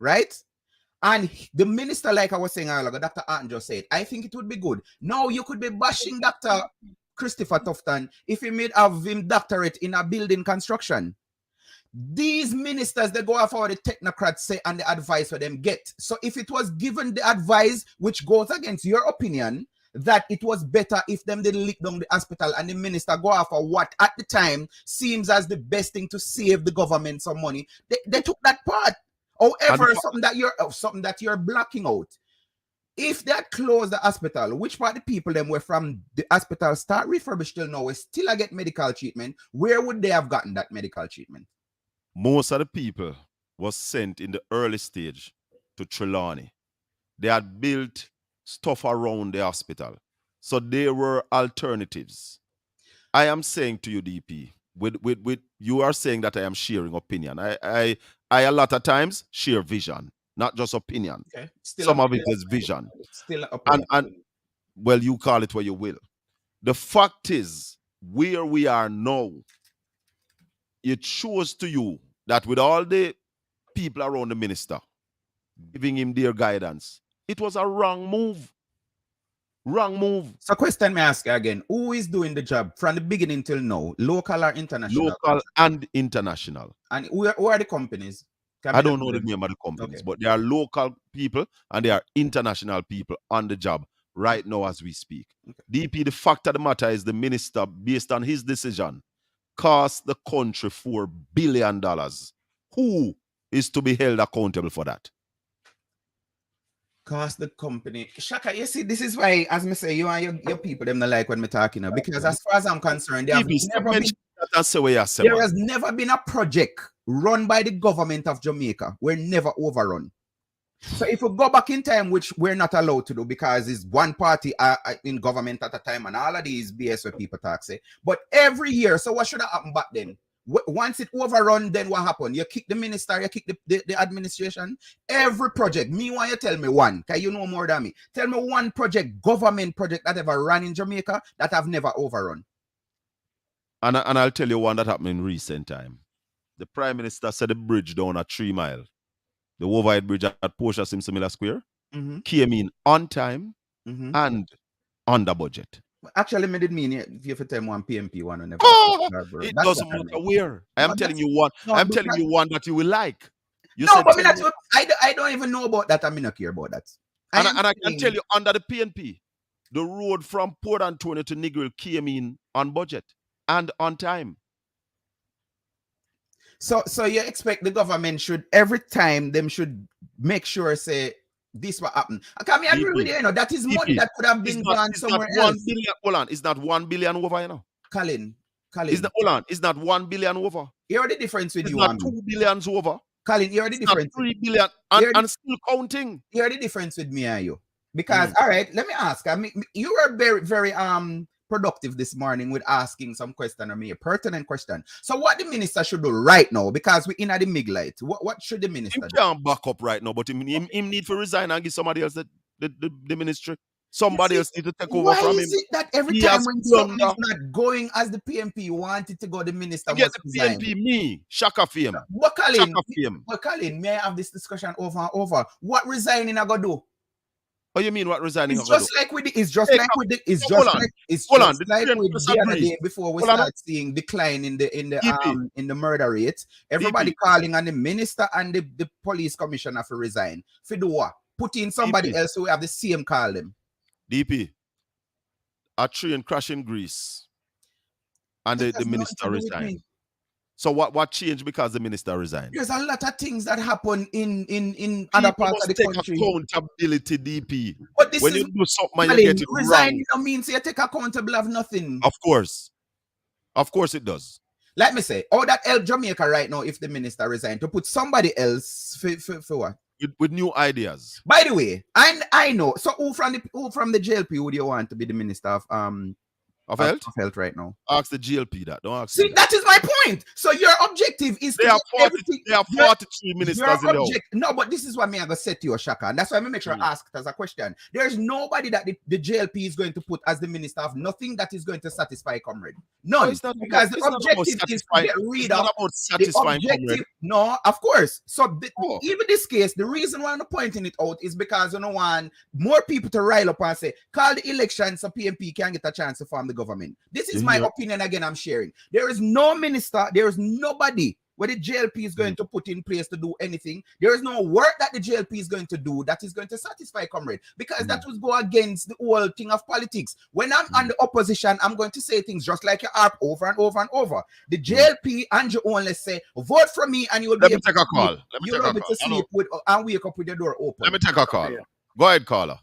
right? And the minister, like I was saying earlier, Dr. Haughton just said, I think it would be good. Now you could be bashing Dr. Christopher Tufton if he made have him doctorate in a building construction. These ministers, they go after what the technocrats say and the advice for them get. So if it was given the advice which goes against your opinion, that it was better if them didn't lick down the hospital and the minister go after what at the time seems as the best thing to save the government some money, they took that part. However, something that you're blocking out. If they had closed the hospital, which part of the people them were from the hospital start refurbished till now, still get medical treatment, where would they have gotten that medical treatment? Most of the people was sent in the early stage to Trelawney. They had built stuff around the hospital. So there were alternatives. I am saying to you, DP, with you are saying that I am sharing opinion. I a lot of times share vision. Not just opinion. Okay. Some of it is vision. Still and well, you call it what you will. The fact is, where we are now, it shows to you that with all the people around the minister giving him their guidance, it was a wrong move. Wrong move. So question me ask you again. Who is doing the job from the beginning till now? Local or international? Local and international. And who are the companies? I don't know the name of the companies, but there are local people and there are international people on the job right now as we speak. Okay. DP, the fact of the matter is the minister, based on his decision, cost the country $4 billion. Who is to be held accountable for that? Cost the company. Shaka, you see, this is why, as me say, you and your people, them not like when me talking now. Because as far as I'm concerned, there has never been a project run by the government of Jamaica. We're never overrun. So if we go back in time, which we're not allowed to do because it's one party in government at a time and all of these BS where people talk say. But every year, so what should have happened back then? Once it overrun, then what happened? You kick the minister, you kick the administration. Every project, me why you tell me one, because you know more than me. Tell me one project, government project that ever ran in Jamaica that have never overrun. And I'll tell you one that happened in recent time. The Prime Minister said the bridge down at 3 Mile, the overhead bridge at Portia Simpson Miller Square, came in on time and under budget. Actually, me did mean if you tell me one PMP one or never. It doesn't matter where. I am telling you one. I'm telling you one that you will like. You no, but that's what, I don't even know about that. I mean, I care about that. And I can tell you under the PNP, the road from Port Antonio to Negril came in on budget and on time. So you expect the government should every time them should make sure say this will happen. I mean, I agree with you. You know that is money that could have been gone somewhere else. Hold on, it's not 1 billion over. You know, Colin. It's not, hold on, it's not 1 billion over. You heard the difference with it's you. It's not 2 billions over. Colin, you heard the difference. 3 billion and still counting. You heard the difference with me and you. Because all right, let me ask. I mean, you were very, very productive this morning with asking some question or me a pertinent question. So what the minister should do right now, because we're in at the midlight, what should the minister do? He can't back up right now, but he need to resign and give somebody else the ministry. Somebody else need to take over from him. Why is it that every time when something is not going as the PMP wanted to go, the minister must resign? PMP, me, Shaka Fame. But Colin, may I have this discussion over and over? What resigning I go do? What you mean? What resigning? It's just like with the other day before we start seeing decline in the murder rate. Everybody calling on the minister and the police commissioner for resign. For do what? Put in somebody else who have the same call them. DP, a train crash in Greece, and the minister resigned. So what changed because the minister resigned? There's a lot of things that happen in other parts of the country. Accountability, DP. But this when is, you do something, you get it resigning wrong. means you take accountable of nothing. Of course it does. Let me say, that help Jamaica right now if the minister resigned to put somebody else for what? With new ideas. By the way, I know. So who from the JLP would you want to be the minister of health right now? Ask the GLP that. Don't ask. See, that is my point. So your objective is there are 43 ministers in the No, but this is what me I gonna say to you, Shaka, and that's why I make sure I ask it as a question. There's nobody that the JLP is going to put as the minister of nothing that is going to satisfy comrade. None. Because the objective is to get rid of the objective. No, of course. So even this case, the reason why I'm pointing it out is because you don't want more people to rile up and say, call the election so PMP can get a chance to form the government. This is my opinion again. I'm sharing. There is no minister, there is nobody where the JLP is going to put in place to do anything. There is no work that the JLP is going to do that is going to satisfy comrade, because that would go against the whole thing of politics. When I'm on the opposition, I'm going to say things just like you harp over and over and over. The JLP and you only say vote for me and you will be able to take a call. You'll be able to sleep with and wake up with your door open. Let me take a call. Go ahead, caller.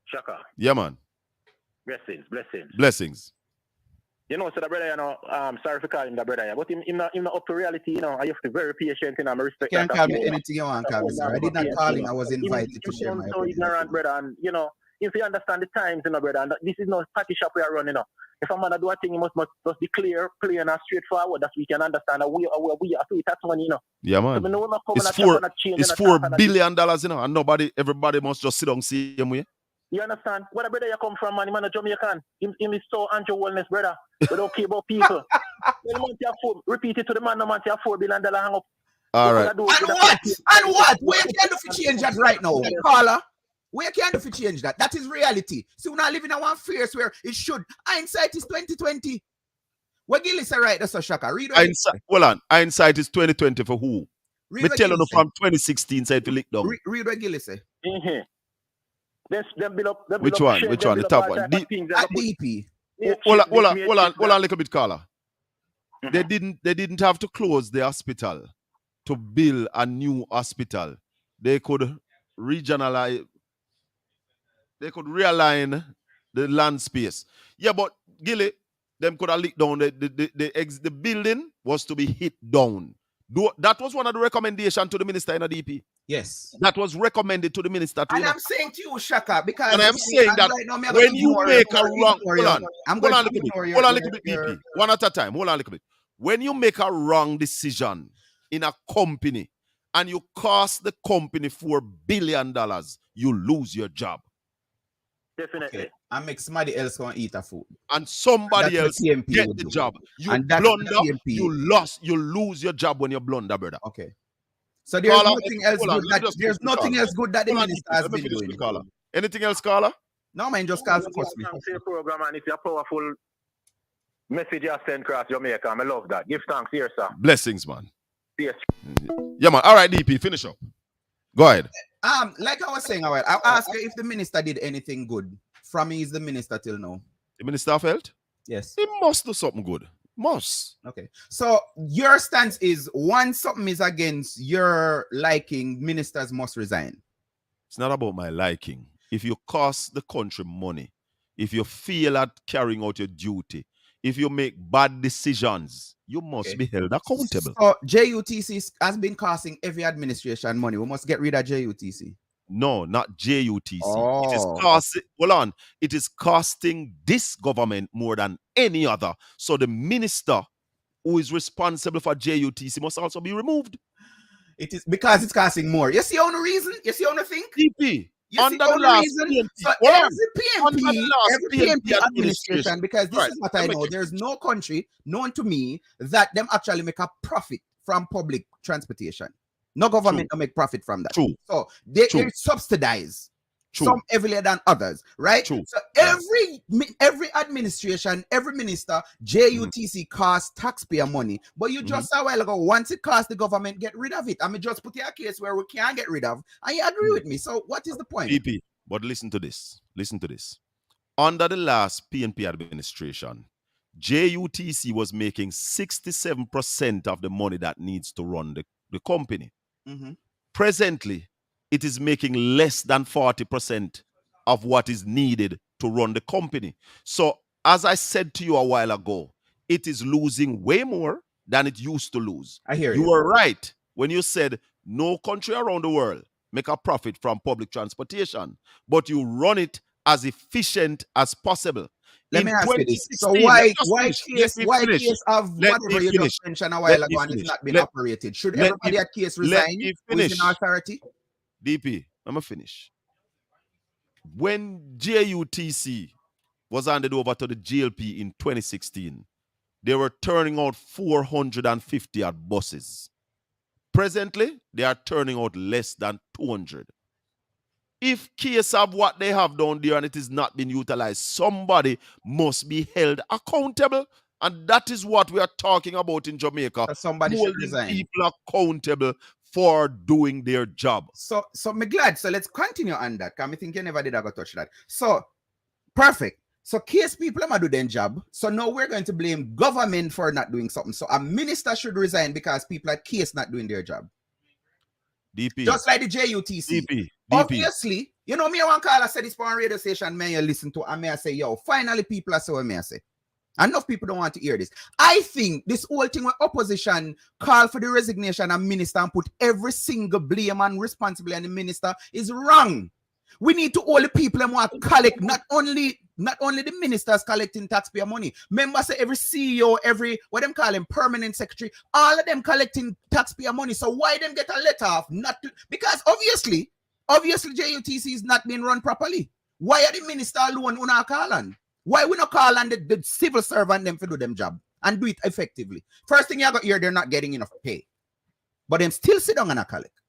Shaka. Yeah, man. Blessings. You know, so the brother, you know, sorry for calling the brother, but in the up to reality, you know, I have to be very patient and I'm respect. You can't call me anything you want, call me, sir. I did not call him, I was invited to share my opinion. Ignorant, brother, and you know, if you understand the times, you know, brother, and this is no party shop we are running, you know. If a man do a thing, he must be clear, plain and straightforward, that we can understand that we are to that's money, you know. Yeah, man. So it's $4 billion, you know, and everybody must just sit down see him way. You understand? Where brother you come from, man? He man a Jamaican. Him is so anti-wellness, brother. We don't care about people. Repeat it to the man, no man, $4 billion hang up. All right. And what? Where can you change that right now? Caller? Where can you change that? That is reality. So we're not living in one fears where it should. Hindsight is 2020. What Gilly say right there, so Shaka? Read what hold on. Hindsight is 2020 for who? Me tell you from 2016 side to lick down. Read what Gilly say. Which one? The top one. DP. Hold on a little bit, caller. They didn't have to close the hospital to build a new hospital. They could regionalize, they could realign the land space. Yeah, but Gilly, them could have licked down the building was to be hit down. That was one of the recommendations to the minister in a DP. Yes. That was recommended to the minister too. And I'm saying to you, Shaka, because and I'm saying that right now, when you make a wrong, I'm hold going on to a little bit, ignore hold on a little bit, DP. One at a time. Hold on a little bit. When you make a wrong decision in a company and you cost the company $4 billion, you lose your job. Definitely. Okay. And make somebody else go and eat a food. And somebody else get the do. job. You And that's blunder, the you lose your job when you blunder, brother. Okay. So there's Carla, nothing else hold on, good let me that just there's finish with nothing Carla. else good that the Hold on, minister DP, has let me been finish doing. with Carla. Anything else, Carla? No, man, just call for me. Thanks for your program, and it's a powerful message you send across Jamaica. I love that. Give thanks here, sir. Blessings, man. Yes. Yeah, man. All right, DP, finish up. Go ahead. Like I was saying, I'll ask you if the minister did anything good. From me is the minister till now. The Minister of Health? Yes. He must do something good. Must. Okay. So your stance is once something is against your liking, ministers must resign. It's not about my liking. If you cost the country money, if you fail at carrying out your duty, if you make bad decisions, you must be held accountable. So JUTC has been costing every administration money. We must get rid of JUTC. No, not JUTC. Oh. It is costing, hold on. It is costing this government more than any other. So the minister who is responsible for JUTC must also be removed. It is because it's costing more. You see on the reason? You see on the thing? DP. You Under see the on last reason? PNP. So Under the last every PNP PNP administration, because this right. is what I know. There's no country known to me that them actually make a profit from public transportation. No government to make profit from that. True. So they subsidize. True. Some heavier than others, right? True. So every administration, every minister, JUTC costs taxpayer money. But you just a while ago, once it costs the government, get rid of it. I mean, just put a case where we can't get rid of, and you agree with me. So what is the point? DP, but listen to this. Listen to this. Under the last PNP administration, JUTC was making 67% of the money that needs to run the company. Presently, it is making less than 40% of what is needed to run the company. So, as I said to you a while ago, it is losing way more than it used to lose. I hear you. You were right when you said no country around the world make a profit from public transportation, but you run it as efficient as possible. Let me ask you this. So why case of whatever you just mentioned a while ago and it's not been operated? Should everybody at case resign who is in authority? DP, I'm going to finish. When JUTC was handed over to the GLP in 2016, they were turning out 450 at buses. Presently, they are turning out less than 200. If case of what they have down there and it is not being utilized, somebody must be held accountable. And that is what we are talking about in Jamaica. Somebody should resign. People accountable for doing their job. So me glad. So let's continue on that. Because I think you never did ever touch that. So perfect. So case people are do their job. So now we're going to blame government for not doing something. So a minister should resign because people at case not doing their job. DP. Just like the JUTC. DP. Obviously, you know me one call I said this on radio station, may you listen to and may I say, yo, finally people are so may I say. Enough people don't want to hear this. I think this whole thing where opposition call for the resignation of minister and put every single blame and responsibility on the minister is wrong. We need to all the people and want to collect, not only the ministers collecting taxpayer money. Remember, say every CEO, every what them call him permanent secretary, all of them collecting taxpayer money. So why them get a let off? Not to, because obviously JUTC is not being run properly. Why are the minister alone who not call on? Why we not call on the civil servant them to do them job and do it effectively? First thing you got here, they're not getting enough pay. But them still sit down and collect.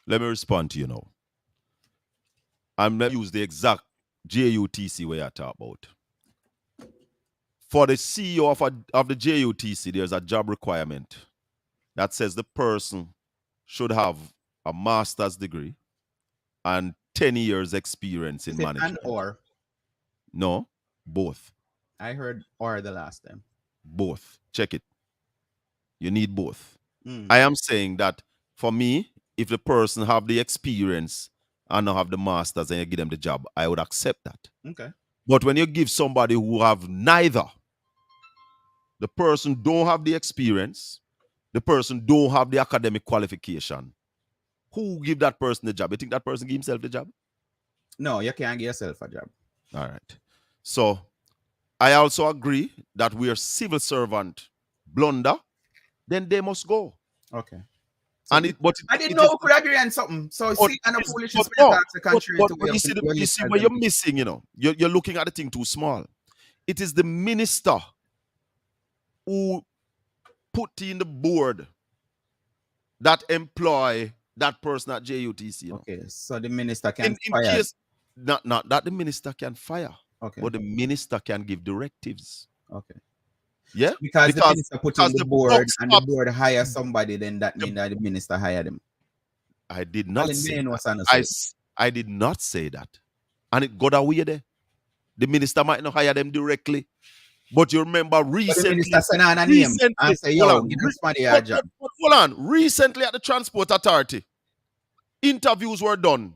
Let me respond to you now. I'm going to use the exact JUTC way I talk about. For the CEO of the JUTC, there's a job requirement that says the person should have a master's degree and 10 years experience in management. And or? No, both. I heard or the last time. Both. Check it. You need both. I am saying that for me, if the person have the experience and not have the masters and you give them the job, I would accept that. Okay. But when you give somebody who have neither, the person don't have the experience, the person don't have the academic qualification, who give that person the job? You think that person give himself the job? No, you can't give yourself a job. All right. So I also agree that we are civil servant blunder, then they must go. Okay. So and I didn't know we could agree on something. So see, and the foolishness when you talk the country to you see where you're missing, you know, you're looking at the thing too small. It is the minister who put in the board that employ that person at JUTC. You know? Okay, so the minister can fire. Case, not that the minister can fire, okay, but the minister can give directives. Okay. Yeah, because the minister put in the board and the board hire somebody, then that means that the minister hired them. I did not say that. I did not say that. And it got away there. The minister might not hire them directly. But you remember recently. The minister sent on a name and say, yo, give this money a job. Hold on. Recently at the Transport Authority, interviews were done.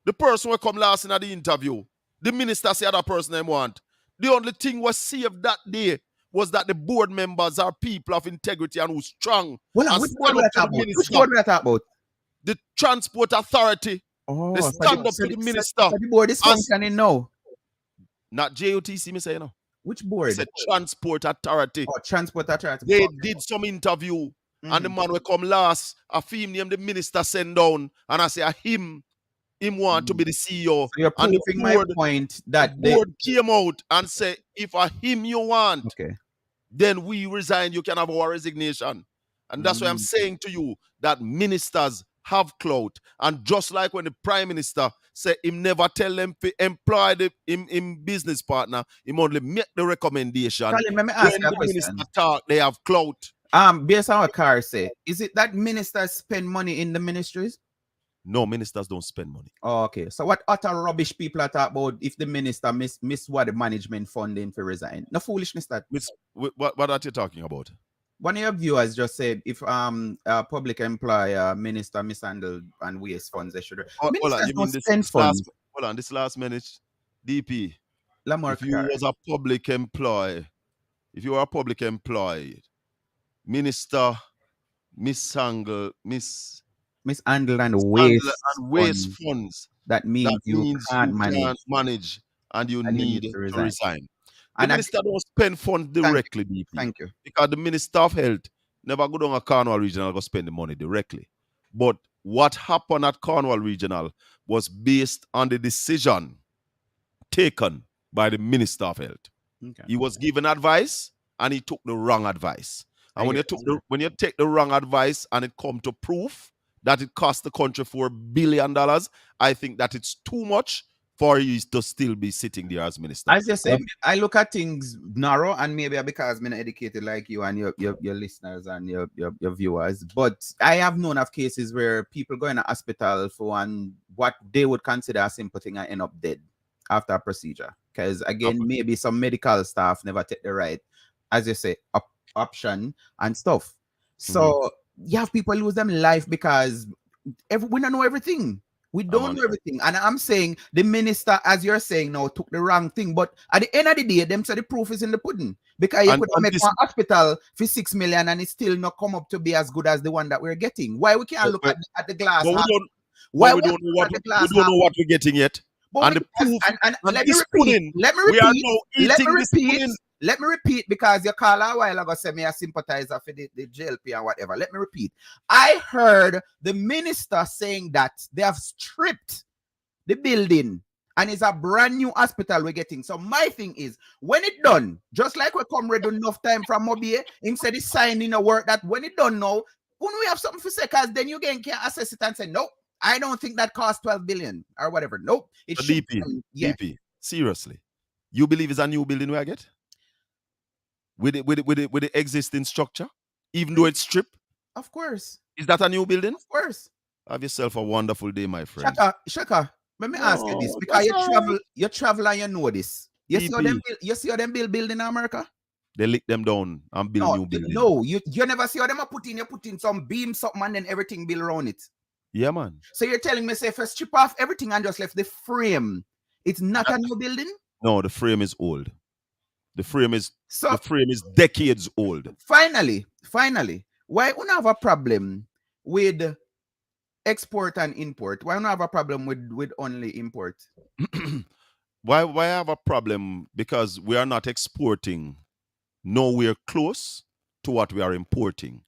The person will come last in at the interview. The minister said that person they want. The only thing was saved that day was that the board members are people of integrity and who's strong. Well, which board we are talking about? Which board we are talking about? The Transport Authority. Oh, they stand up to the minister. So the board is functioning now. Not JOTC, me say, you know. Which board? It's a Transport Authority. Oh, Transport Authority. They did some interview, and the man will come last. A film name the minister send down, and I say, him want to be the CEO. So you're proving my point that the board came out and say, if a him you want, okay, then we resign. You can have our resignation. And that's why I'm saying to you that ministers have clout. And just like when the prime minister said him never tell them to employ him business partner, him only make the recommendation. Colin, let me ask when you a the question. minister talk, they have clout. Based on what Carr say, is it that ministers spend money in the ministries? No, ministers don't spend money. Oh, okay. So what utter rubbish people are talking about if the minister miss what the management funding for resign? No foolishness that. What are you talking about? One of your viewers just said if a public employer minister mishandled and waste funds, they should. Ministers don't spend funds. Hold on, this last minute, DP. Lamar if you was a public employee, minister mishandle and waste funds. That means you can't manage and you need to resign. The And minister don't spend funds directly, DP. Thank you. Because the Minister of Health never go down a Cornwall Regional go spend the money directly. But what happened at Cornwall Regional was based on the decision taken by the Minister of Health. Okay. He was given advice and he took the wrong advice. And when you take the wrong advice and it come to proof that it cost the country $4 billion, I think that it's too much for you to still be sitting there as minister. As you say, I look at things narrow, and maybe because I'm not educated like you and your listeners and your viewers, but I have known of cases where people go in a hospital for what they would consider a simple thing and end up dead after a procedure. Because again, maybe some medical staff never take the right, as you say, option and stuff. So you have people lose them life because we don't know everything. We don't know everything. And I'm saying the minister, as you're saying now, took the wrong thing. But at the end of the day, them say the proof is in the pudding. Because you could make one hospital for $6 million and it still not come up to be as good as the one that we're getting. Why we can't look at the glass? We don't know what we're getting yet. But and the proof and let me repeat because you call a while ago say me a sympathizer for the JLP and whatever. Let me repeat. I heard the minister saying that they have stripped the building and it's a brand new hospital we're getting. So my thing is, when it done, just like we come read enough time from Mobile, him said he's signing a work that when it done now, when we have something for say, because then you again can assess it and say, nope, I don't think that cost 12 billion or whatever. Nope. It should DP, seriously. You believe it's a new building we get? With the existing structure, even though it's stripped? Of course. Is that a new building? Of course. Have yourself a wonderful day, my friend. Shaka, let me ask you this, because you travel and you know this. You see how them build building in America? They lick them down and build new buildings. No, you never see how them put in some beam, something, and then everything built around it. Yeah, man. So you're telling me, say, first strip off everything and just left the frame. It's not a new building? No, the frame is old. The frame is decades old. Finally, why we have a problem with export and import? Why we have a problem with only import? Why have a problem? Because we are not exporting nowhere close to what we are importing.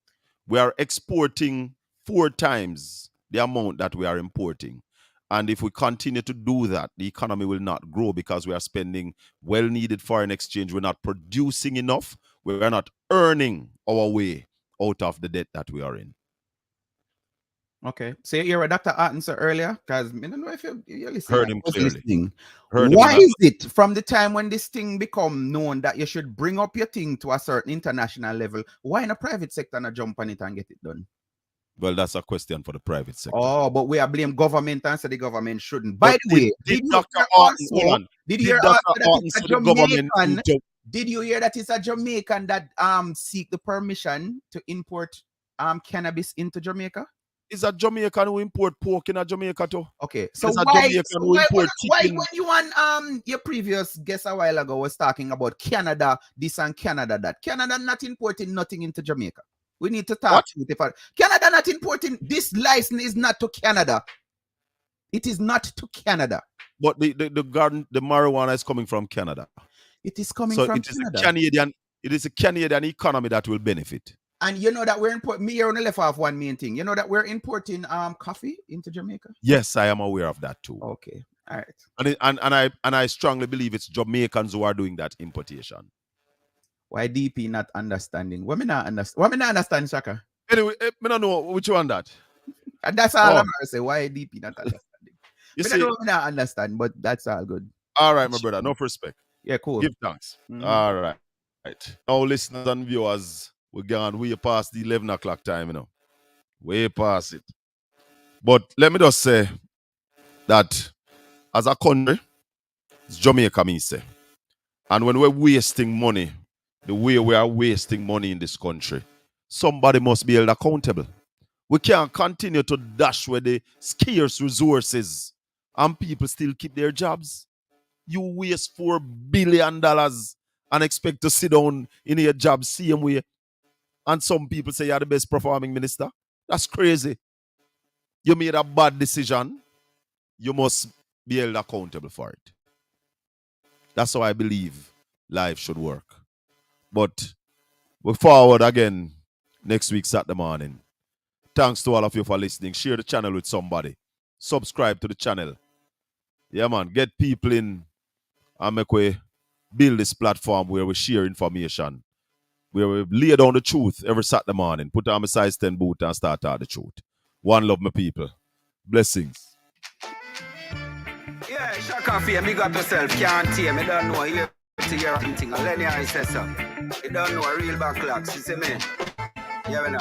We are exporting 4 times the amount that we are importing. And if we continue to do that, the economy will not grow because we are spending well-needed foreign exchange. We're not producing enough. We are not earning our way out of the debt that we are in. Okay. So you hear Dr. Haughton said earlier? Because I don't know if you're listening. Heard him clearly. Listening. Heard Why him is it from the time when this thing become known that you should bring up your thing to a certain international level, why in the private sector not jump on it and get it done? Well, that's a question for the private sector. Oh, but we are blame government and say the government shouldn't. By But the way, did Dr. Haughton, hold on. Did you hear Dr. that Haughton it's a say the government Jamaican? to- Did you hear that it's a Jamaican that seek the permission to import cannabis into Jamaica? Is a Jamaican who import pork in a Jamaica too? Okay, so It's a why Jamaican who import chicken. when you and your previous guest a while ago was talking about Canada this and Canada that, Canada not importing nothing into Jamaica. We need to talk to it. Canada not importing. This license is not to Canada. It is not to Canada. But the marijuana is coming from Canada. It is coming so from it is Canada. It is a Canadian economy that will benefit. And you know that we're importing. Me here on the left off one main thing. You know that we're importing coffee into Jamaica. Yes, I am aware of that too. Okay, all right. And I strongly believe it's Jamaicans who are doing that importation. Why DP not understanding? What me not understand? What me not understand, Shaka? Anyway, I don't know which one that. And that's all I'm gonna say. Why DP not understanding? You I see, don't know, me not understand, but that's all good. all right, my brother. No respect. Yeah, cool. Give thanks. All right. Now, listeners and viewers, we're going way past the 11 o'clock time, you know. Way past it. But let me just say that as a country, it's Jamaica, me say. And when we're wasting money, the way we are wasting money in this country, somebody must be held accountable. We can't continue to dash with the scarce resources and people still keep their jobs. You waste $4 billion and expect to sit down in your job same way. And some people say you're the best performing minister. That's crazy. You made a bad decision. You must be held accountable for it. That's how I believe life should work. But we're forward again next week Saturday morning. Thanks to all of you for listening. Share the channel with somebody. Subscribe to the channel. Yeah, man. Get people in and make we build this platform where we share information, where we lay down the truth every Saturday morning. Put on my size 10 boot and start out the truth. One love, my people. Blessings. Yeah, Shaka Fame, big up yourself. Can't hear me, don't know. You to hear anything. Lenny I says so. You don't know a real backlocks. You see me? Yeah, we know.